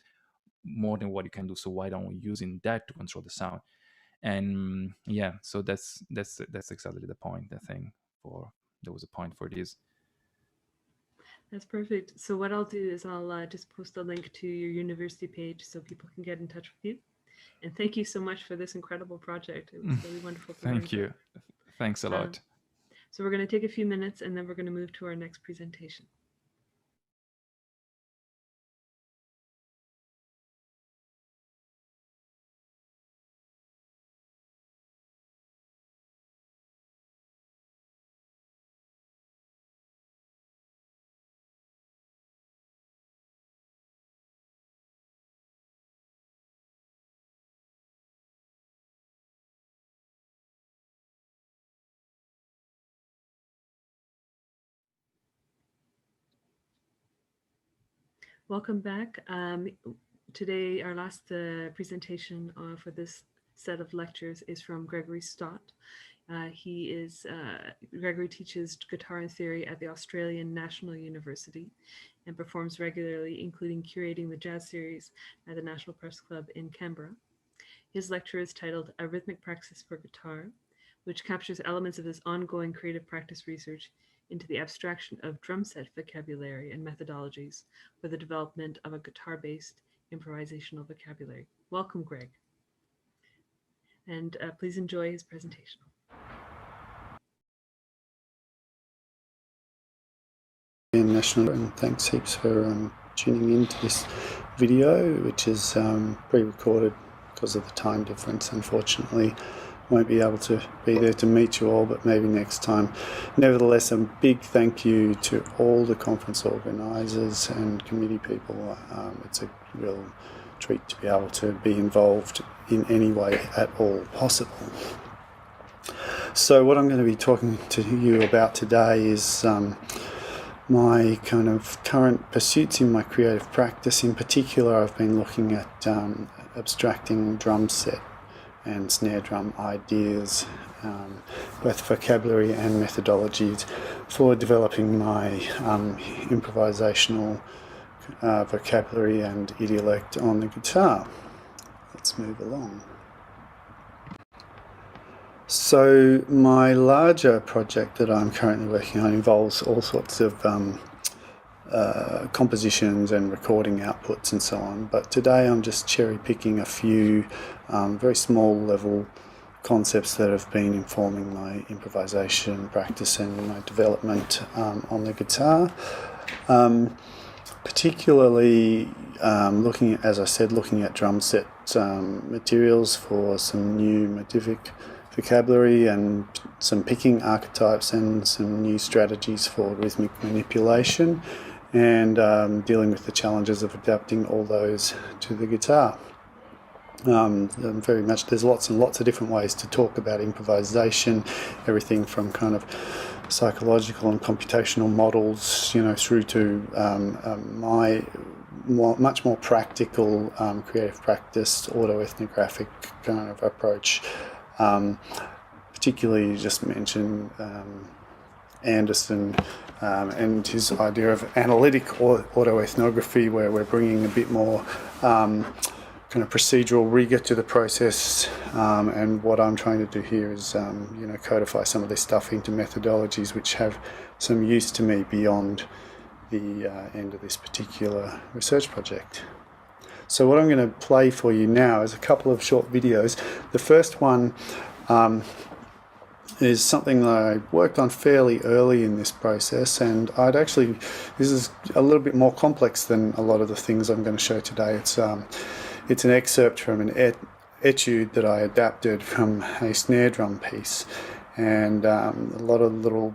more than what you can do. So why don't we using that to control the sound? And so that's exactly the point. I think there was a point for this. That's perfect. So what I'll do is I'll just post a link to your university page so people can get in touch with you. And thank you so much for this incredible project. It was really wonderful to learn Thank you. Thanks a lot. So we're going to take a few minutes and then we're going to move to our next presentation. Welcome back. Today, our last presentation for this set of lectures is from Gregory Stott. Gregory teaches guitar and theory at the Australian National University and performs regularly, including curating the jazz series at the National Press Club in Canberra. His lecture is titled A Rhythmic Praxis for Guitar, which captures elements of his ongoing creative practice research into the abstraction of drum set vocabulary and methodologies for the development of a guitar-based improvisational vocabulary. Welcome, Greg. And please enjoy his presentation. National, and thanks heaps for tuning in to this video, which is pre-recorded because of the time difference. Unfortunately, won't be able to be there to meet you all, but maybe next time. Nevertheless, a big thank you to all the conference organisers and committee people. It's a real treat to be able to be involved in any way at all possible. So what I'm going to be talking to you about today is my kind of current pursuits in my creative practice. In particular, I've been looking at abstracting drum set and snare drum ideas, both vocabulary and methodologies, for developing my improvisational vocabulary and idiolect on the guitar. Let's move along. So my larger project that I'm currently working on involves all sorts of compositions and recording outputs and so on, but today I'm just cherry picking a few very small level concepts that have been informing my improvisation practice and my development on the guitar. Particularly looking at, as I said, looking at drum set materials for some new motivic vocabulary and some picking archetypes and some new strategies for rhythmic manipulation, and dealing with the challenges of adapting all those to the guitar. Very much, there's lots and lots of different ways to talk about improvisation, everything from kind of psychological and computational models, you know, through to my much more practical creative practice, autoethnographic kind of approach. Particularly, just mention Anderson and his idea of analytic autoethnography, where we're bringing a bit more kind of procedural rigor to the process, and what I'm trying to do here is you know, codify some of this stuff into methodologies which have some use to me beyond the end of this particular research project. So what I'm going to play for you now is a couple of short videos. The first one is something that I worked on fairly early in this process, and this is a little bit more complex than a lot of the things I'm going to show today. It's an excerpt from an etude that I adapted from a snare drum piece, and a lot of little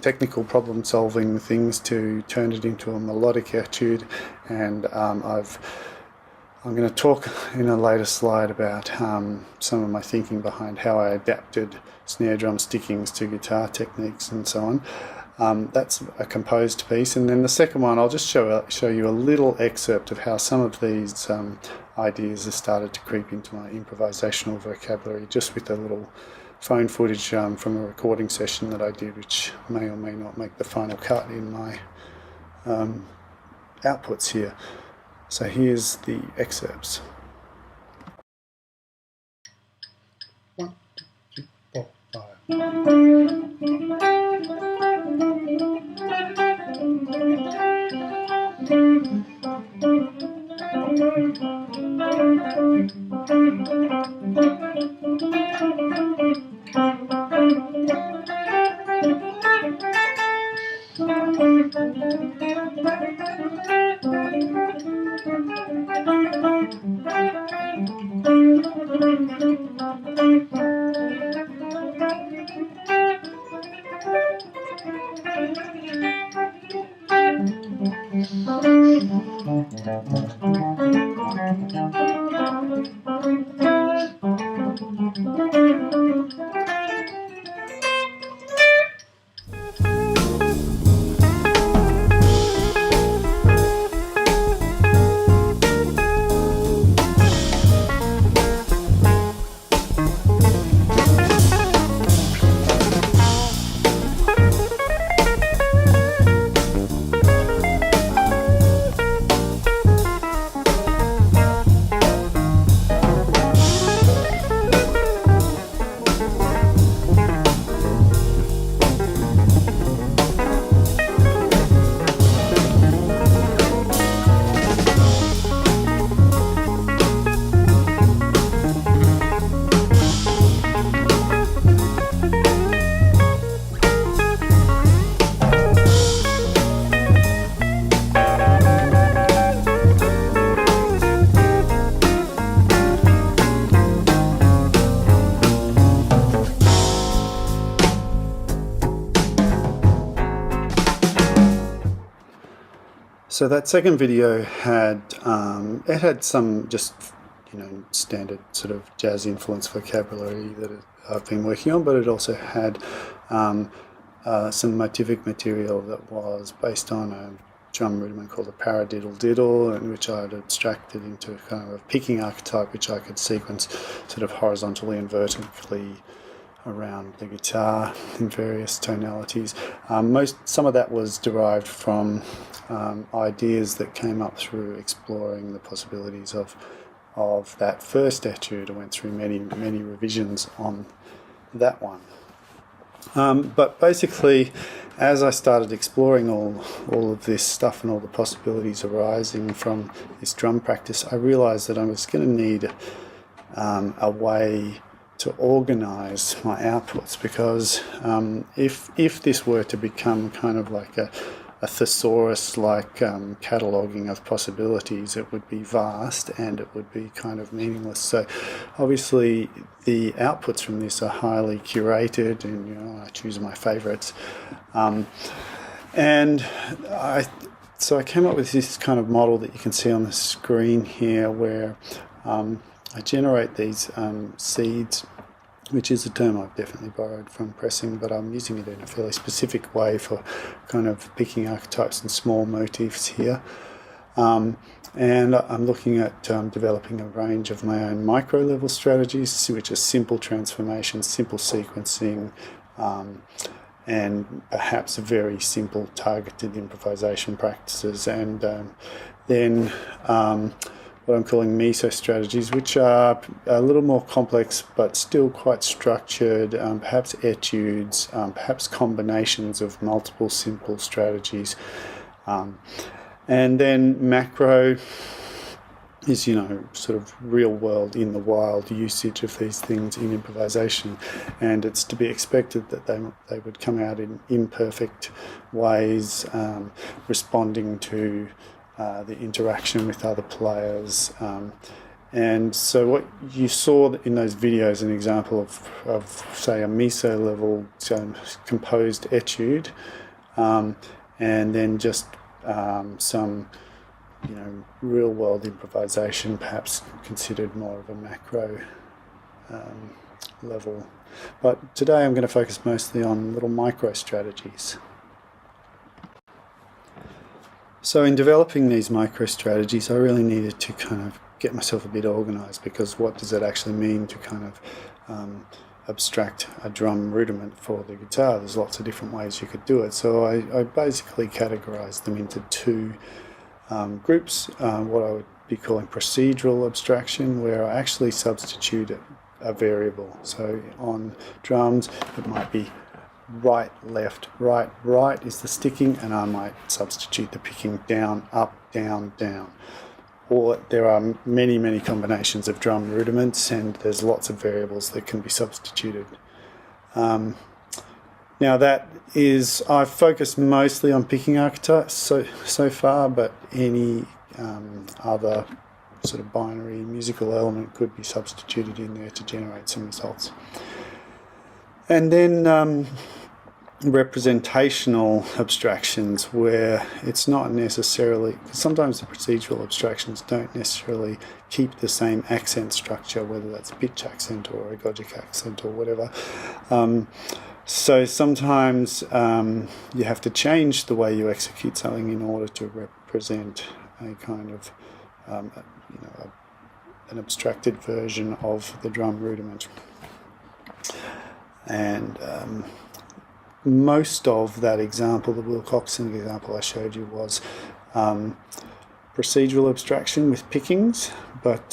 technical problem solving things to turn it into a melodic etude. And I'm going to talk in a later slide about some of my thinking behind how I adapted snare drum stickings to guitar techniques and so on. That's a composed piece, and then the second one I'll just show you a little excerpt of how some of these ideas have started to creep into my improvisational vocabulary, just with a little phone footage from a recording session that I did, which may or may not make the final cut in my outputs here. So here's the excerpts. 1, 2, 3, 4, 5. So that second video had it had some just standard sort of jazz influence vocabulary that I've been working on, but it also had some motivic material that was based on a drum rudiment called a paradiddle diddle, in which I had abstracted into kind of a picking archetype, which I could sequence sort of horizontally and vertically around the guitar in various tonalities. Some of that was derived from ideas that came up through exploring the possibilities of that first etude. I went through many revisions on that one. But basically, as I started exploring all of this stuff and all the possibilities arising from this drum practice, I realised that I was going to need a way to organise my outputs, because if this were to become kind of like a thesaurus-like cataloguing of possibilities, it would be vast and it would be kind of meaningless. So obviously the outputs from this are highly curated, and I choose my favourites. So I came up with this kind of model that you can see on the screen here, where I generate these seeds, which is a term I've definitely borrowed from pressing, but I'm using it in a fairly specific way for kind of picking archetypes and small motifs here. And I'm looking at developing a range of my own micro-level strategies, which are simple transformations, simple sequencing, and perhaps very simple targeted improvisation practices. And then what I'm calling meso strategies, which are a little more complex but still quite structured, perhaps etudes, perhaps combinations of multiple simple strategies. And then macro is, sort of real world, in the wild usage of these things in improvisation. And it's to be expected that they would come out in imperfect ways, responding to the interaction with other players. And so what you saw in those videos, an example of say, a meso level composed etude, and then just some real world improvisation, perhaps considered more of a macro level. But today I'm going to focus mostly on little micro strategies. So in developing these micro strategies, I really needed to kind of get myself a bit organised, because what does it actually mean to kind of abstract a drum rudiment for the guitar? There's lots of different ways you could do it. So I basically categorised them into two groups, what I would be calling procedural abstraction, where I actually substitute a variable. So on drums, it might be right, left, right, right is the sticking, and I might substitute the picking down, up, down, down. Or there are many combinations of drum rudiments, and there's lots of variables that can be substituted. Now that is, I've focused mostly on picking archetypes so far, but any other sort of binary musical element could be substituted in there to generate some results. And then representational abstractions, where it's not necessarily, sometimes the procedural abstractions don't necessarily keep the same accent structure, whether that's pitch accent or agogic accent or whatever. So sometimes you have to change the way you execute something in order to represent a kind of an abstracted version of the drum rudiment. And most of that example, the Wilcoxon example I showed you, was procedural abstraction with pickings, but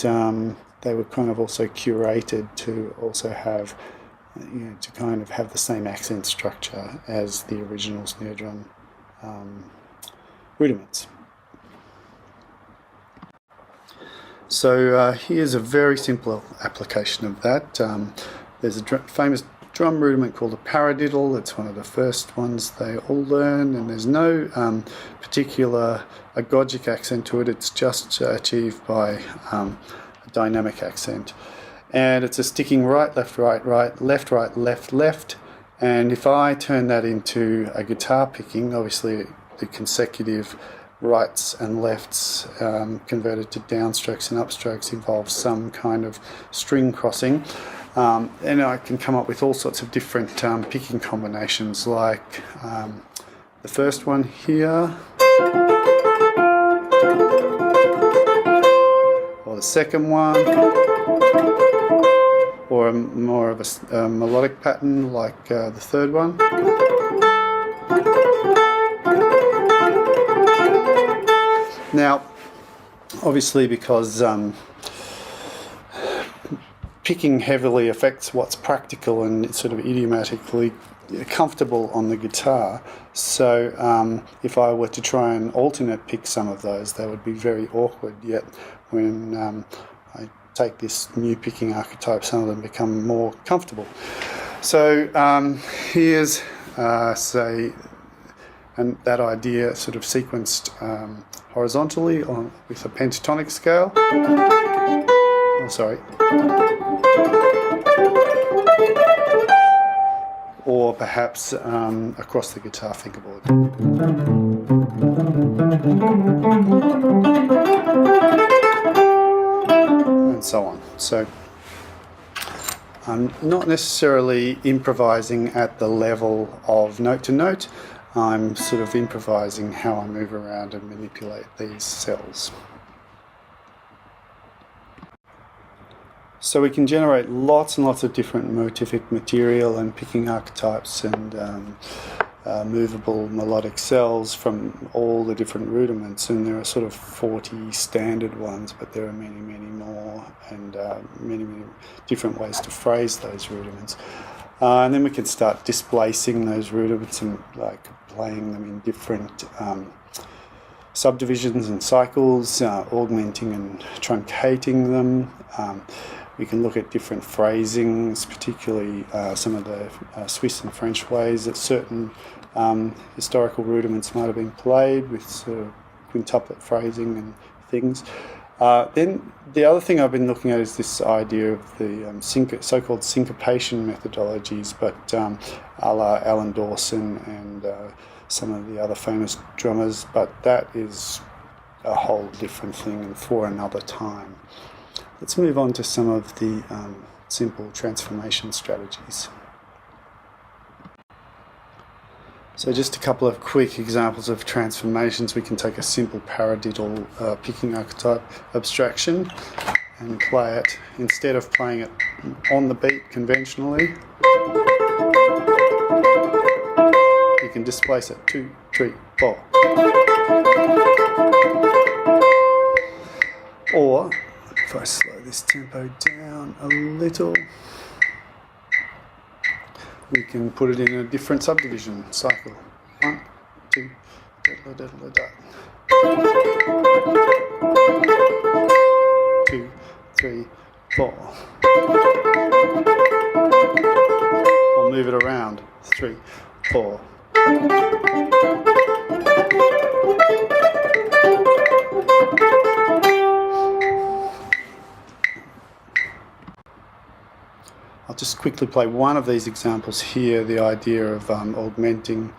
they were kind of also curated to also have, to kind of have the same accent structure as the original snare drum rudiments. So here's a very simple application of that. There's a famous drum rudiment called a paradiddle. It's one of the first ones they all learn, and there's no particular agogic accent to it. It's just achieved by a dynamic accent. And it's a sticking right, left, right, right, left, right, left, left. And if I turn that into a guitar picking, obviously the consecutive rights and lefts converted to downstrokes and upstrokes involves some kind of string crossing. And I can come up with all sorts of different picking combinations, like the first one here, or the second one, or more of a melodic pattern like the third one. Now, obviously, because picking heavily affects what's practical and sort of idiomatically comfortable on the guitar, so if I were to try and alternate pick some of those, they would be very awkward. Yet when I take this new picking archetype, some of them become more comfortable. So here's, say, and that idea sort of sequenced horizontally with a pentatonic scale. Oh, sorry. Or perhaps across the guitar fingerboard. And so on. So I'm not necessarily improvising at the level of note to note. I'm sort of improvising how I move around and manipulate these cells. So we can generate lots and lots of different motivic material and picking archetypes and movable melodic cells from all the different rudiments, and there are sort of 40 standard ones, but there are many, many more, and many, many different ways to phrase those rudiments. And then we can start displacing those rudiments and like playing them in different subdivisions and cycles, augmenting and truncating them. We can look at different phrasings, particularly some of the Swiss and French ways that certain historical rudiments might have been played with sort of quintuplet phrasing and things. Then the other thing I've been looking at is this idea of the so-called syncopation methodologies, but a la Alan Dawson and some of the other famous drummers, but that is a whole different thing and for another time. Let's move on to some of the simple transformation strategies. So just a couple of quick examples of transformations. We can take a simple paradiddle picking archetype abstraction and play it, instead of playing it on the beat conventionally, you can displace it 2, 3, 4. Or if I slow this tempo down a little, we can put it in a different subdivision cycle. 1, 2, da, da, da, da. 2, 3, 4. Or move it around. 3, 4. I'll just quickly play one of these examples here, the idea of augmenting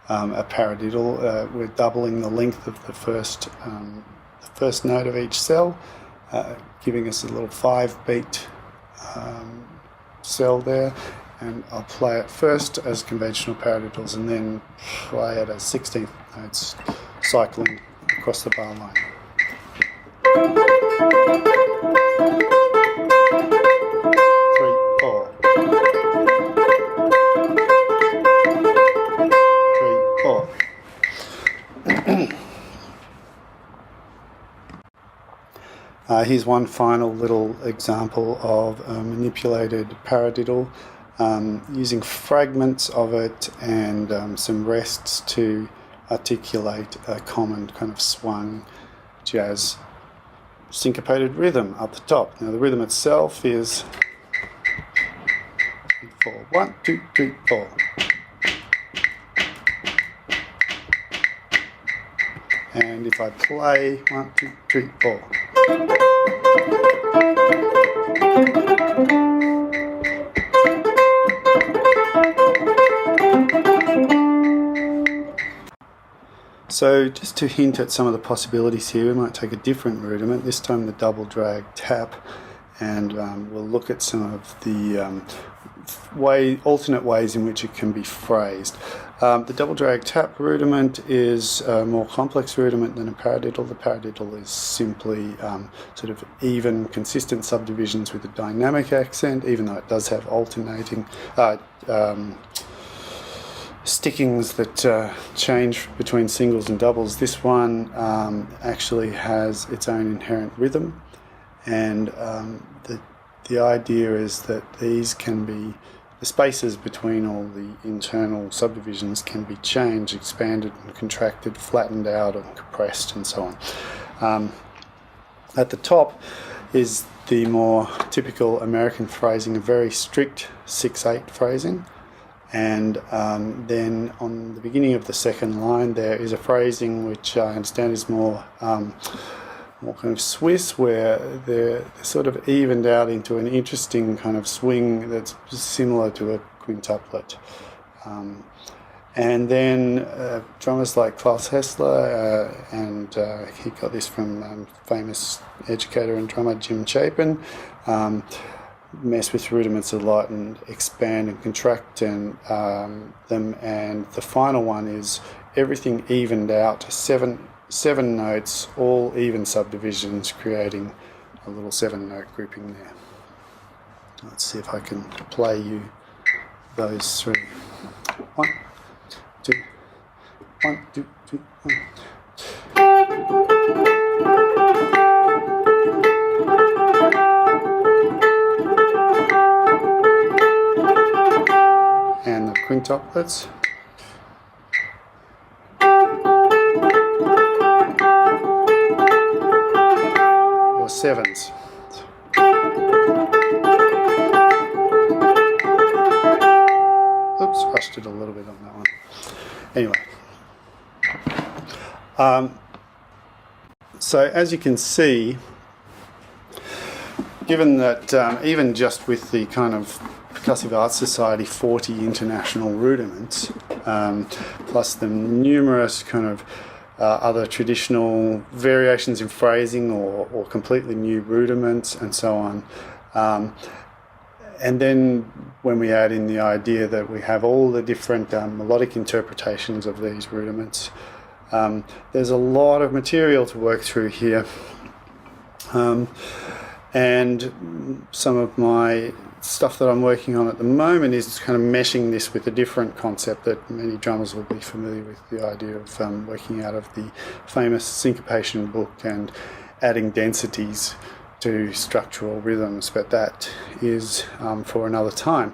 a paradiddle. We're doubling the length of the first note of each cell, giving us a little 5-beat cell there, and I'll play it first as conventional paradiddles and then play it as 16th notes cycling across the bar line. 3, 4. Here's one final little example of a manipulated paradiddle, using fragments of it and some rests to articulate a common kind of swung jazz syncopated rhythm up the top. Now the rhythm itself is 4, 1, 2, 3, 4. And if I play 1, 2, 3, 4. So just to hint at some of the possibilities here, we might take a different rudiment, this time the double drag tap, and we'll look at some of the alternate ways in which it can be phrased. The double drag tap rudiment is a more complex rudiment than a paradiddle. The paradiddle is simply sort of even, consistent subdivisions with a dynamic accent, even though it does have alternating stickings that change between singles and doubles. This one actually has its own inherent rhythm, and the idea is that these can be, the spaces between all the internal subdivisions can be changed, expanded and contracted, flattened out and compressed and so on. At the top is the more typical American phrasing, a very strict 6/8 phrasing. And then on the beginning of the second line there is a phrasing which I understand is more kind of Swiss, where they're sort of evened out into an interesting kind of swing that's similar to a quintuplet. And then drummers like Klaus Hessler, and he got this from famous educator and drummer Jim Chapin, mess with rudiments a lot and expand and contract them. And the final one is everything evened out, seven notes, all even subdivisions, creating a little 7-note grouping there. Let's see if I can play you those three. 1, 2, 1, 2, 3, 1. And the quintuplets. Or sevens. Oops, rushed it a little bit on that one. Anyway. So as you can see, given that even just with the kind of Percussive Arts Society 40 international rudiments, plus the numerous kind of other traditional variations in phrasing or completely new rudiments and so on. And then when we add in the idea that we have all the different melodic interpretations of these rudiments, there's a lot of material to work through here. And some of my stuff that I'm working on at the moment is kind of meshing this with a different concept that many drummers will be familiar with, the idea of working out of the famous syncopation book and adding densities to structural rhythms, but that is for another time.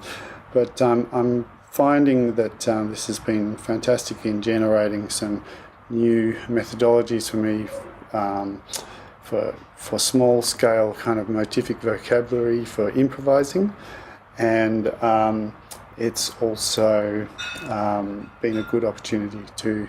But I'm finding that this has been fantastic in generating some new methodologies for me for small scale kind of motivic vocabulary for improvising, and it's also been a good opportunity to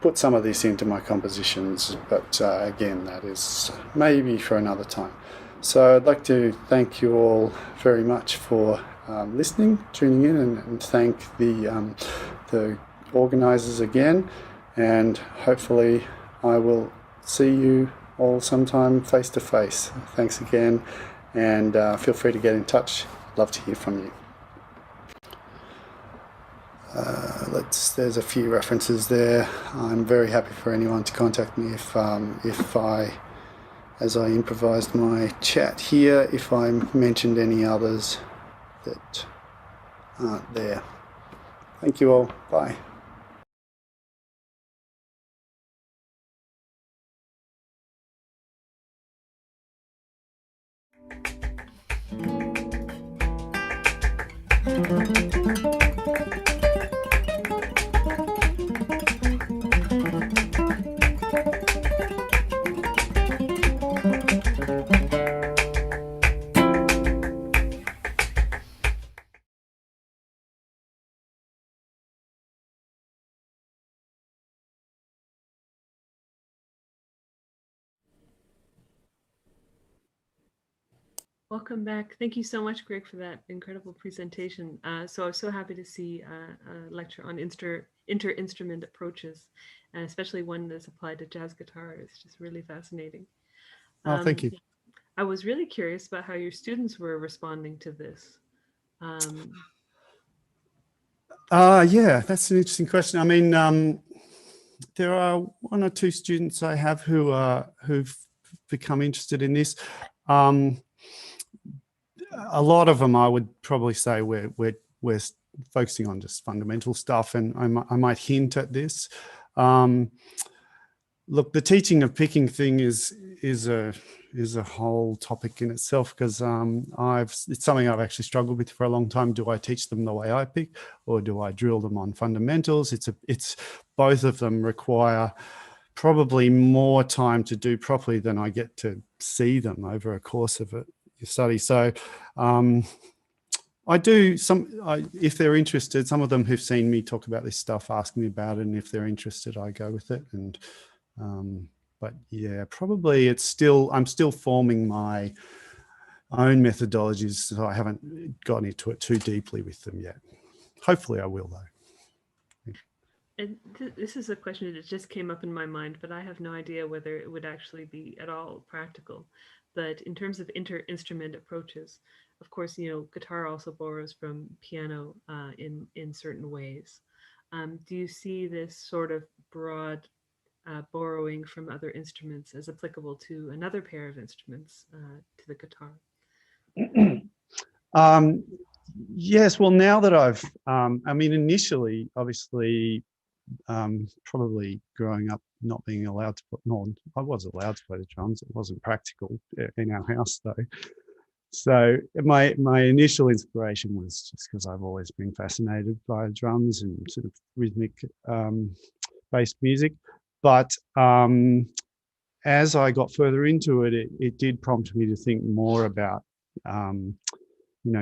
put some of this into my compositions, but again, that is maybe for another time. So I'd like to thank you all very much for listening, tuning in, and thank the organisers again, and hopefully I will see you all sometime face to face. Thanks again, and feel free to get in touch. Love to hear from you. There's a few references there. I'm very happy for anyone to contact me if as I improvised my chat here, if I mentioned any others that aren't there. Thank you all. Bye. Welcome back. Thank you so much, Greg, for that incredible presentation. So I was so happy to see a lecture on inter-instrument approaches, and especially one that's applied to jazz guitar. It's just really fascinating. Oh, thank you. I was really curious about how your students were responding to this. Yeah, that's an interesting question. I mean, there are one or two students I have who've become interested in this. A lot of them, I would probably say, we're focusing on just fundamental stuff, and I might hint at this. Look, the teaching of picking thing is a whole topic in itself, because it's something I've actually struggled with for a long time. Do I teach them the way I pick, or do I drill them on fundamentals? It's both of them require probably more time to do properly than I get to see them over a course of your study. So I do if they're interested, some of them who've seen me talk about this stuff ask me about it, and if they're interested, I go with it. And but yeah, probably I'm still forming my own methodologies, so I haven't gotten into it too deeply with them yet. Hopefully I will, though. And this is a question that just came up in my mind, but I have no idea whether it would actually be at all practical. But in terms of inter-instrument approaches, of course, guitar also borrows from piano in certain ways. Do you see this sort of broad borrowing from other instruments as applicable to another pair of instruments, to the guitar? Yes, well, now that I've, I mean, initially, obviously, probably growing up not being allowed to I was allowed to play the drums. It wasn't practical in our house, though. So my initial inspiration was just because I've always been fascinated by drums and sort of rhythmic based music. But as I got further into it, it did prompt me to think more about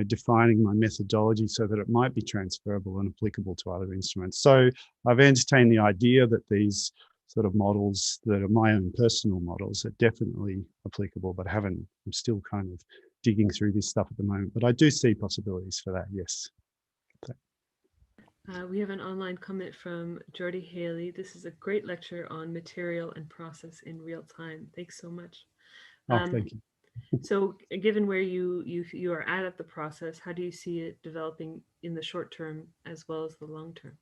defining my methodology so that it might be transferable and applicable to other instruments. So I've entertained the idea that these sort of models that are my own personal models are definitely applicable, but I'm still kind of digging through this stuff at the moment. But I do see possibilities for that, yes. We have an online comment from Jordy Haley. This is a great lecture on material and process in real time. Thanks so much. Thank you. So given where you are at the process, how do you see it developing in the short term as well as the long term?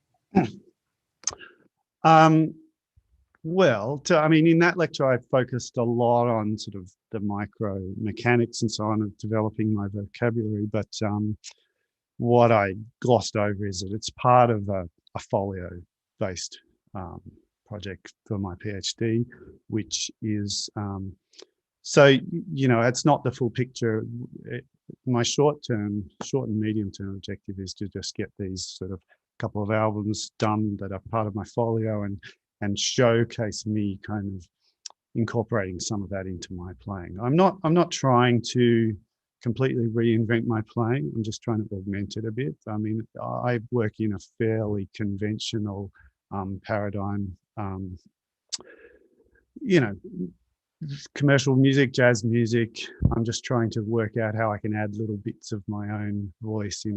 Well, I mean, in that lecture, I focused a lot on sort of the micro mechanics and so on of developing my vocabulary. But what I glossed over is that it's part of a folio-based project for my PhD, which is so, it's not the full picture. My short and medium-term objective is to just get these sort of couple of albums done that are part of my folio and showcase me kind of incorporating some of that into my playing. I'm not trying to completely reinvent my playing. I'm just trying to augment it a bit. I mean, I work in a fairly conventional paradigm. You know, commercial music, jazz music. I'm just trying to work out how I can add little bits of my own voice in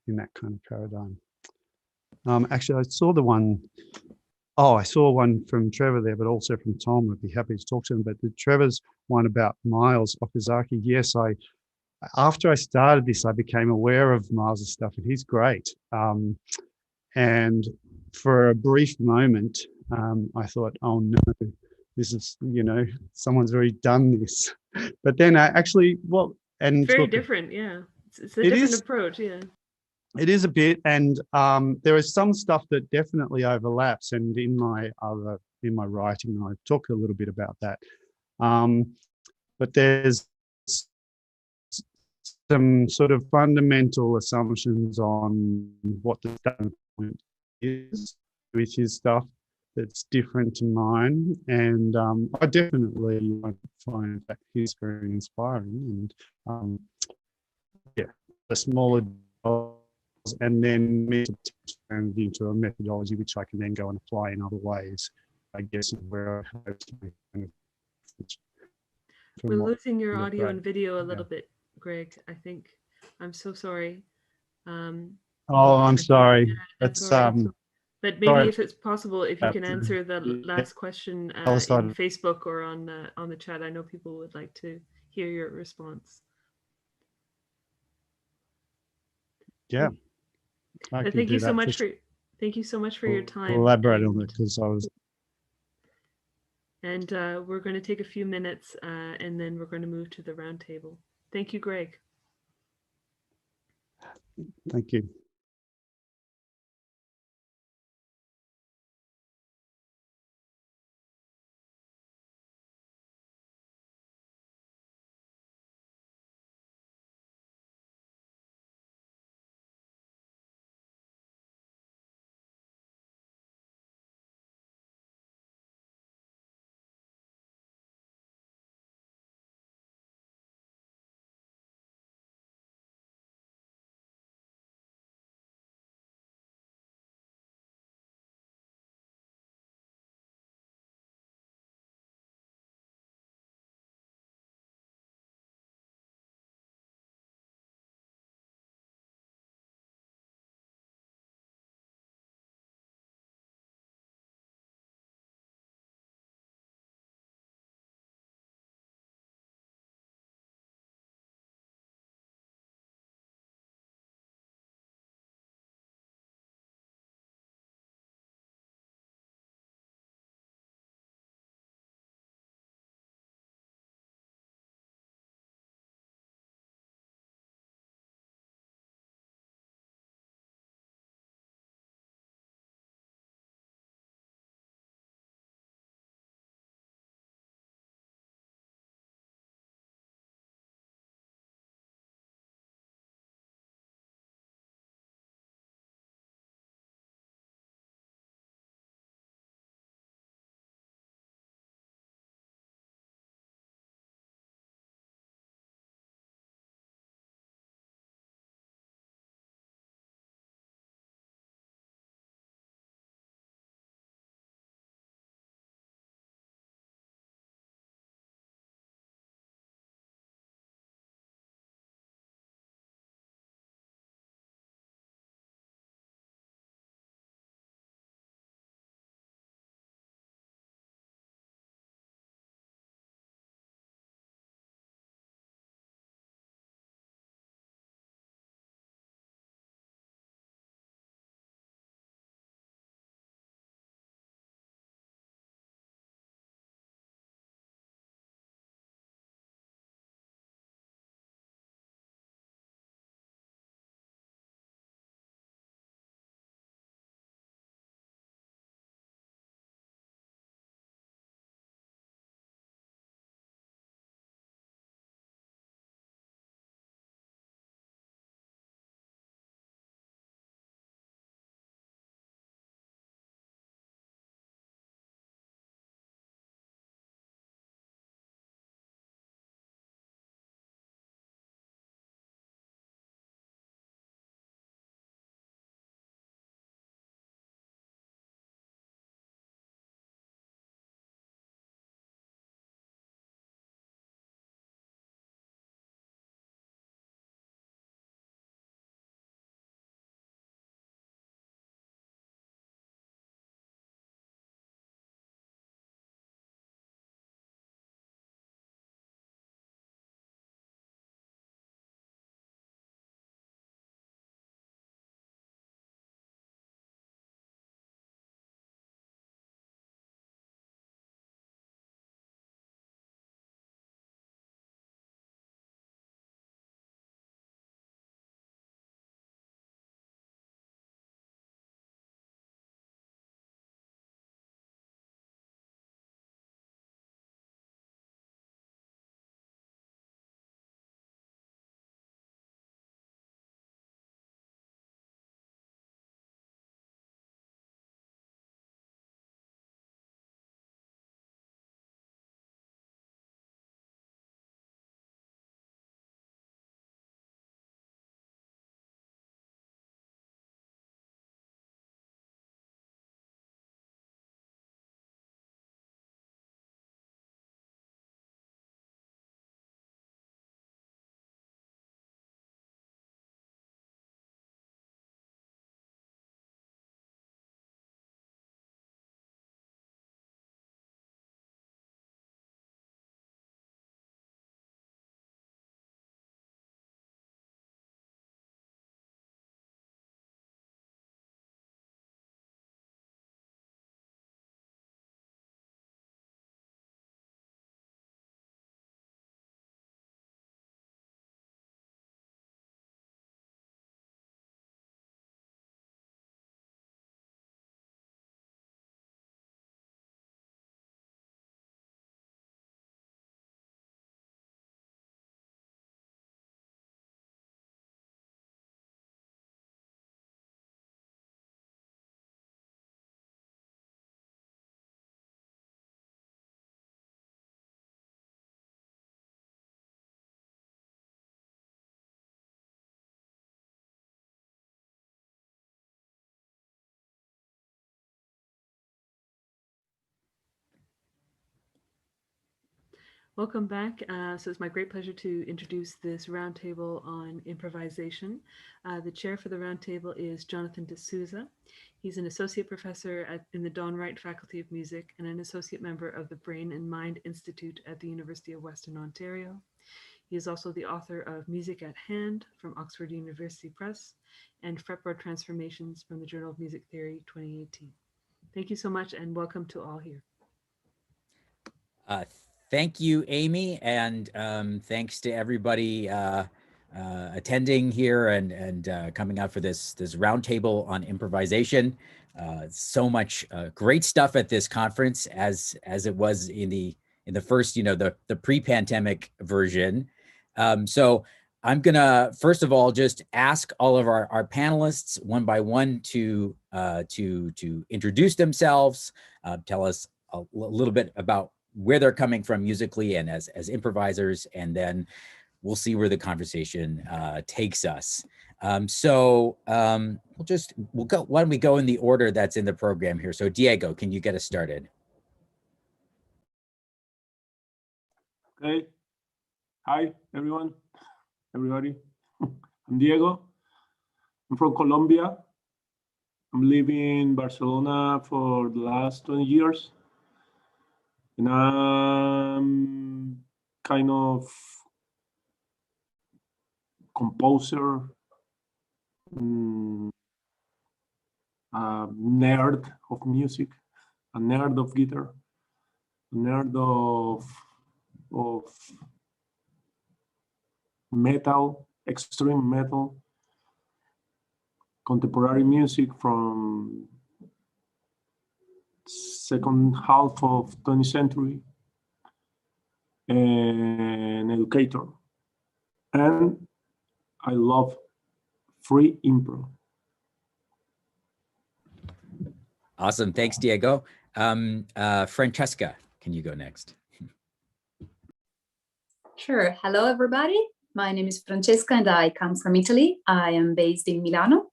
that kind of paradigm. Actually, I saw the one. Oh, I saw one from Trevor there, but also from Tom. I'd be happy to talk to him. But the Trevor's one about Miles Okazaki. Yes, after I started this, I became aware of Miles' stuff, and he's great. And for a brief moment, I thought, oh no, this is, someone's already done this. But then and very different, yeah. It's a different approach, yeah. It is a bit, and there is some stuff that definitely overlaps. And in my writing, I talk a little bit about that. But there's some sort of fundamental assumptions on what the starting point is with his stuff that's different to mine, and I definitely find that he's very inspiring. And the smaller and then turned into a methodology which I can then go and apply in other ways, I guess, where I hope to make. We're losing your audio and video a little bit, Greg, I think. I'm so sorry. I'm sorry. That's but maybe if it's possible, if you can answer the last question in Facebook or on the chat. I know people would like to hear your response. Yeah. Thank you so much for your time. Elaborate on it, because I was. And we're going to take a few minutes, and then we're going to move to the roundtable. Thank you, Greg. Thank you. Welcome back. So it's my great pleasure to introduce this roundtable on improvisation. The chair for the roundtable is Jonathan D'Souza. He's an associate professor in the Don Wright Faculty of Music and an associate member of the Brain and Mind Institute at the University of Western Ontario. He is also the author of Music at Hand from Oxford University Press and Fretboard Transformations from the Journal of Music Theory 2018. Thank you so much and welcome to all here. Thank you, Amy, and thanks to everybody attending here and coming out for this roundtable on improvisation. So much great stuff at this conference, as it was in the first, the pre-pandemic version. So I'm gonna first of all just ask all of our panelists one by one to introduce themselves, tell us a little bit about where they're coming from musically and as improvisers, and then we'll see where the conversation takes us. We'll go. Why don't we go in the order that's in the program here? So Diego, can you get us started? Okay. Hi, everybody. I'm Diego. I'm from Colombia. I'm living in Barcelona for the last 20 years. And I'm kind of composer, a nerd of music, a nerd of guitar, a nerd of metal, extreme metal, contemporary music from second half of 20th century, an educator. And I love free improv. Awesome, thanks, Diego. Francesca, can you go next? Sure, hello everybody. My name is Francesca and I come from Italy. I am based in Milano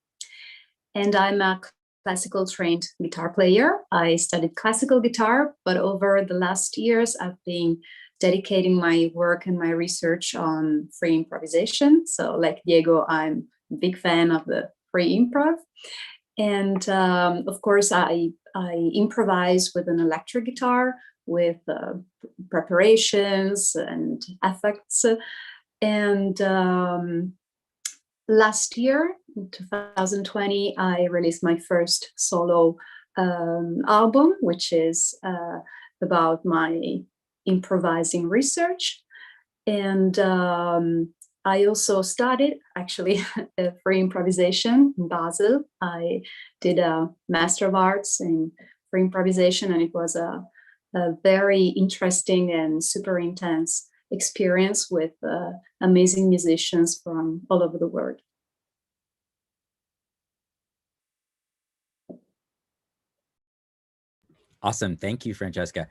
and I'm a classical trained guitar player. I studied classical guitar, but over the last years, I've been dedicating my work and my research on free improvisation. So like Diego, I'm a big fan of the free improv. And of course, I improvise with an electric guitar with preparations and effects. And last year, in 2020, I released my first solo album, which is about my improvising research. And I also studied actually free improvisation in Basel. I did a Master of Arts in free improvisation, and it was a very interesting and super intense experience with amazing musicians from all over the world. Awesome, thank you, Francesca.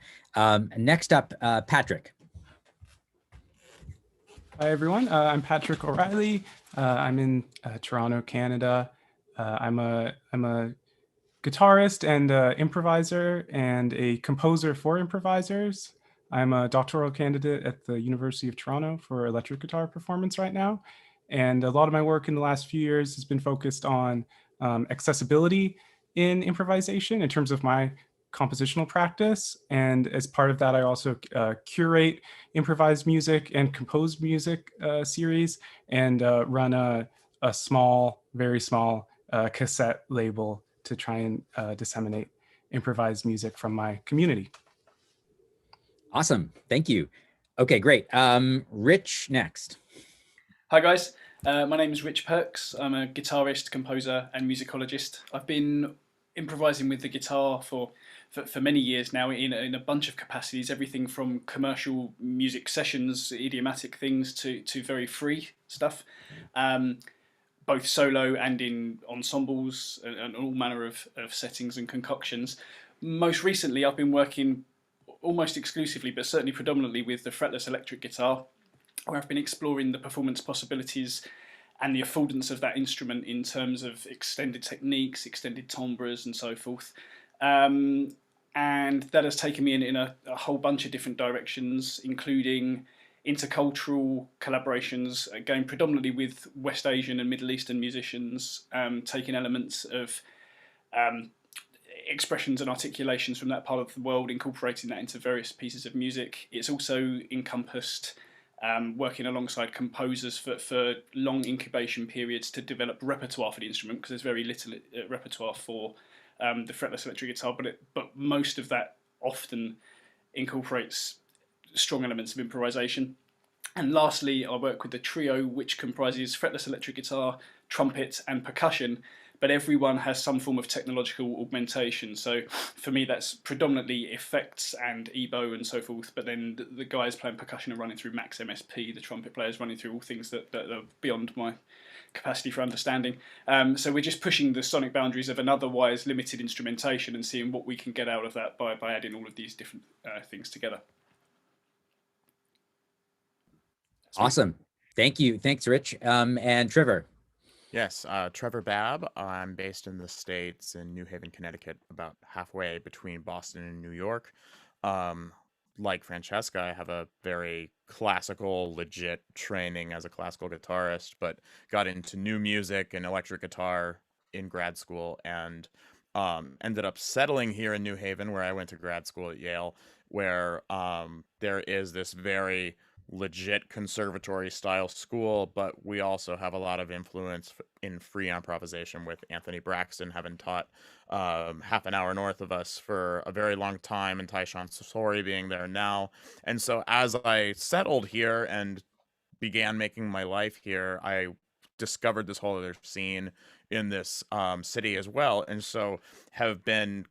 Next up, Patrick. Hi, everyone. I'm Patrick O'Reilly. I'm in Toronto, Canada. I'm a guitarist and improviser and a composer for improvisers. I'm a doctoral candidate at the University of Toronto for electric guitar performance right now. And a lot of my work in the last few years has been focused on accessibility in improvisation in terms of my compositional practice. And as part of that, I also curate improvised music and composed music series and run a small, very small cassette label to try and disseminate improvised music from my community. Awesome, thank you. Okay, great. Rich next. Hi guys, my name is Rich Perks. I'm a guitarist, composer and musicologist. I've been improvising with the guitar for many years now in a bunch of capacities, everything from commercial music sessions, idiomatic things to very free stuff, both solo and in ensembles and all manner of settings and concoctions. Most recently I've been working almost exclusively, but certainly predominantly, with the fretless electric guitar, where I've been exploring the performance possibilities and the affordance of that instrument in terms of extended techniques, extended timbres and so forth. and that has taken me in a whole bunch of different directions, including intercultural collaborations, going predominantly with West Asian and Middle Eastern musicians, taking elements of expressions and articulations from that part of the world, incorporating that into various pieces of music. It's also encompassed working alongside composers for long incubation periods to develop repertoire for the instrument, because there's very little repertoire for the fretless electric guitar, but most of that often incorporates strong elements of improvisation. And lastly, I work with the trio, which comprises fretless electric guitar, trumpet, and percussion, but everyone has some form of technological augmentation. So for me, that's predominantly effects and EBow and so forth, but then the guys playing percussion are running through Max MSP, the trumpet players running through all things that are beyond my capacity for understanding. So we're just pushing the sonic boundaries of an otherwise limited instrumentation and seeing what we can get out of that by adding all of these different things together. Awesome. Thank you. Thanks, Rich. And Trevor. Yes, Trevor Babb. I'm based in the States in New Haven, Connecticut, about halfway between Boston and New York. Like Francesca, I have a very classical, legit training as a classical guitarist, but got into new music and electric guitar in grad school, and ended up settling here in New Haven, where I went to grad school at Yale, where there is this very legit conservatory style school, but we also have a lot of influence in free improvisation, with Anthony Braxton having taught half an hour north of us for a very long time, and Tyshawn Sori being there now. And so as I settled here and began making my life here, I discovered this whole other scene in this city as well, and so have been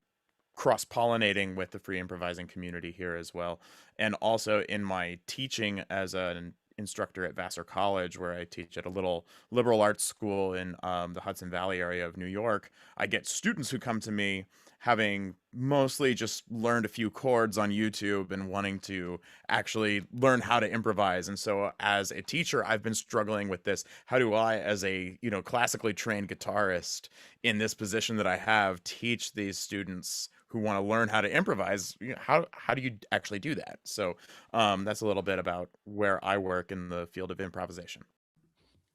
cross-pollinating with the free improvising community here as well. And also in my teaching as an instructor at Vassar College, where I teach at a little liberal arts school in the Hudson Valley area of New York, I get students who come to me having mostly just learned a few chords on YouTube and wanting to actually learn how to improvise. And so as a teacher, I've been struggling with this. How do I, as a classically trained guitarist in this position that I have, teach these students who want to learn how to improvise? How do you actually do that? So that's a little bit about where I work in the field of improvisation.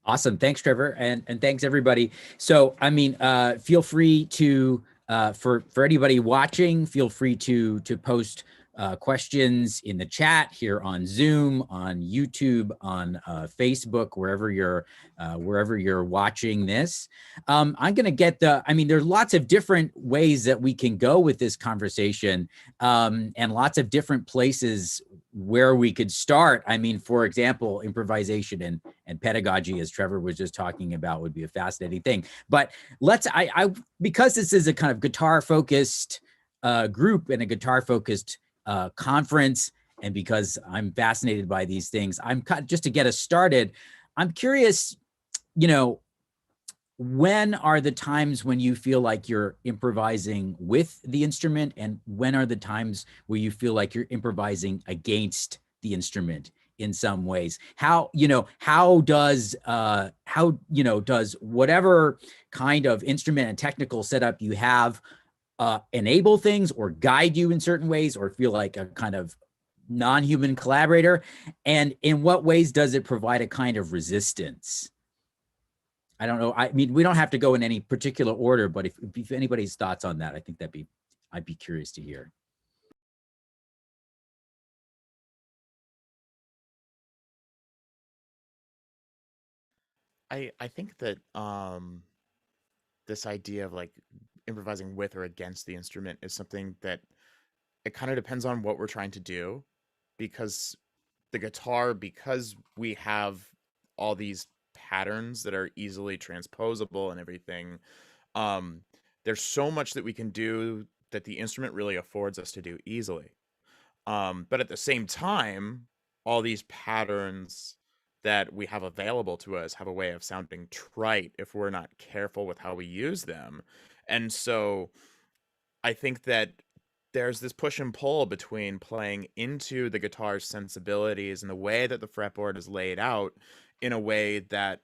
Awesome. Thanks, Trevor. And thanks, everybody. So, I mean, feel free to, for anybody watching, feel free to post questions in the chat here on Zoom, on YouTube, on Facebook, wherever you're watching this. I'm going to get there's lots of different ways that we can go with this conversation, and lots of different places where we could start. I mean, for example, improvisation and pedagogy, as Trevor was just talking about, would be a fascinating thing. But because this is a kind of guitar-focused group and a guitar-focused conference, and because I'm fascinated by these things, just to get us started, I'm curious, when are the times when you feel like you're improvising with the instrument, and when are the times where you feel like you're improvising against the instrument in some ways? How does whatever kind of instrument and technical setup you have enable things or guide you in certain ways, or feel like a kind of non-human collaborator? And in what ways does it provide a kind of resistance? I don't know. I mean, we don't have to go in any particular order, but if anybody's thoughts on that, I think I'd be curious to hear. I think that this idea of like improvising with or against the instrument is something that it kind of depends on what we're trying to do, because the guitar, because we have all these patterns that are easily transposable and everything, there's so much that we can do that the instrument really affords us to do easily. But at the same time, all these patterns that we have available to us have a way of sounding trite if we're not careful with how we use them. And so I think that there's this push and pull between playing into the guitar's sensibilities and the way that the fretboard is laid out in a way that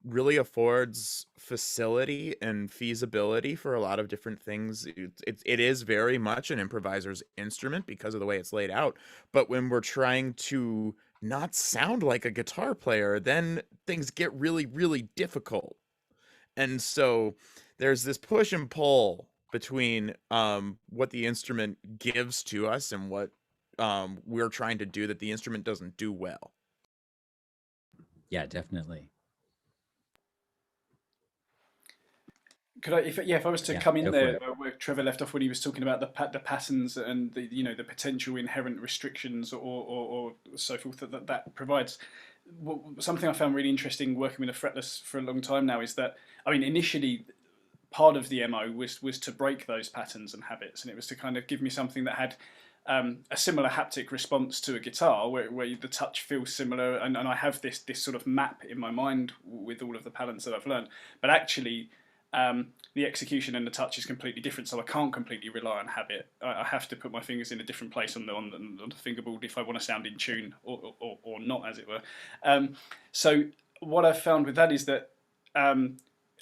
really affords facility and feasibility for a lot of different things. It is very much an improviser's instrument because of the way it's laid out. But when we're trying to not sound like a guitar player, then things get really, really difficult. And so there's this push and pull between what the instrument gives to us and what we're trying to do that the instrument doesn't do well. Yeah, definitely. Could I, if I was to Yeah, come in go for there it. where Trevor left off when he was talking about the patterns and the potential inherent restrictions or so forth that provides. Something I found really interesting working with a fretless for a long time now is that, I mean, initially part of the MO was to break those patterns and habits, and it was to kind of give me something that had a similar haptic response to a guitar where the touch feels similar, and I have this sort of map in my mind with all of the patterns that I've learned, but actually the execution and the touch is completely different, so I can't completely rely on habit. I have to put my fingers in a different place on the fingerboard if I want to sound in tune or not, as it were. So what I've found with that is that,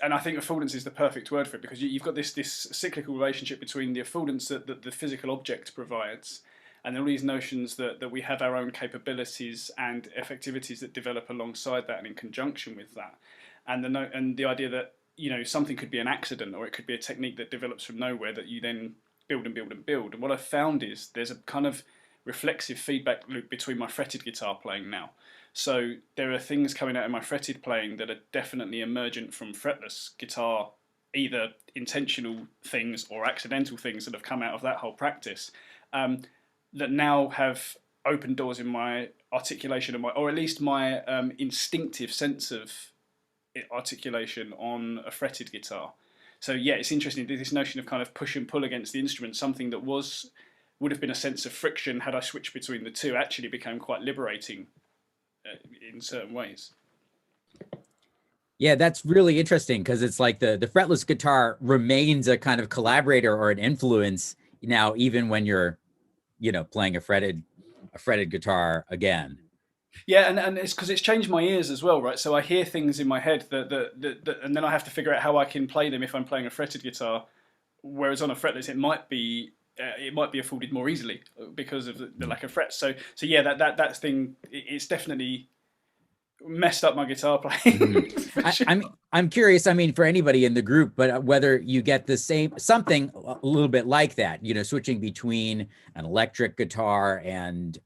and I think affordance is the perfect word for it, because you've got this cyclical relationship between the affordance that the physical object provides, and all these notions that we have our own capabilities and effectivities that develop alongside that and in conjunction with that, and the idea that something could be an accident, or it could be a technique that develops from nowhere that you then build and build and build. And what I've found is there's a kind of reflexive feedback loop between my fretted guitar playing now. So there are things coming out of my fretted playing that are definitely emergent from fretless guitar, either intentional things or accidental things that have come out of that whole practice, that now have opened doors in my articulation or at least my instinctive sense of articulation on a fretted guitar. So yeah, it's interesting, this notion of kind of push and pull against the instrument, something that would have been a sense of friction had I switched between the two, actually became quite liberating in certain ways. Yeah, that's really interesting, because it's like the fretless guitar remains a kind of collaborator or an influence now, even when you're playing a fretted guitar again. Yeah, and it's because it's changed my ears as well, right? So I hear things in my head that and then I have to figure out how I can play them if I'm playing a fretted guitar, whereas on a fretless it might be afforded more easily because of the lack of frets. So yeah, that thing, it's definitely messed up my guitar playing. Sure. I'm curious, I mean, for anybody in the group, but whether you get the same, something a little bit like that, switching between an electric guitar and,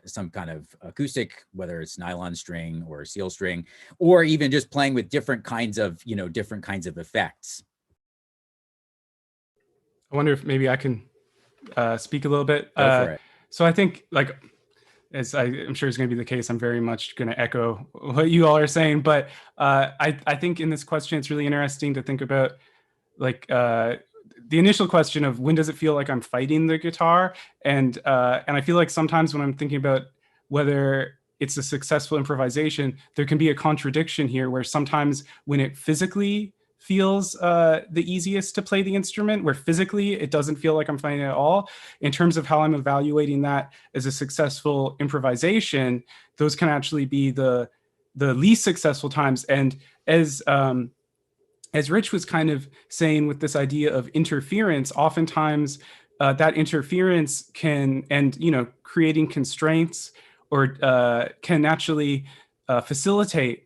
some kind of acoustic, whether it's nylon string or seal string, or even just playing with different kinds of effects. I wonder if maybe I can speak a little bit. Go for it. So I think, as I'm sure is going to be the case, I'm very much going to echo what you all are saying. But I think in this question, it's really interesting to think about the initial question of when does it feel like I'm fighting the guitar? And I feel like sometimes when I'm thinking about whether it's a successful improvisation, there can be a contradiction here where sometimes when it physically feels the easiest to play the instrument, where physically it doesn't feel like I'm fighting it at all. In terms of how I'm evaluating that as a successful improvisation, those can actually be the least successful times. And as Rich was kind of saying with this idea of interference, oftentimes that interference can, creating constraints or can actually facilitate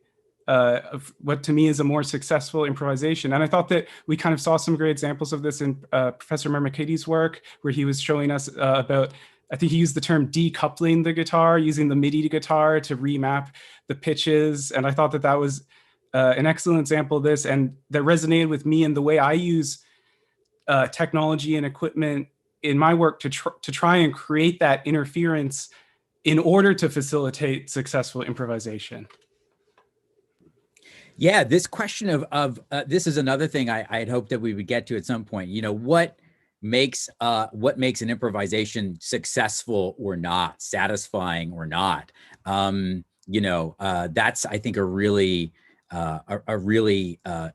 of what to me is a more successful improvisation. And I thought that we kind of saw some great examples of this in Professor Mermakadi's work, where he was showing us about, I think he used the term decoupling the guitar, using the MIDI guitar to remap the pitches. And I thought that was an excellent example of this, and that resonated with me in the way I use technology and equipment in my work to try and create that interference in order to facilitate successful improvisation. Yeah, this question of this is another thing I had hoped that we would get to at some point. What makes an improvisation successful or not, satisfying or not? That's, I think, a really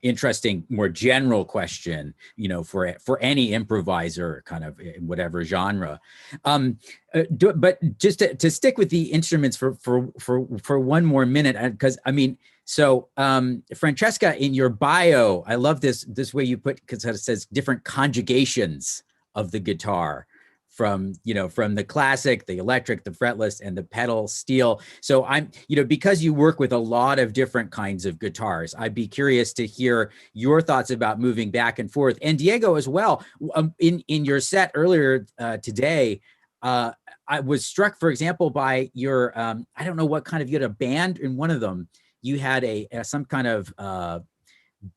interesting, more general question, for any improviser, kind of in whatever genre. But just to stick with the instruments for one more minute, because I mean, So, Francesca, in your bio, I love this way you put, because it says different conjugations of the guitar, from the classic, the electric, the fretless, and the pedal steel. So because you work with a lot of different kinds of guitars, I'd be curious to hear your thoughts about moving back and forth. And Diego as well, in your set earlier today, I was struck, for example, by your, I don't know what kind of, you had a band in one of them. You had some kind of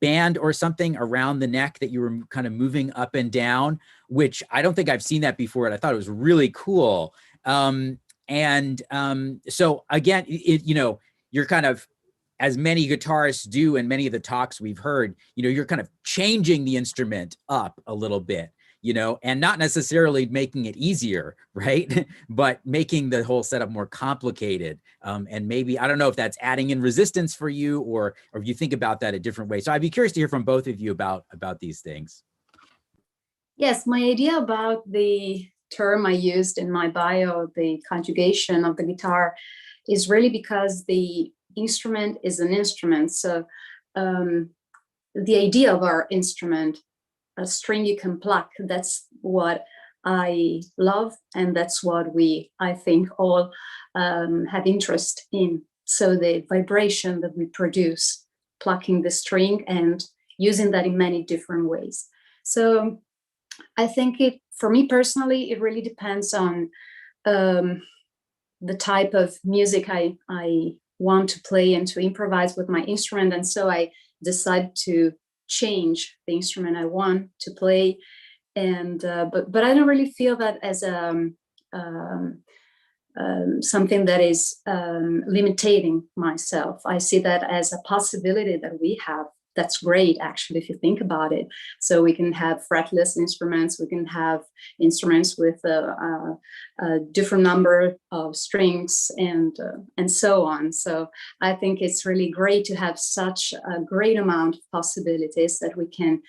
band or something around the neck that you were kind of moving up and down, which I don't think I've seen that before. And I thought it was really cool. So again, you're kind of, as many guitarists do in many of the talks we've heard, you're kind of changing the instrument up a little bit, and not necessarily making it easier, right? But making the whole setup more complicated. And maybe, I don't know if that's adding in resistance for you, or if you think about that a different way. So I'd be curious to hear from both of you about these things. Yes, my idea about the term I used in my bio, the conjugation of the guitar, is really because the instrument is an instrument. So the idea of our instrument, a string you can pluck, that's what I love, and that's what I think all have interest in. So the vibration that we produce, plucking the string and using that in many different ways. So I think for me personally, it really depends on the type of music I want to play and to improvise with my instrument. And so I decide to change the instrument I want to play, and but I don't really feel that as something that is limiting myself. I see that as a possibility that we have. That's great, actually, if you think about it. So we can have fretless instruments, we can have instruments with a different number of strings, and so on. So I think it's really great to have such a great amount of possibilities that we can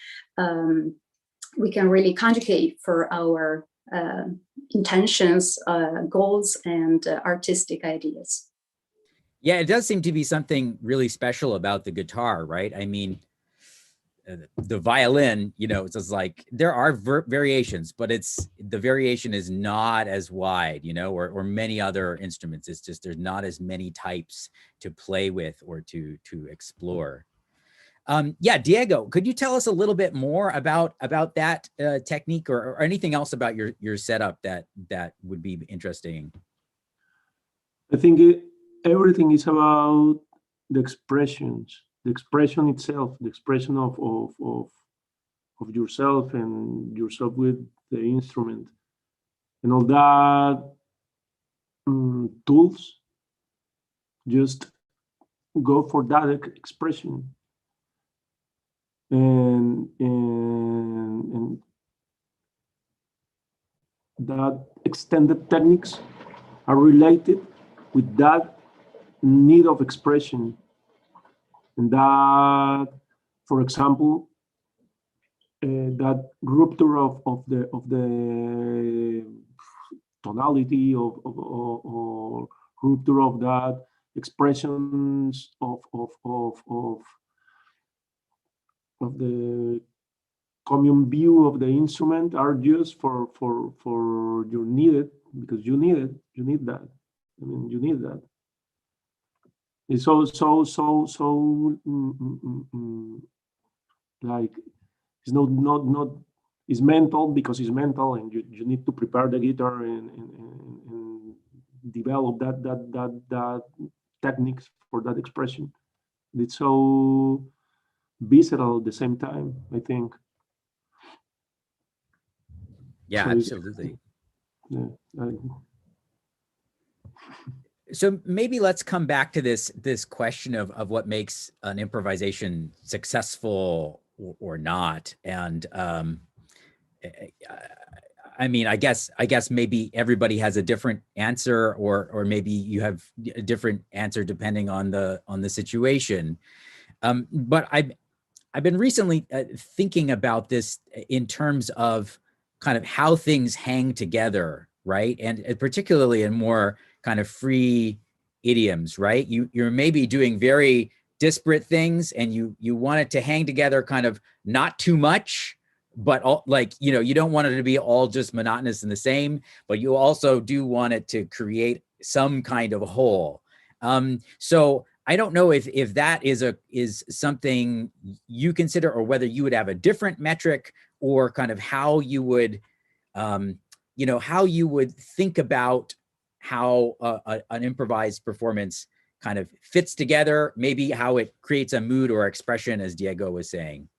really conjugate for our intentions, goals, and artistic ideas. Yeah, it does seem to be something really special about the guitar, right? I mean, the violin, it's just like, there are variations, but the variation is not as wide, or many other instruments. It's just, there's not as many types to play with or to explore. Yeah, Diego, could you tell us a little bit more about that technique, or anything else about your setup that would be interesting? I think everything is about the expression itself, the expression of yourself and yourself with the instrument, and all that. Tools just go for that expression, and that extended techniques are related with that need of expression. And that, for example, that rupture of the tonality or rupture of that expressions of the common view of the instrument are used for your needed, because you need that. I mean, you need that. It's so like, it's not it's mental, because it's mental, and you need to prepare the guitar and develop that techniques for that expression. It's so visceral at the same time, I think. Yeah, so absolutely. Yeah. So maybe let's come back to this question of what makes an improvisation successful or not. And I mean, I guess maybe everybody has a different answer, or maybe you have a different answer depending on the situation. But I've been recently thinking about this in terms of kind of how things hang together, right? And particularly in more kind of free idioms, right? You're maybe doing very disparate things, and you want it to hang together kind of not too much, but all, like, you know, you don't want it to be all just monotonous and the same, but you also do want it to create some kind of whole. So I don't know if that is something you consider, or whether you would have a different metric, or kind of how you would, you know, how you would think about how an improvised performance kind of fits together, maybe how it creates a mood or expression, as Diego was saying.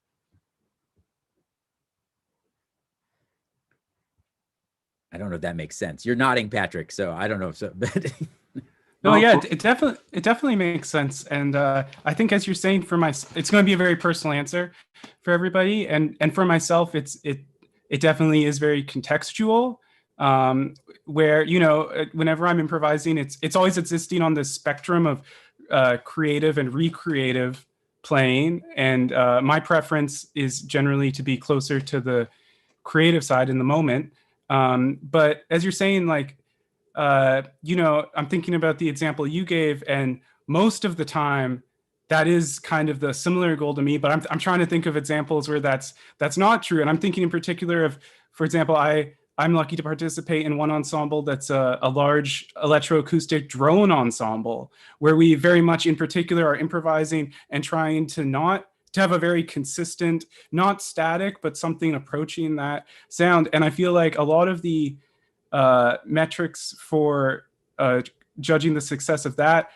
I don't know if that makes sense. You're nodding, Patrick, so I don't know if so, but no, yeah, it definitely makes sense. And I think, as you're saying, it's going to be a very personal answer for everybody. And for myself, it definitely is very contextual, where, you know, whenever I'm improvising, it's always existing on the spectrum of creative and recreative playing. And my preference is generally to be closer to the creative side in the moment. But as you're saying, like, you know, I'm thinking about the example you gave, and most of the time that is kind of the similar goal to me, but I'm trying to think of examples where that's not true. And I'm thinking in particular of, for example, I'm lucky to participate in one ensemble that's a large electroacoustic drone ensemble, where we very much in particular are improvising and trying to have a very consistent, not static, but something approaching that sound. And I feel like a lot of the metrics for judging the success of that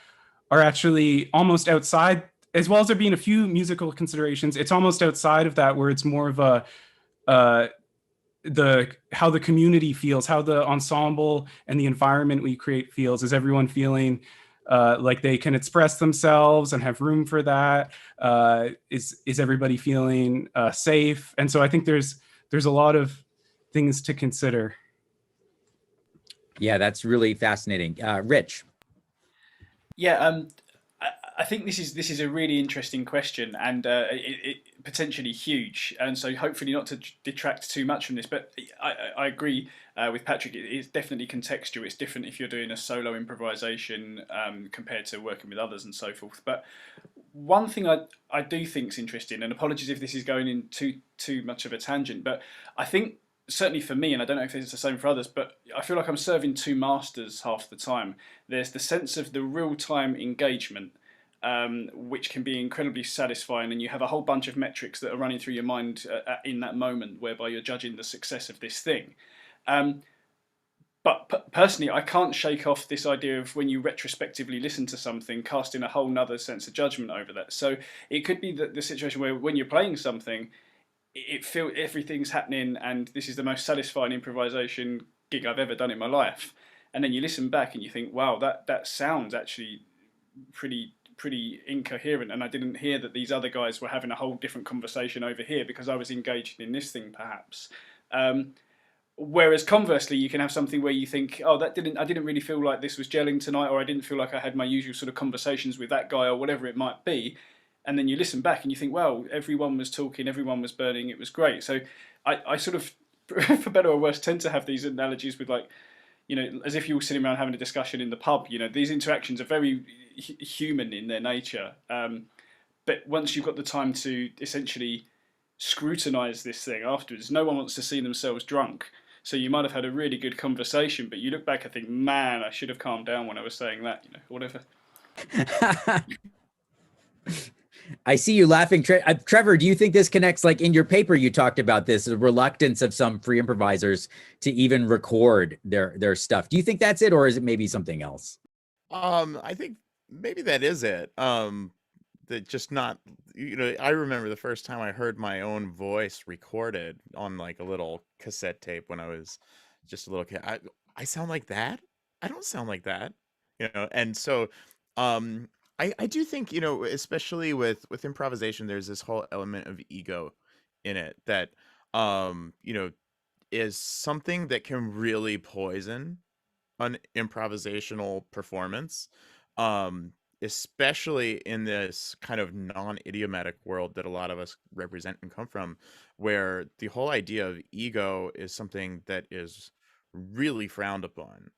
are actually almost outside, as well as there being a few musical considerations. It's almost outside of that, where it's more of a how the community feels, how the ensemble and the environment we create feels. Is everyone feeling like they can express themselves and have room for that? Is everybody feeling safe? And so I think there's a lot of things to consider. Yeah, that's really fascinating. Rich. Yeah, I think this is a really interesting question, and it potentially huge, and so hopefully not to detract too much from this. But I agree with Patrick. It's definitely contextual. It's different if you're doing a solo improvisation compared to working with others and so forth. But one thing I do think is interesting, and apologies if this is going in too much of a tangent, but I think, certainly for me, and I don't know if it's the same for others, but I feel like I'm serving two masters half the time. There's the sense of the real-time engagement, which can be incredibly satisfying, and you have a whole bunch of metrics that are running through your mind in that moment, whereby you're judging the success of this thing. But personally, I can't shake off this idea of, when you retrospectively listen to something, casting a whole nother sense of judgment over that. So it could be that the situation where, when you're playing something, it feels everything's happening, and this is the most satisfying improvisation gig I've ever done in my life. And then you listen back and you think, wow, that sounds actually pretty incoherent, and I didn't hear that these other guys were having a whole different conversation over here because I was engaged in this thing, perhaps. Whereas conversely, you can have something where you think, oh, I didn't really feel like this was gelling tonight, or I didn't feel like I had my usual sort of conversations with that guy, or whatever it might be. And then you listen back and you think, well, everyone was talking, everyone was burning, it was great. So I sort of, for better or worse, tend to have these analogies with, like, you know, as if you were sitting around having a discussion in the pub. You know, these interactions are very human in their nature. But once you've got the time to essentially scrutinise this thing afterwards, no one wants to see themselves drunk. So you might have had a really good conversation, but you look back and think, man, I should have calmed down when I was saying that, you know, whatever. I see you laughing. Trevor, do you think this connects, like in your paper, you talked about this, the reluctance of some free improvisers to even record their stuff. Do you think that's it, or is it maybe something else? I think maybe that is it. That just not, you know, I remember the first time I heard my own voice recorded on like a little cassette tape when I was just a little kid. I sound like that? I don't sound like that, you know? And so, I do think, you know, especially with improvisation, there's this whole element of ego in it that, you know, is something that can really poison an improvisational performance, especially in this kind of non-idiomatic world that a lot of us represent and come from, where the whole idea of ego is something that is really frowned upon.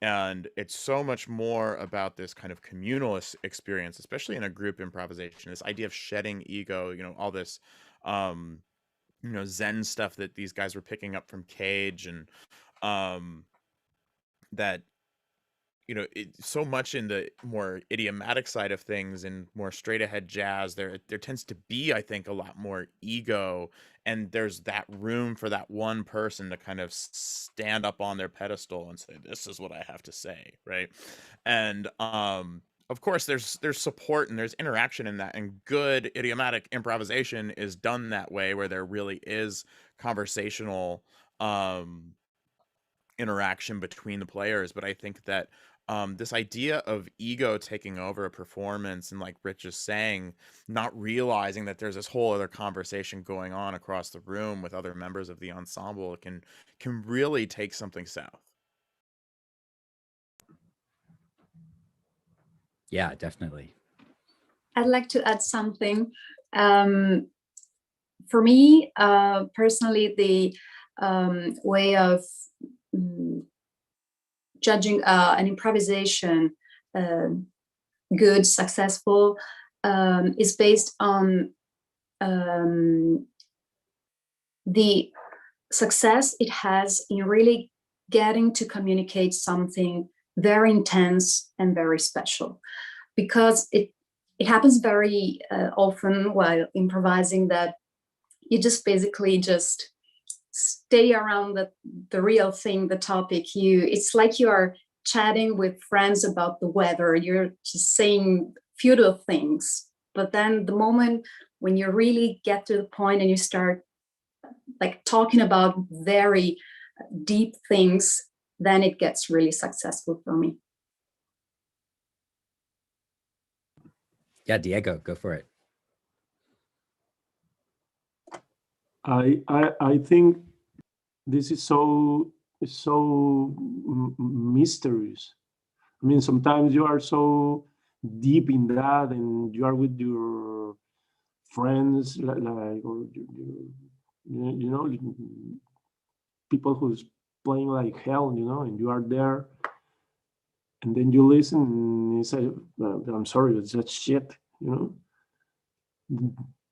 And it's so much more about this kind of communal experience, especially in a group improvisation, this idea of shedding ego, all this, um, Zen stuff that these guys were picking up from Cage, and um, that so much in the more idiomatic side of things and more straight ahead jazz, there tends to be, I think, a lot more ego, and there's that room for that one person to kind of stand up on their pedestal and say, this is what I have to say, right? And of course there's support and there's interaction in that, and good idiomatic improvisation is done that way, where there really is conversational interaction between the players. But I think that this idea of ego taking over a performance, and like Rich is saying, not realizing that there's this whole other conversation going on across the room with other members of the ensemble, it can really take something south. Yeah, definitely. I'd like to add something. For me, personally, the way of judging an improvisation good, successful, is based on the success it has in really getting to communicate something very intense and very special. Because it happens very often while improvising that you just basically just stay around the real thing, the topic. It's like you are chatting with friends about the weather. You're just saying futile things. But then the moment when you really get to the point and you start like talking about very deep things, then it gets really successful for me. Yeah, Diego, go for it. I think this is so mysterious. I mean, sometimes you are so deep in that, and you are with your friends, like or people who's playing like hell, and you are there, and then you listen and you say, "I'm sorry, it's that shit,"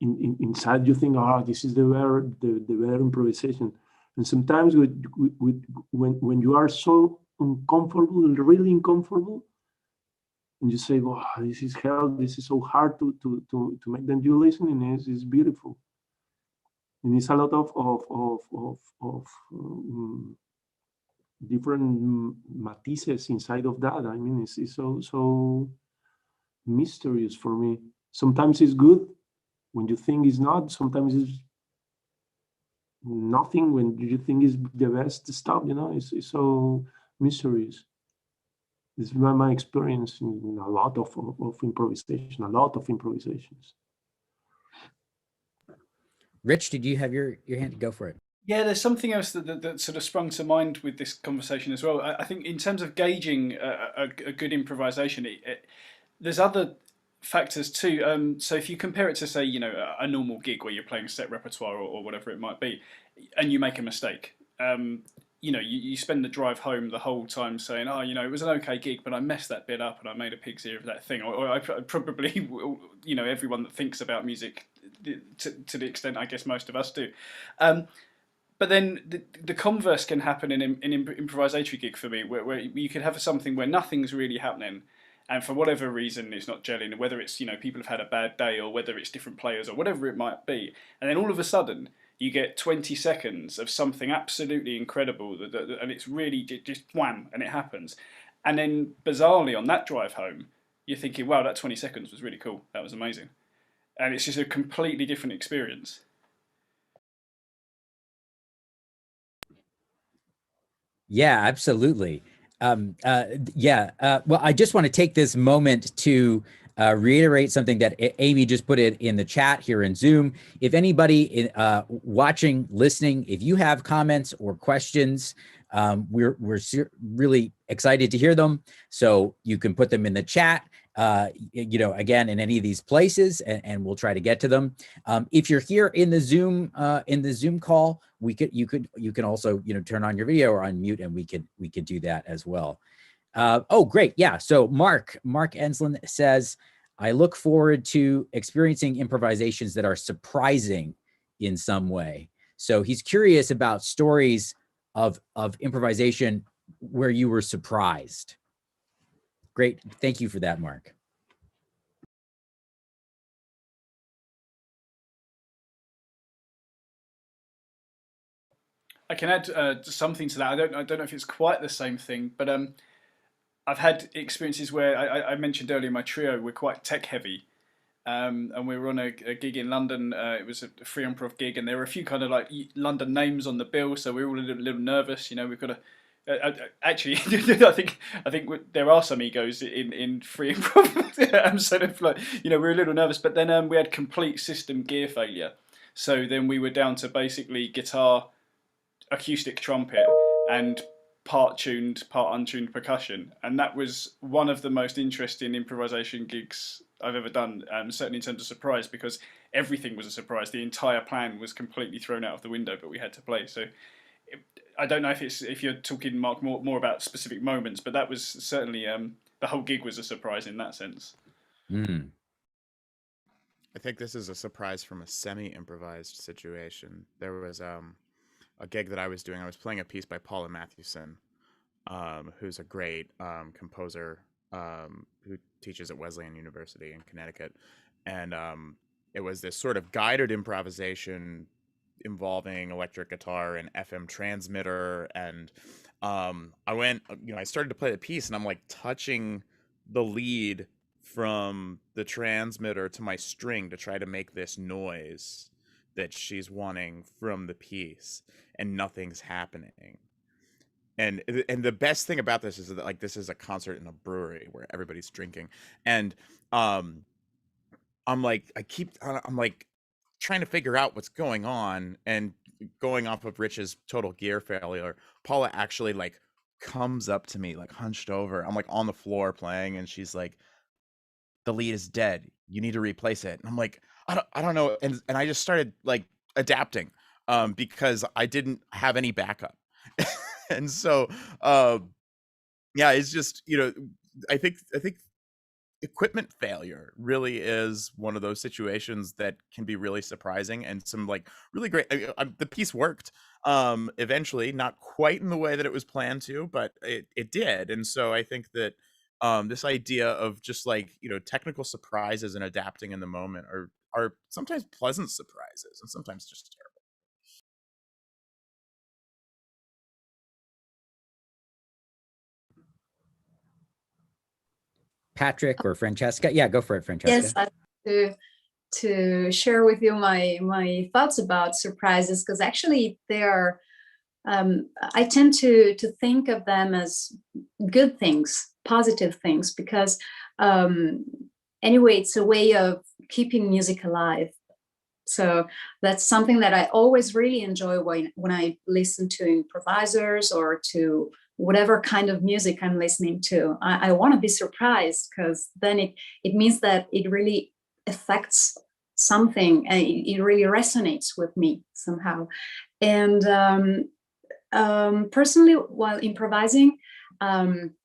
Inside you think, this is the better improvisation. And sometimes when you are so uncomfortable, really uncomfortable, and you say, this is hell, this is so hard to make, then you listen, and it's beautiful. And it's a lot of different matices inside of that. I mean, it's so mysterious for me. Sometimes it's good when you think it's not. Sometimes it's nothing when you think is the best stuff. It's so mysterious. This is my experience in a lot of improvisation, a lot of improvisations. Rich, did you have your hand? Go for it. Yeah, there's something else that sort of sprung to mind with this conversation as well. I think in terms of gauging a good improvisation, there's other factors too. So if you compare it to, say, a normal gig where you're playing set repertoire or whatever it might be, and you make a mistake, you spend the drive home the whole time saying, it was an okay gig, but I messed that bit up and I made a pig's ear of that thing. Or I probably, everyone that thinks about music to the extent I guess most of us do. But then the converse can happen in an improvisatory gig for me, where you could have something where nothing's really happening, and for whatever reason it's not gelling, whether it's people have had a bad day, or whether it's different players, or whatever it might be, and then all of a sudden you get 20 seconds of something absolutely incredible, and it's really just wham, and it happens. And then bizarrely on that drive home, you're thinking, wow, that 20 seconds was really cool, that was amazing. And it's just a completely different experience. Yeah, absolutely. Well, I just want to take this moment to reiterate something that Amy just put it in the chat here in Zoom. If anybody watching, listening, if you have comments or questions, we're really excited to hear them. So you can put them in the chat, again, in any of these places, and we'll try to get to them. If you're here in the Zoom call, you can also turn on your video or unmute, and we could do that as well. Oh, great. Yeah. So Mark Enslin says, I look forward to experiencing improvisations that are surprising in some way. So he's curious about stories of improvisation where you were surprised. Great. Thank you for that, Mark. I can add something to that. I don't know if it's quite the same thing, but I've had experiences where I mentioned earlier my trio were quite tech heavy, and we were on a gig in London. It was a free improv gig, and there were a few kind of like London names on the bill, so we were all a little nervous. You know, we've got to. Actually, I think there are some egos in free improv. So like, you know, we were a little nervous, but then we had complete system gear failure. So then we were down to basically guitar, acoustic trumpet, and part tuned, part untuned percussion, and that was one of the most interesting improvisation gigs I've ever done. Certainly in terms of surprise, because everything was a surprise. The entire plan was completely thrown out of the window, but we had to play. So I don't know if you're talking, Mark, more about specific moments, but that was certainly the whole gig was a surprise in that sense. I think this is a surprise from a semi-improvised situation. There was a gig that I was doing. I was playing a piece by Paula Matthewson, who's a great composer who teaches at Wesleyan University in Connecticut. And it was this sort of guided improvisation involving electric guitar and FM transmitter. And I started to play the piece, and I'm like touching the lead from the transmitter to my string to try to make this noise that she's wanting from the piece, and nothing's happening. And the best thing about this is that, like, this is a concert in a brewery where everybody's drinking, and I'm like trying to figure out what's going on, and going off of Rich's total gear failure, Paula actually like comes up to me, like hunched over. I'm like on the floor playing, and she's like, "The lead is dead. You need to replace it." And I'm like, I don't know. And I just started like adapting because I didn't have any backup. And so, yeah, it's just, you know, I think equipment failure really is one of those situations that can be really surprising, and some like really great. The piece worked eventually, not quite in the way that it was planned to, but it did. And so I think that this idea of just like, you know, technical surprises and adapting in the moment are sometimes pleasant surprises and sometimes just terrible. Patrick or Francesca? Yeah, go for it, Francesca. Yes, I want to share with you my thoughts about surprises, because actually they are. I tend to think of them as good things, positive things, because anyway, it's a way of keeping music alive. So that's something that I always really enjoy when I listen to improvisers or to whatever kind of music I'm listening to. I want to be surprised, because then it means that it really affects something, and it really resonates with me somehow. And personally, while improvising, when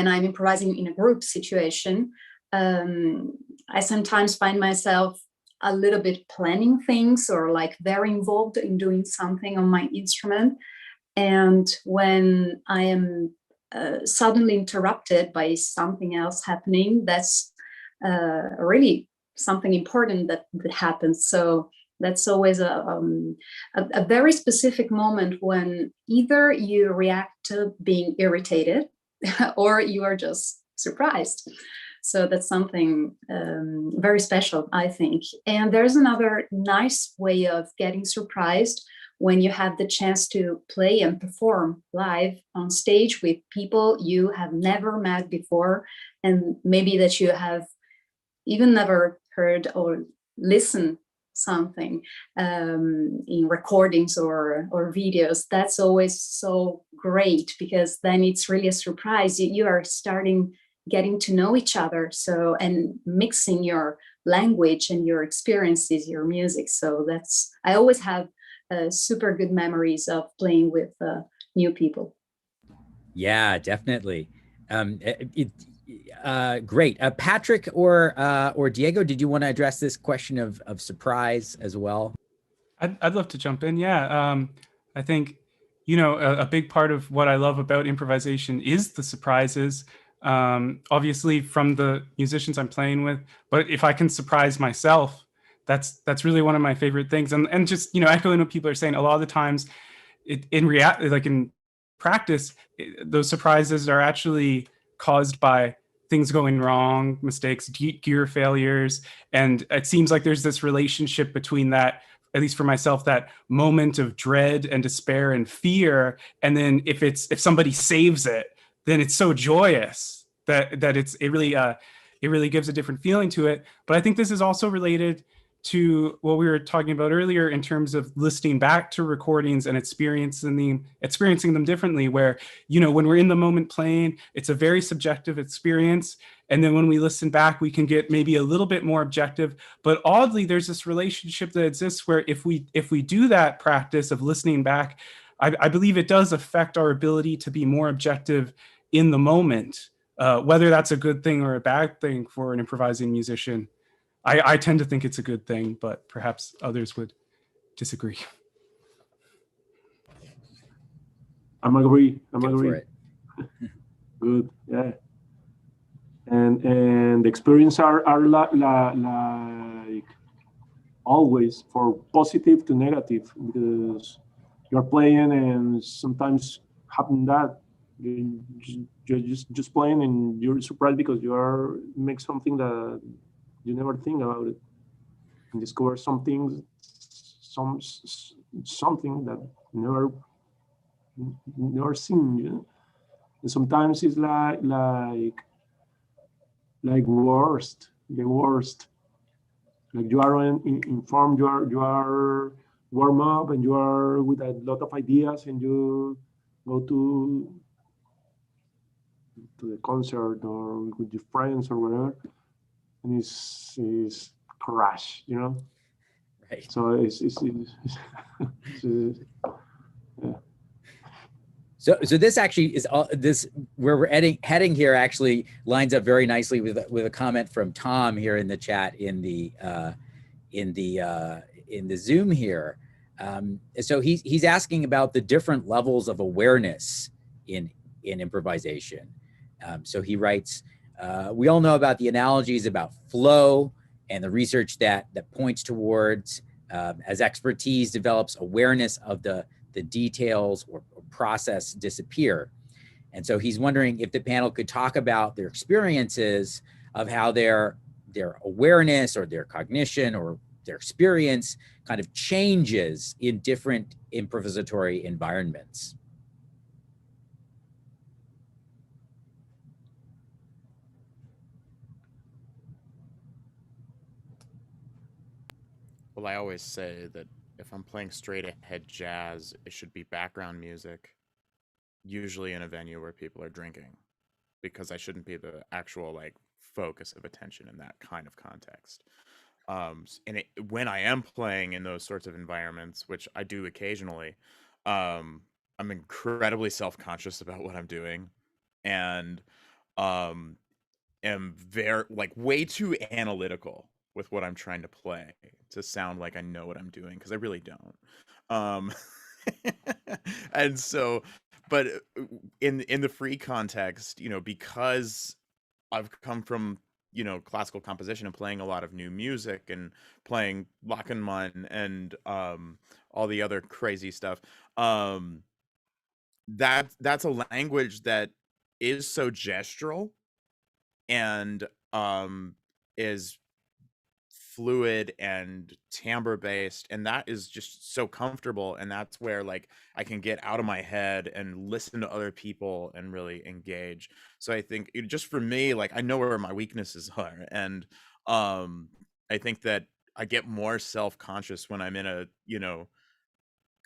I'm improvising in a group situation, I sometimes find myself a little bit planning things, or like very involved in doing something on my instrument. And when I am suddenly interrupted by something else happening, that's really something important that happens. So that's always a very specific moment when either you react to being irritated or you are just surprised. So that's something very special, I think. And there's another nice way of getting surprised when you have the chance to play and perform live on stage with people you have never met before, and maybe that you have even never heard or listened something in recordings or videos. That's always so great, because then it's really a surprise. You are getting to know each other, so, and mixing your language and your experiences, your music. So I always have super good memories of playing with new people. Yeah, definitely. Great. Patrick or Diego, did you want to address this question of surprise as well? I'd love to jump in. Yeah. I think, a big part of what I love about improvisation is the surprises, obviously from the musicians I'm playing with, but if I can surprise myself, that's really one of my favorite things. And just, echoing what people are saying, a lot of the times in practice, those surprises are actually caused by things going wrong, mistakes, gear failures. And it seems like there's this relationship between that, at least for myself, that moment of dread and despair and fear. And then if somebody saves it, then it's so joyous that it really gives a different feeling to it. But I think this is also related to what we were talking about earlier in terms of listening back to recordings and experiencing them differently, where, when we're in the moment playing, it's a very subjective experience. And then when we listen back, we can get maybe a little bit more objective. But oddly, there's this relationship that exists where if we do that practice of listening back, I believe it does affect our ability to be more objective in the moment, whether that's a good thing or a bad thing for an improvising musician. I tend to think it's a good thing, but perhaps others would disagree. I'm agree. For it. Good, yeah. And the experience are like always for positive to negative, because you're playing and sometimes happen that you're just playing and you're surprised because you are make something that you never think about it, and discover something that never seen. And sometimes it's like the worst. Like you are informed, you are warm up, and you are with a lot of ideas, and you go to the concert or with your friends or whatever, and it's crash, Right. So it's yeah. So this actually is this where we're heading here actually lines up very nicely with a comment from Tom here in the chat in the Zoom here. So he's asking about the different levels of awareness in improvisation. So he writes, we all know about the analogies about flow and the research that points towards as expertise develops awareness of the details or process disappear. And so he's wondering if the panel could talk about their experiences of how their awareness or their cognition or their experience kind of changes in different improvisatory environments. Well, I always say that if I'm playing straight ahead jazz, it should be background music, usually in a venue where people are drinking, because I shouldn't be the actual focus of attention in that kind of context. When I am playing in those sorts of environments, which I do occasionally, I'm incredibly self-conscious about what I'm doing, and am very way too analytical with what I'm trying to play to sound like I know what I'm doing, because I really don't. And so, but in the free context, because I've come from classical composition and playing a lot of new music and playing Lachenmann and all the other crazy stuff, that's a language that is so gestural and is fluid and timbre based, and that is just so comfortable, and that's where I can get out of my head and listen to other people and really engage. So I think just for me, I know where my weaknesses are, and I think that I get more self-conscious when I'm in a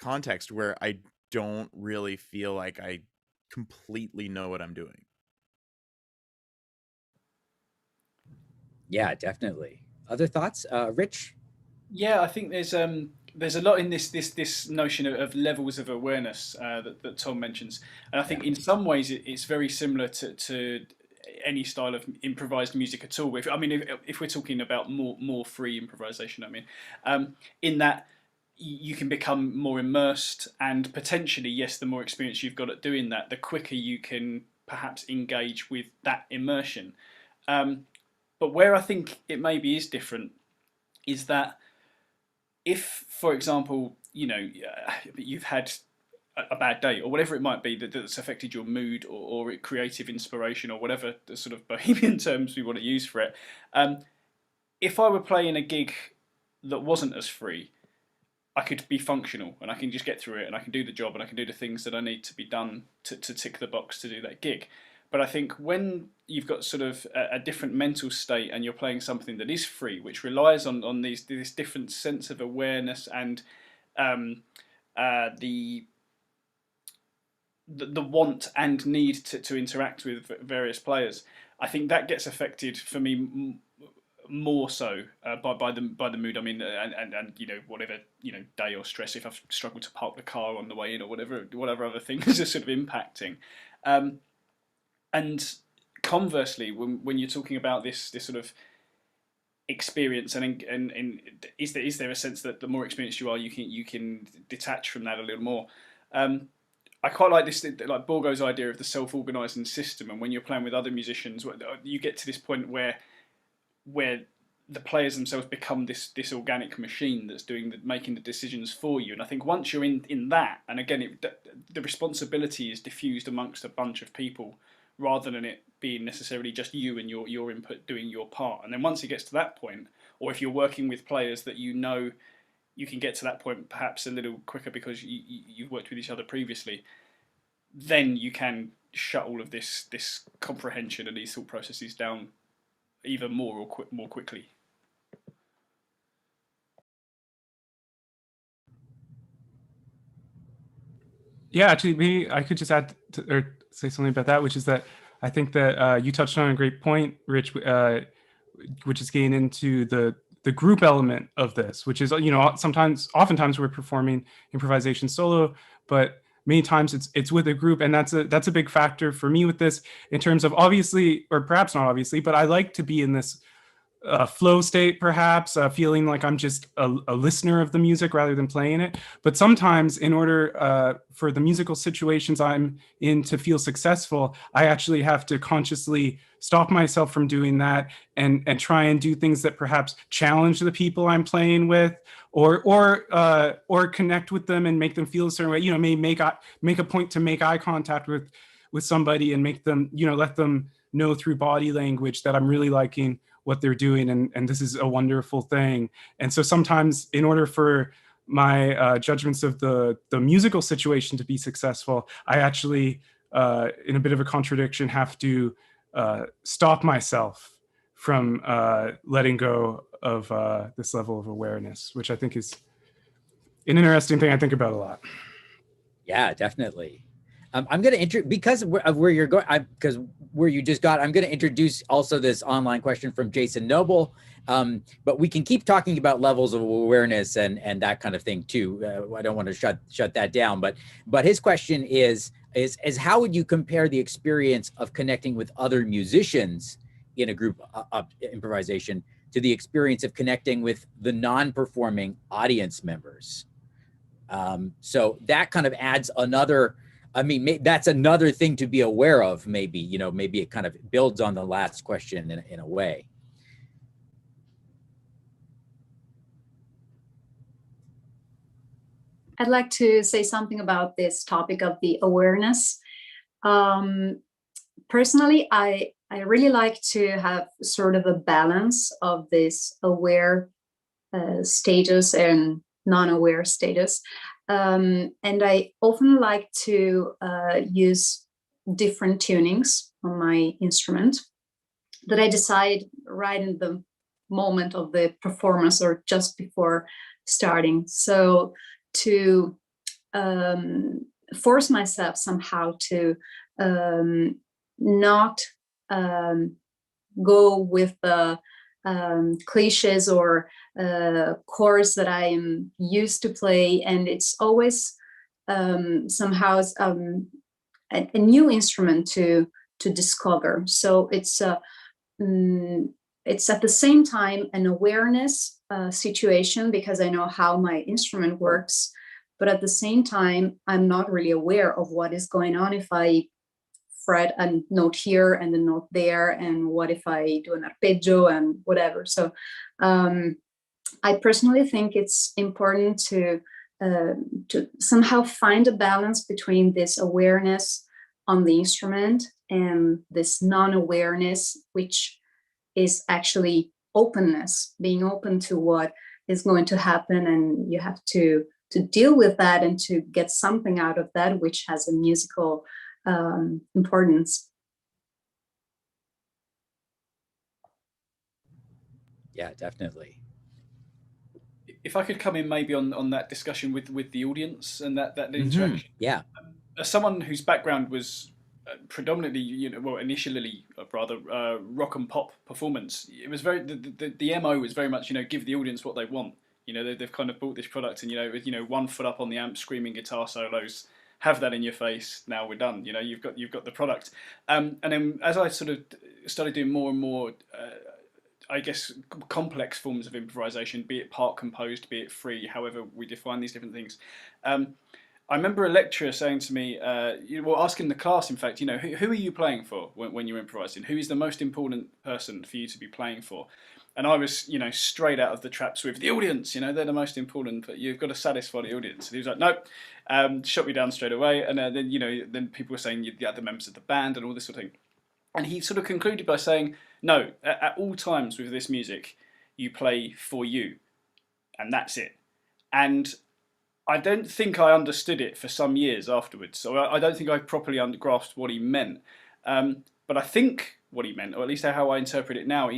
context where I don't really feel like I completely know what I'm doing. Yeah, definitely. Other thoughts, Rich? Yeah, I think there's there's a lot in this notion of levels of awareness that Tom mentions, and I think in some ways it's very similar to any style of improvised music at all. If we're talking about more free improvisation, in that you can become more immersed, and potentially, yes, the more experience you've got at doing that, the quicker you can perhaps engage with that immersion. But where I think it maybe is different is that if, for example, you've had a bad day or whatever it might be that's affected your mood or creative inspiration or whatever the sort of bohemian terms we want to use for it. If I were playing a gig that wasn't as free, I could be functional and I can just get through it and I can do the job and I can do the things that I need to be done to tick the box to do that gig. But I think when you've got sort of a different mental state and you're playing something that is free, which relies on this different sense of awareness and the want and need to interact with various players, I think that gets affected for me more so by the mood I'm in, and whatever day or stress, if I've struggled to park the car on the way in or whatever other things are sort of impacting. And conversely, when you're talking about this sort of experience, and is there a sense that the more experienced you are, you can detach from that a little more? I quite like this, like Borgo's idea of the self-organizing system, and when you're playing with other musicians, you get to this point where the players themselves become this organic machine that's making the decisions for you. And I think once you're in that, and again, the responsibility is diffused amongst a bunch of people, rather than it being necessarily just you and your input doing your part. And then once it gets to that point, or if you're working with players that you can get to that point perhaps a little quicker because you've worked with each other previously, then you can shut all of this comprehension and these thought processes down even more quickly. Yeah, actually, maybe I could just add or say something about that, which is that I think that you touched on a great point, Rich, which is getting into the group element of this, which is, oftentimes we're performing improvisation solo, but many times it's with a group, and that's a big factor for me with this, in terms of, obviously, or perhaps not obviously, but I like to be in this flow state, perhaps feeling like I'm just a listener of the music rather than playing it. But sometimes, in order for the musical situations I'm in to feel successful, I actually have to consciously stop myself from doing that and try and do things that perhaps challenge the people I'm playing with, or connect with them and make them feel a certain way. Make a point to make eye contact with somebody and make them, let them know through body language that I'm really liking what they're doing, and this is a wonderful thing. And so sometimes, in order for my judgments of the musical situation to be successful, I actually, in a bit of a contradiction, have to stop myself from letting go of this level of awareness, which I think is an interesting thing I think about a lot. Yeah, definitely. I'm going to because of where you're going, because where you just got, I'm going to introduce also this online question from Jason Noble. But we can keep talking about levels of awareness and that kind of thing too. I don't want to shut that down. But his question is how would you compare the experience of connecting with other musicians in a group improvisation to the experience of connecting with the non-performing audience members? So that kind of adds another. That's another thing to be aware of, maybe, maybe it kind of builds on the last question in a way. I'd like to say something about this topic of the awareness. Personally, I really like to have sort of a balance of this aware status and non-aware status. And I often like to use different tunings on my instrument that I decide right in the moment of the performance or just before starting. So to force myself somehow to not go with the cliches or chords that I am used to play, and it's always somehow a new instrument to discover. So it's at the same time an awareness situation, because I know how my instrument works, but at the same time I'm not really aware of what is going on if I fret a note here and a note there, and what if I do an arpeggio and whatever. So I personally think it's important to somehow find a balance between this awareness on the instrument and this non-awareness, which is actually openness, being open to what is going to happen, and you have to deal with that and to get something out of that which has a musical importance. Yeah, definitely. If I could come in maybe on that discussion with the audience and that interaction. Yeah. As someone whose background was predominantly, initially rather rock and pop performance, it was very the MO was very much give the audience what they want. They've kind of bought this product, and 1 foot up on the amp, screaming guitar solos. Have that in your face. Now we're done. You've got the product. And then as I sort of started doing more and more, I guess, complex forms of improvisation, be it part composed, be it free, however we define these different things. I remember a lecturer saying to me, asking the class, in fact, who are you playing for when you're improvising? Who is the most important person for you to be playing for? And I was, straight out of the traps with the audience. They're the most important, but you've got to satisfy the audience. And he was like, nope, shut me down straight away. And then people were saying the other members of the band and all this sort of thing. And he sort of concluded by saying, no, at all times with this music, you play for you, and that's it. And I don't think I understood it for some years afterwards. So I don't think I properly grasped what he meant. But I think what he meant, or at least how I interpret it now,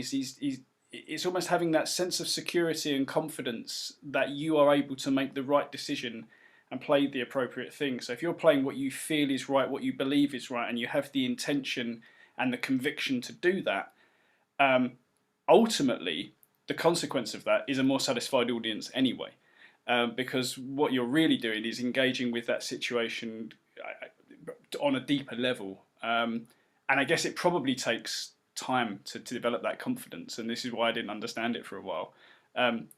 it's almost having that sense of security and confidence that you are able to make the right decision and play the appropriate thing. So if you're playing what you feel is right, what you believe is right, and you have the intention and the conviction to do that, ultimately the consequence of that is a more satisfied audience anyway. Because what you're really doing is engaging with that situation on a deeper level. And I guess it probably takes time to develop that confidence, and this is why I didn't understand it for a while. And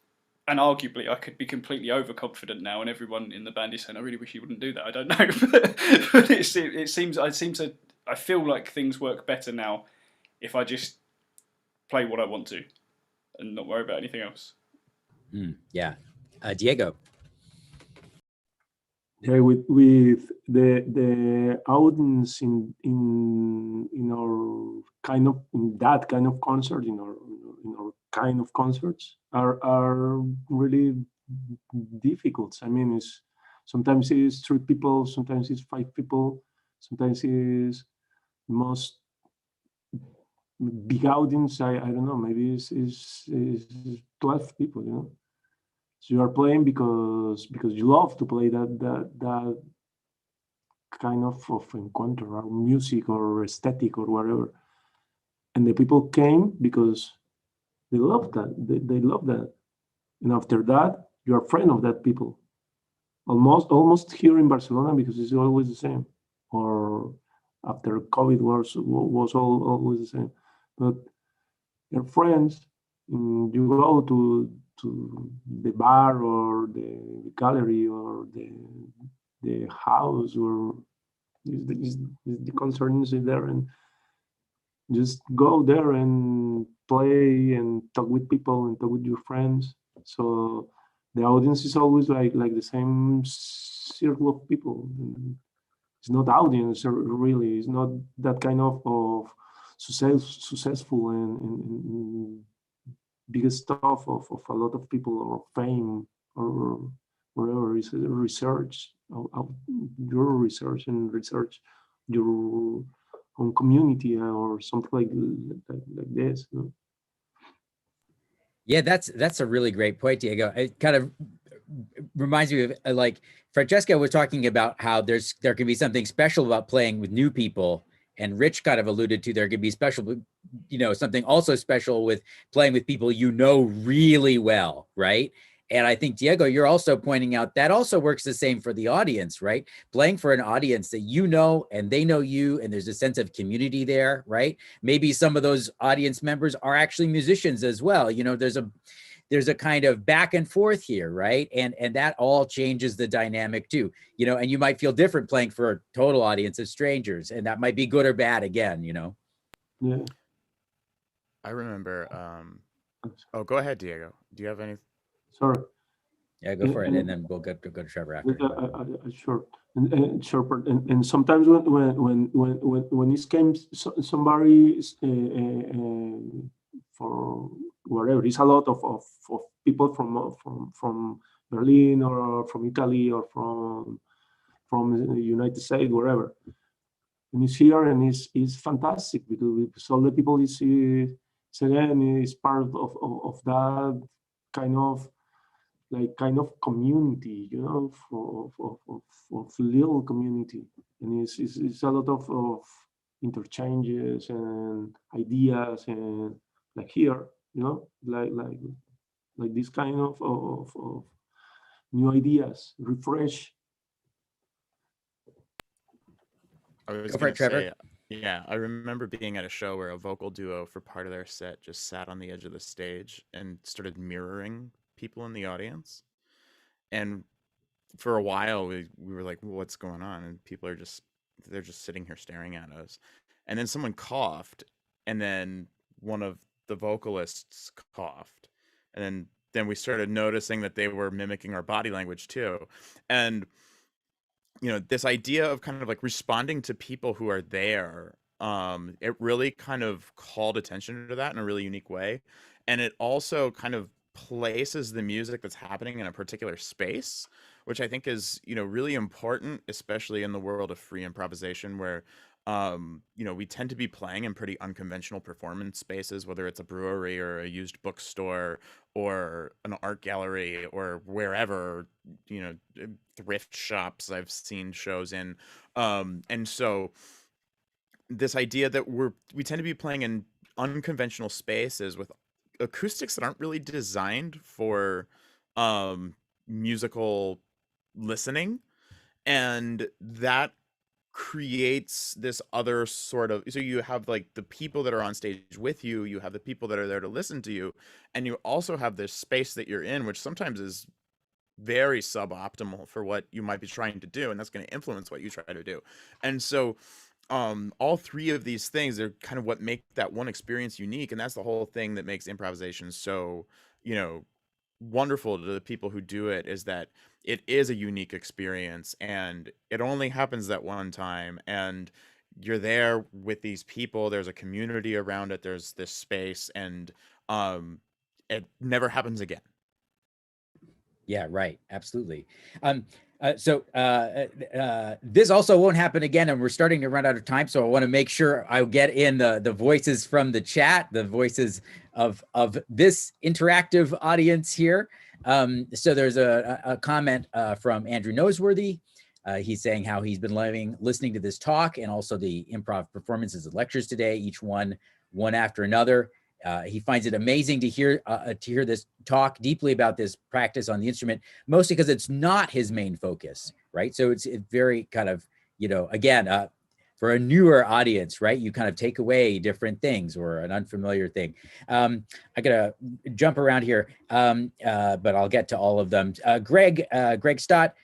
arguably I could be completely overconfident now, and everyone in the band is saying, I really wish you wouldn't do that. I don't know. But I feel like things work better now if I just play what I want to and not worry about anything else. Yeah. Diego. Yeah, with the audience in our kind of concert, in our kind of concerts are really difficult. I mean, sometimes it's 3 people, sometimes it's 5 people, sometimes it's most big audience. I don't know, maybe it's 12 people, So you are playing because you love to play that kind of encounter or music or aesthetic or whatever. And the people came because they love that. They love that. And after that, you are a friend of that people. Almost here in Barcelona, because it's always the same. Or after COVID was always the same. But you're friends, and you go to the bar or the gallery or the house, or the concert is there, and just go there and play and talk with people and talk with your friends. So the audience is always like the same circle of people. It's not audience really. It's not that kind of successful and biggest stuff of a lot of people or fame or whatever. Is research, your research and research your own community or something like this. Yeah, that's a really great point, Diego. It kind of reminds me of like Francesca was talking about how there can be something special about playing with new people, and Rich kind of alluded to there can be something also special with playing with people you know really well, right? And I think, Diego, you're also pointing out that also works the same for the audience, right? Playing for an audience that you know and they know you, and there's a sense of community there, right? Maybe some of those audience members are actually musicians as well. There's a kind of back and forth here, right? And that all changes the dynamic too, and you might feel different playing for a total audience of strangers, and that might be good or bad again, Yeah. I remember, oh, go ahead, Diego. Do you have any? Sorry. Yeah, go for it, and then we'll go to Trevor after. Sure. Sure. And sometimes when it came somebody for wherever, it's a lot of people from Berlin or from Italy or from the United States, wherever. And it's here, and it's fantastic because all the people is part of that kind of community, of little community, and it's a lot of interchanges and ideas, and like here, like this kind of new ideas, refresh. I was Go for gonna it, Trevor. say, yeah, I remember being at a show where a vocal duo for part of their set just sat on the edge of the stage and started mirroring people in the audience. And for a while we were like, well, what's going on? And people they're just sitting here staring at us. And then someone coughed, and then one of the vocalists coughed. And then we started noticing that they were mimicking our body language too. And this idea of kind of like responding to people who are there, it really kind of called attention to that in a really unique way. And it also kind of places the music that's happening in a particular space, which I think is, really important, especially in the world of free improvisation, where, we tend to be playing in pretty unconventional performance spaces, whether it's a brewery or a used bookstore or an art gallery or wherever, thrift shops I've seen shows in. And so this idea that we tend to be playing in unconventional spaces with acoustics that aren't really designed for musical listening, and that creates this other sort of, so you have like the people that are on stage with you, you have the people that are there to listen to you, and you also have this space that you're in, which sometimes is very suboptimal for what you might be trying to do, and that's going to influence what you try to do. And so all three of these things are kind of what make that one experience unique, and that's the whole thing that makes improvisation so wonderful to the people who do it, is that it is a unique experience, and it only happens that one time, and you're there with these people, there's a community around it, there's this space, and it never happens again. Yeah, right. Absolutely. So this also won't happen again, and we're starting to run out of time. So I want to make sure I get in the voices from the chat, the voices of this interactive audience here. So there's a comment from Andrew Noseworthy. He's saying how he's been listening to this talk and also the improv performances and lectures today, each one after another. He finds it amazing to hear this talk deeply about this practice on the instrument, mostly because it's not his main focus, right? So it's very kind of, again, for a newer audience, right? You kind of take away different things or an unfamiliar thing. I gotta jump around here, but I'll get to all of them. Greg Stott,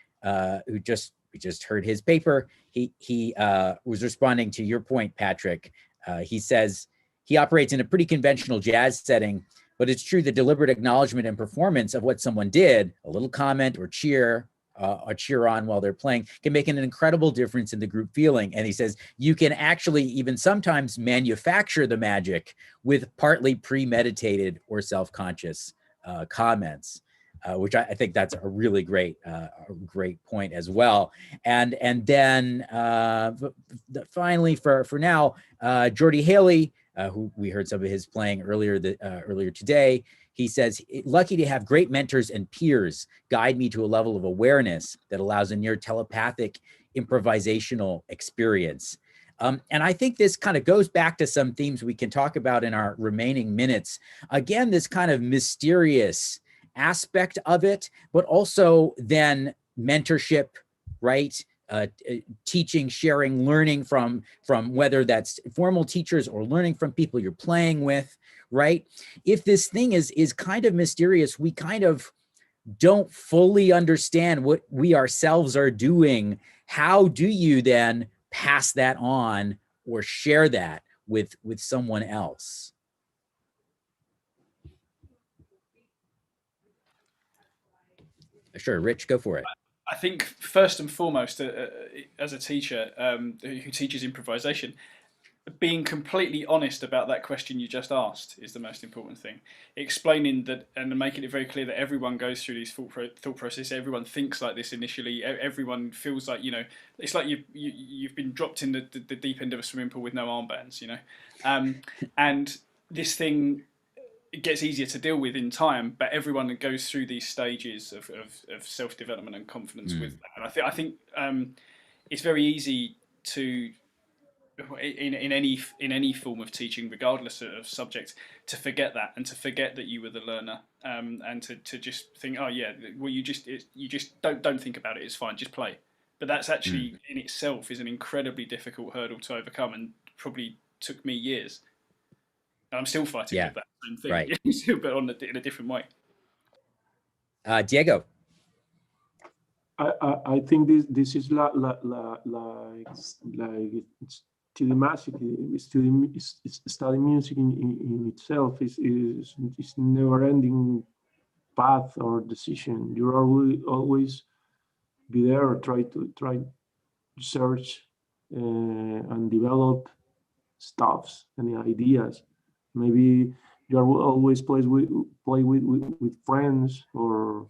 we just heard his paper. He was responding to your point, Patrick. He says, he operates in a pretty conventional jazz setting, but it's true the deliberate acknowledgement and performance of what someone did, a little comment or cheer on while they're playing, can make an incredible difference in the group feeling. And he says, you can actually even sometimes manufacture the magic with partly premeditated or self-conscious comments. Which I think that's a really great point as well. And then finally, for now, Jordy Haley, who we heard some of his playing earlier today, he says, lucky to have great mentors and peers guide me to a level of awareness that allows a near telepathic improvisational experience. And I think this kind of goes back to some themes we can talk about in our remaining minutes. Again, this kind of mysterious aspect of it, but also then mentorship, right? Teaching, sharing, learning from whether that's formal teachers or learning from people you're playing with, right? If this thing is kind of mysterious, we kind of don't fully understand what we ourselves are doing. How do you then pass that on or share that with someone else? Sure, Rich, go for it. I think first and foremost, as a teacher who teaches improvisation, being completely honest about that question you just asked is the most important thing. Explaining that and making it very clear that everyone goes through these thought process. Everyone thinks like this initially. Everyone feels like, you know, it's like you've been dropped in the deep end of a swimming pool with no armbands, you know, and this thing, it gets easier to deal with in time, but everyone goes through these stages of self-development and confidence with that. And I think it's very easy to, in any form of teaching, regardless of subject, to forget that and to forget that you were the learner, and to just think, oh yeah, well you just don't think about it, it's fine, just play. But that's actually in itself is an incredibly difficult hurdle to overcome, and probably took me years. And I'm still fighting with that same thing, right? But in a different way. Diego. I think this is like studying music in itself is never-ending path or decision. You're always be there, try to search and develop stuffs and ideas. Maybe you are always play with friends or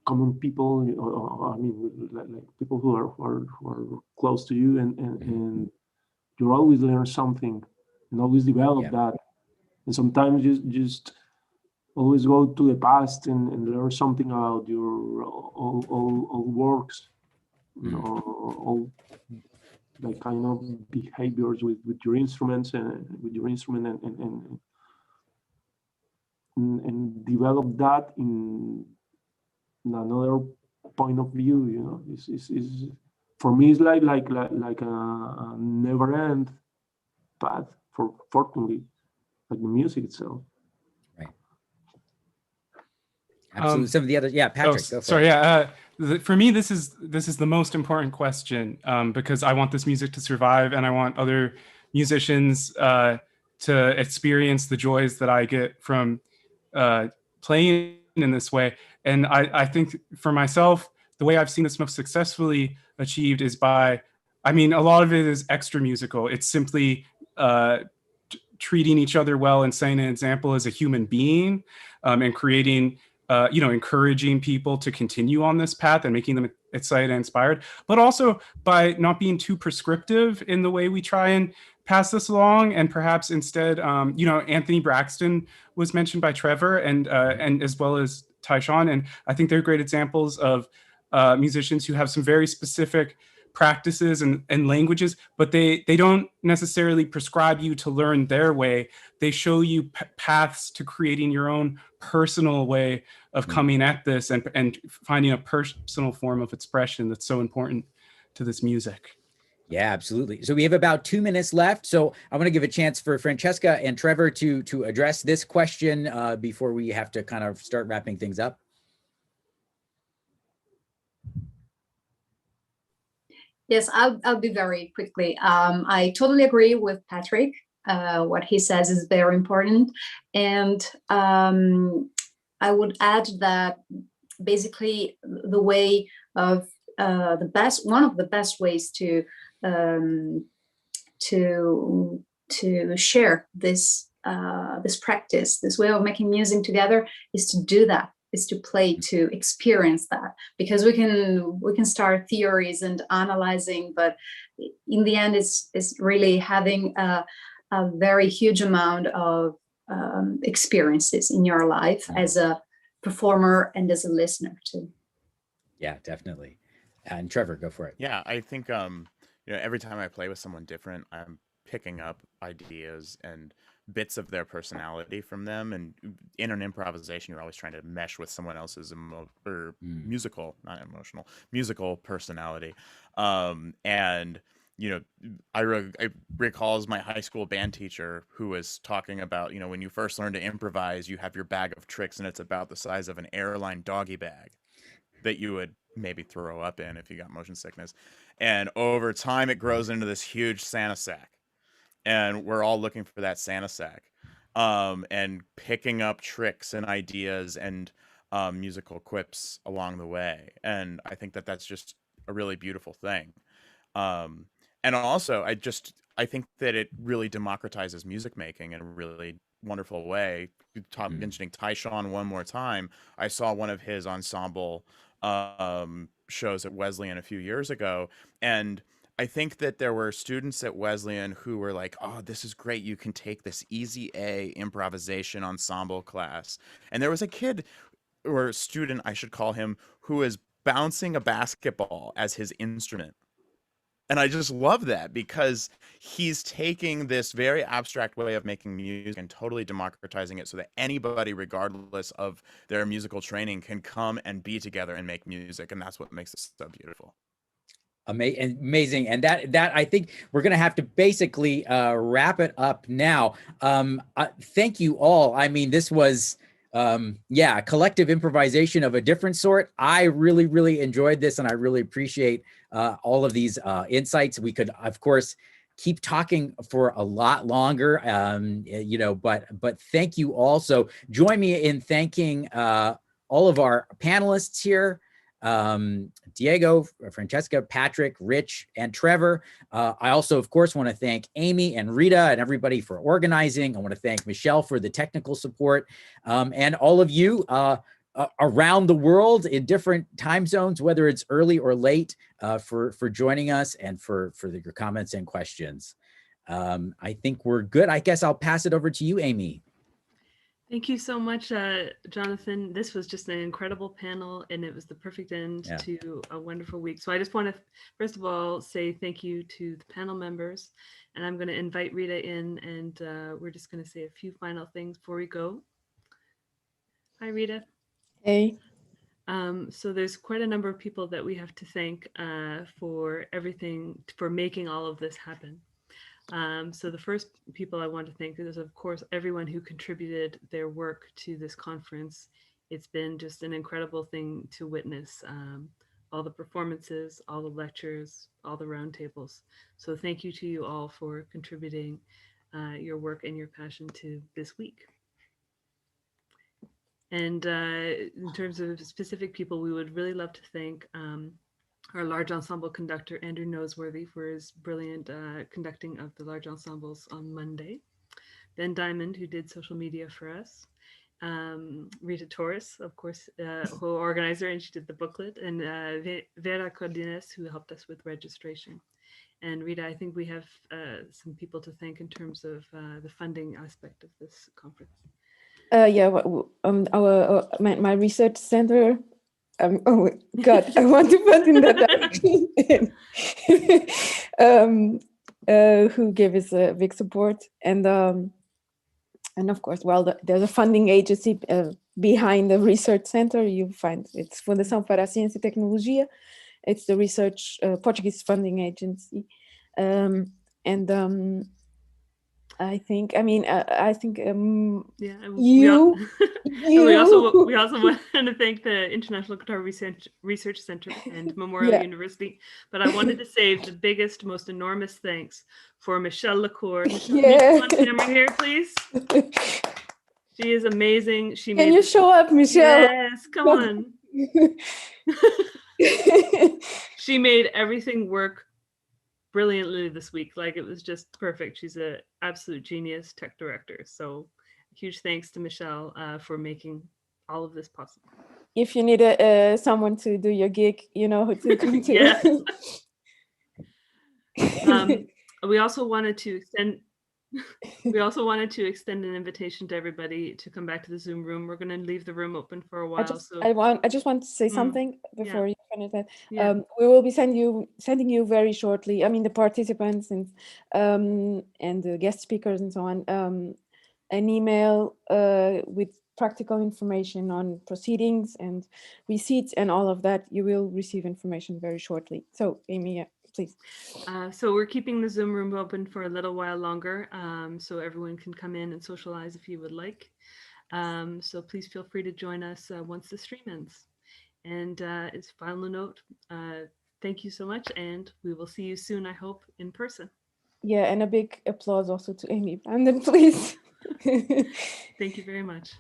common people, or I mean, like people who are close to you, and you always learn something and always develop that. And sometimes you just always go to the past and learn something about your old works, you know, all like kind of behaviors with your instruments and with your instrument, and develop that in another point of view. You know, is for me it's like a never end path, fortunately, like the music itself. Right. Absolutely. Some of the other, Patrick. Go for sorry, it. For me, this is the most important question, because I want this music to survive, and I want other musicians to experience the joys that I get from playing in this way. And I think for myself, the way I've seen this most successfully achieved is by, I mean, a lot of it is extra musical. It's simply treating each other well and setting an example as a human being, and creating, encouraging people to continue on this path and making them excited and inspired, but also by not being too prescriptive in the way we try and pass this along. And perhaps instead, Anthony Braxton was mentioned by Trevor, and as well as Tyshawn, and I think they're great examples of musicians who have some very specific practices and languages, but they don't necessarily prescribe you to learn their way. They show you paths to creating your own personal way of coming at this and finding a personal form of expression that's so important to this music. Yeah, absolutely. So we have about 2 minutes left. So I want to give a chance for Francesca and Trevor to address this question before we have to kind of start wrapping things up. Yes, I'll be very quickly. I totally agree with Patrick. What he says is very important. And I would add that basically the way of one of the best ways to share this practice, this way of making music together, is to do that, is to play, to experience that, because we can start theories and analyzing, but in the end it's really having a very huge amount of experiences in your life as a performer and as a listener too. Yeah, definitely. And Trevor, go for it. Yeah, I think every time I play with someone different, I'm picking up ideas and bits of their personality from them. And in an improvisation, you're always trying to mesh with someone else's musical, not emotional, musical personality. And I recalls my high school band teacher who was talking about, when you first learn to improvise, you have your bag of tricks and it's about the size of an airline doggy bag that you would maybe throw up in if you got motion sickness. And over time, it grows into this huge Santa sack. And we're all looking for that Santa sack, and picking up tricks and ideas and musical quips along the way. And I think that that's just a really beautiful thing. And also, I think that it really democratizes music making in a really wonderful way. Mentioning Tyshawn one more time, I saw one of his ensemble shows at Wesleyan a few years ago, and I think that there were students at Wesleyan who were like, oh, this is great. You can take this easy A improvisation ensemble class. And there was a kid, or student, I should call him, who was bouncing a basketball as his instrument. And I just love that because he's taking this very abstract way of making music and totally democratizing it so that anybody, regardless of their musical training, can come and be together and make music. And that's what makes it so beautiful. Amazing. And that I think we're going to have to basically wrap it up now. Thank you all. I mean, this was, collective improvisation of a different sort. I really, really enjoyed this, and I really appreciate all of these insights. We could, of course, keep talking for a lot longer, but thank you all. So join me in thanking all of our panelists here. Diego, Francesca, Patrick, Rich, and Trevor. I also, of course, want to thank Amy and Rita and everybody for organizing. I want to thank Michelle for the technical support, and all of you around the world in different time zones, whether it's early or late, for joining us and for your comments and questions. I think we're good. I guess I'll pass it over to you, Amy. Thank you so much, Jonathan. This was just an incredible panel, and it was the perfect end to a wonderful week. So I just want to, first of all, say thank you to the panel members, and I'm going to invite Rita in, and we're just going to say a few final things before we go. Hi, Rita. Hey. So there's quite a number of people that we have to thank for everything, for making all of this happen. So the first people I want to thank is, of course, everyone who contributed their work to this conference. It's been just an incredible thing to witness, all the performances, all the lectures, all the roundtables. So thank you to you all for contributing your work and your passion to this week. And in terms of specific people, we would really love to thank our large ensemble conductor, Andrew Noseworthy, for his brilliant conducting of the large ensembles on Monday. Ben Diamond, who did social media for us. Rita Torres, of course, who organizer, and she did the booklet. And Vera Cordines, who helped us with registration. And Rita, I think we have some people to thank in terms of the funding aspect of this conference. My research center. Oh God, I want to put in that who gave us a big support, and of course, well, there's a funding agency behind the research center. You find it's Fundação para a Ciência e Tecnologia. It's the research Portuguese funding agency, I think we also want to thank the International Guitar Research Center and Memorial University, but I wanted to save the biggest, most enormous thanks for Michelle Lacour. Michelle, come on camera here, please. She is amazing. Can you show up, Michelle? Yes, come on. She made everything work brilliantly this week. Like, it was just perfect. She's an absolute genius tech director. So huge thanks to Michelle for making all of this possible. If you need someone to do your gig, you know who to come to. Yes. We also wanted to extend an invitation to everybody to come back to the Zoom room. We're going to leave the room open for a while. I just want to say something before you definitely. Yeah. We will be sending you very shortly. I mean, the participants and the guest speakers and so on, an email with practical information on proceedings and receipts and all of that. You will receive information very shortly. So, Amy, please. So we're keeping the Zoom room open for a little while longer, so everyone can come in and socialize if you would like. So please feel free to join us once the stream ends. And as final note, thank you so much, and we will see you soon, I hope, in person. Yeah, and a big applause also to Amy Brandon, please. Thank you very much.